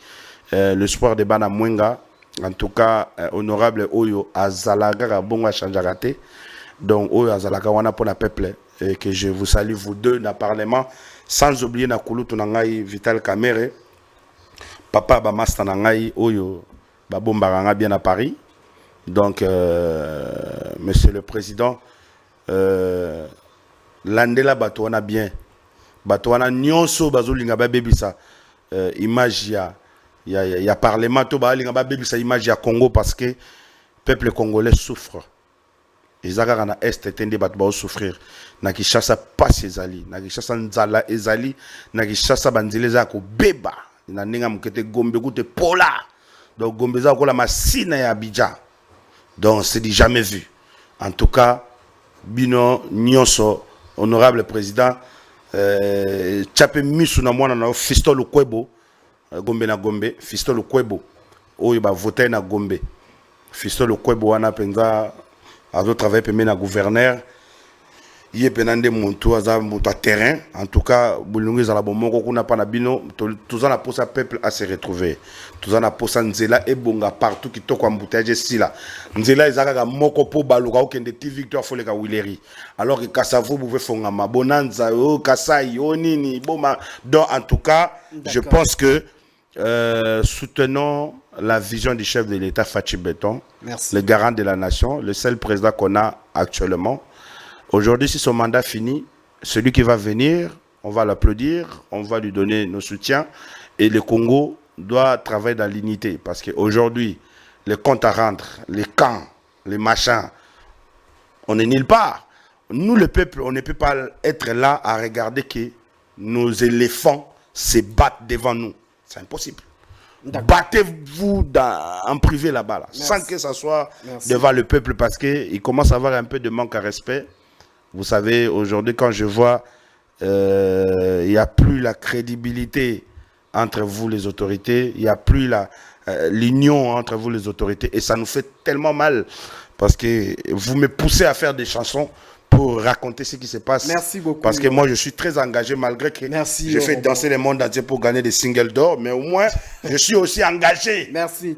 l'espoir de bana mwenga. En tout cas, honorable Oyo Azalaga Bonga Chanjarate, donc Oyo Azalaga Wana pour la peuple, et que je vous salue vous deux dans le Parlement, sans oublier Nakulu Tunangai Vital Kamere, Papa Bamasta Nangai Oyo Babombaranga bien à Paris. Donc, Monsieur le Président, Landela Batouana bien, Batouana Nyonso Bazolinga Babebisa, image ya. Il y a parlement tout bas, il y a une image à Congo parce que le peuple congolais souffre. Les Agara na est étendent battre souffrir. Na Kishasa pas ses alliés, na Kishasa nzala ezali, na Kishasa banzileza ko beba. Na ninga mukete gombe gute pola. Donc gombe za ko la masina ya Abidjan. Donc c'est du jamais vu. En tout cas, bino nyonso honorable président Tchape misu na mwana na Fiston Lukwebo. Gombe na Gombe, Fiston Lukwebo, oyo ba voter na Gombe. Fiston Lukwebo wana penza azo travailler pemé na gouverneur. Yé penande monto aza monto terrain. En tout cas, bulungi za la bomoko kuna pa na bino, tous na posa peuple à se retrouver. Tous na posa nzela ebonga partout qui toko embouteillage sila. Nzela ezaka ka moko po baluka okende ti Victoire Foleka Wileri. Alors que Kassavo pouvait fonga ma bonanza o Kasai o nini boma. Donc en tout cas, je pense que soutenons la vision du chef de l'État Fachi Béton, le garant de la nation, le seul président qu'on a actuellement. Aujourd'hui, si son mandat finit, celui qui va venir, on va l'applaudir, on va lui donner nos soutiens. Et le Congo doit travailler dans l'unité. Parce qu'aujourd'hui, les comptes à rendre, les camps, les machins, on n'est nulle part. Nous, le peuple, on ne peut pas être là à regarder que nos éléphants se battent devant nous. C'est impossible. Battez-vous en privé là-bas, là, sans que ça soit devant le peuple, parce qu'il commence à avoir un peu de manque à respect. Vous savez, aujourd'hui, quand je vois, il n'y a plus la crédibilité entre vous, les autorités, il n'y a plus l'union entre vous, les autorités, et ça nous fait tellement mal, parce que vous me poussez à faire des chansons pour raconter ce qui se passe. Merci beaucoup. Parce que moi, je suis très engagé, malgré que je fais danser le monde entier pour gagner des singles d'or, mais au moins, je suis aussi engagé. Merci.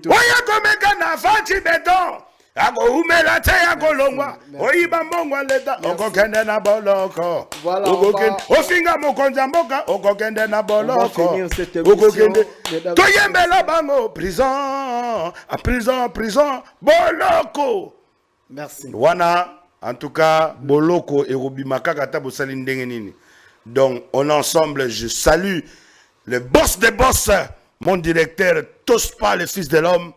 Merci. En tout cas, Boloko et Robimaka Kata Bosali Ndengenini. Donc, en ensemble, je salue le boss des boss, mon directeur, Tospa, le fils de l'homme.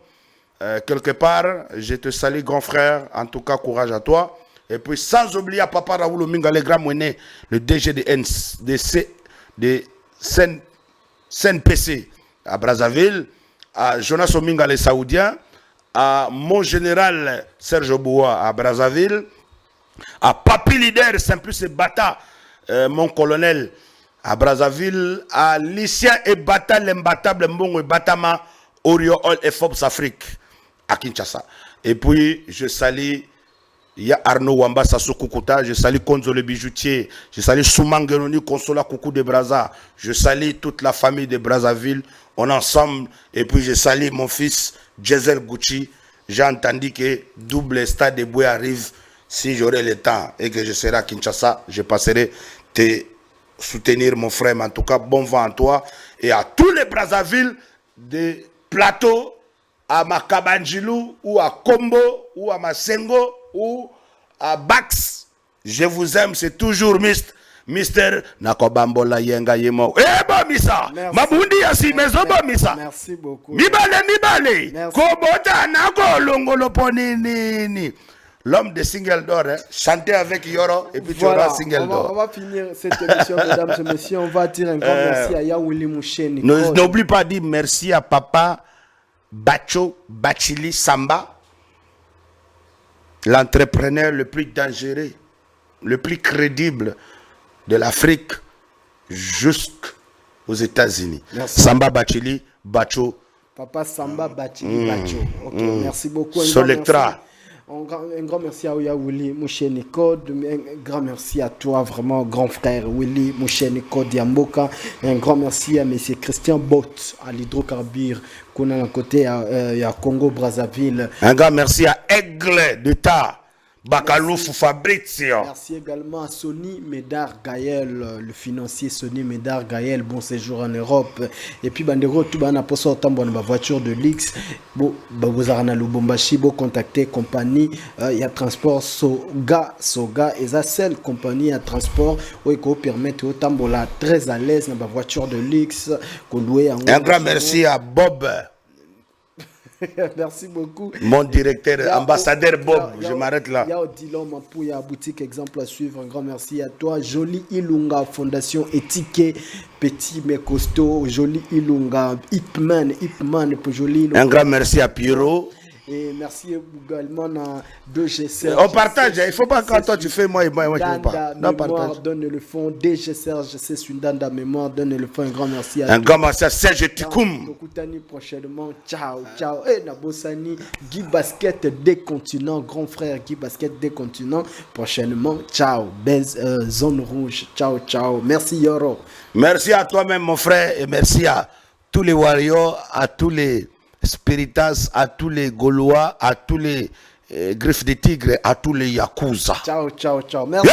Quelque part, je te salue, grand frère. En tout cas, courage à toi. Et puis, sans oublier à Papa Raoul Minga, le grand moiné, le DG de CNPC à Brazzaville, à Jonas Ominga, les Saoudiens, à mon général Serge Boua à Brazzaville, à Papi Leader, Simplice Bata, mon colonel à Brazzaville, à Lucien et Bata, l'imbattable Mbongo et Batama, Orio All et Forbes Afrique, à Kinshasa. Et puis, je salue, il y a Arnaud Wamba Sassou Kukuta, je salue Konzo le bijoutier, je salue Soumangeroni, Consola Koukou de Brazza, je salue toute la famille de Brazzaville, on est ensemble, et puis je salue mon fils, Jezel Gucci. J'ai entendu que double stade de Boué arrive. Si j'aurai le temps et que je serai à Kinshasa, je passerai te soutenir, mon frère. Mais en tout cas, bon vent à toi et à tous les Brazzaville des plateaux, à Makabanjilou, ou à Kombo, ou à Masengo, ou à Bax. Je vous aime, c'est toujours Mister Nakobambola Yenga Yemo. Eh bon misa. Mabundi yasi mezo bon misa. Merci beaucoup. Mibale. Kobota nako longolo ponini. L'homme de single d'or, hein. Chanter avec Yoro et puis voilà, tu auras single d'or. On va finir cette émission, mesdames et messieurs. On va dire un grand merci à Yaouli Moucheni. N'oublie pas de dire merci à papa Bacho Bachili Samba. l'entrepreneur le plus dangereux, le plus crédible de l'Afrique jusqu'aux États-Unis. Samba Bachili Bacho. Papa Samba Bachili Bacho. Ok, merci beaucoup. Solectra. Un grand merci à Oya Willy Moucheni Code. Un grand merci à toi, vraiment, grand frère Willy Moucheni Code Yamboka. Un grand merci à M. Christian Bott, à l'hydrocarbure, qu'on a à côté à Congo-Brazzaville. Un grand merci à Aigle d'État. Bakalouf Fabrizio. Merci également à Sonny Médard Gaël, le financier Sonny Médard Gaël, bon séjour en Europe. Et puis Bandero, tout bana pour sortir en voiture de l'X. Bon, vous avez Lubumbashi, bon contacter compagnie, il y a transport Soga, et ça seule compagnie à transport où il peut permettre au tambola très à l'aise dans la voiture de l'X. Un grand merci à Bob. Merci beaucoup. Mon directeur, ambassadeur Bob, je m'arrête là. Il y a Odilon Mapou, il y a boutique exemple à suivre. Un grand merci à toi. Jolie Ilunga, Fondation Étiquet, petit mais costaud. Jolie Ilunga, Hipman pour Jolie Ilunga. Un grand merci à Pierrot. Et merci également à 2G Serge. On partage, il ne faut pas quand toi tu fais, moi je ne veux pas. Non, partage. Donne le fond. DG Serge, c'est une danda mémoire. Donne le fond. Un grand merci à toi. Un grand merci à Serge Tikoum. Prochainement. Ciao, ciao. Et Nabosani, Guy Basket des continents. Grand frère Guy Basket des continents. Prochainement. Ciao. Zone rouge. Ciao, ciao. Merci Yoro. Merci à toi-même mon frère. Et merci à tous les warriors, à tous les Spiritas, à tous les Gaulois, à tous les griffes de tigre, à tous les Yakuza. Ciao, ciao, ciao. Merci.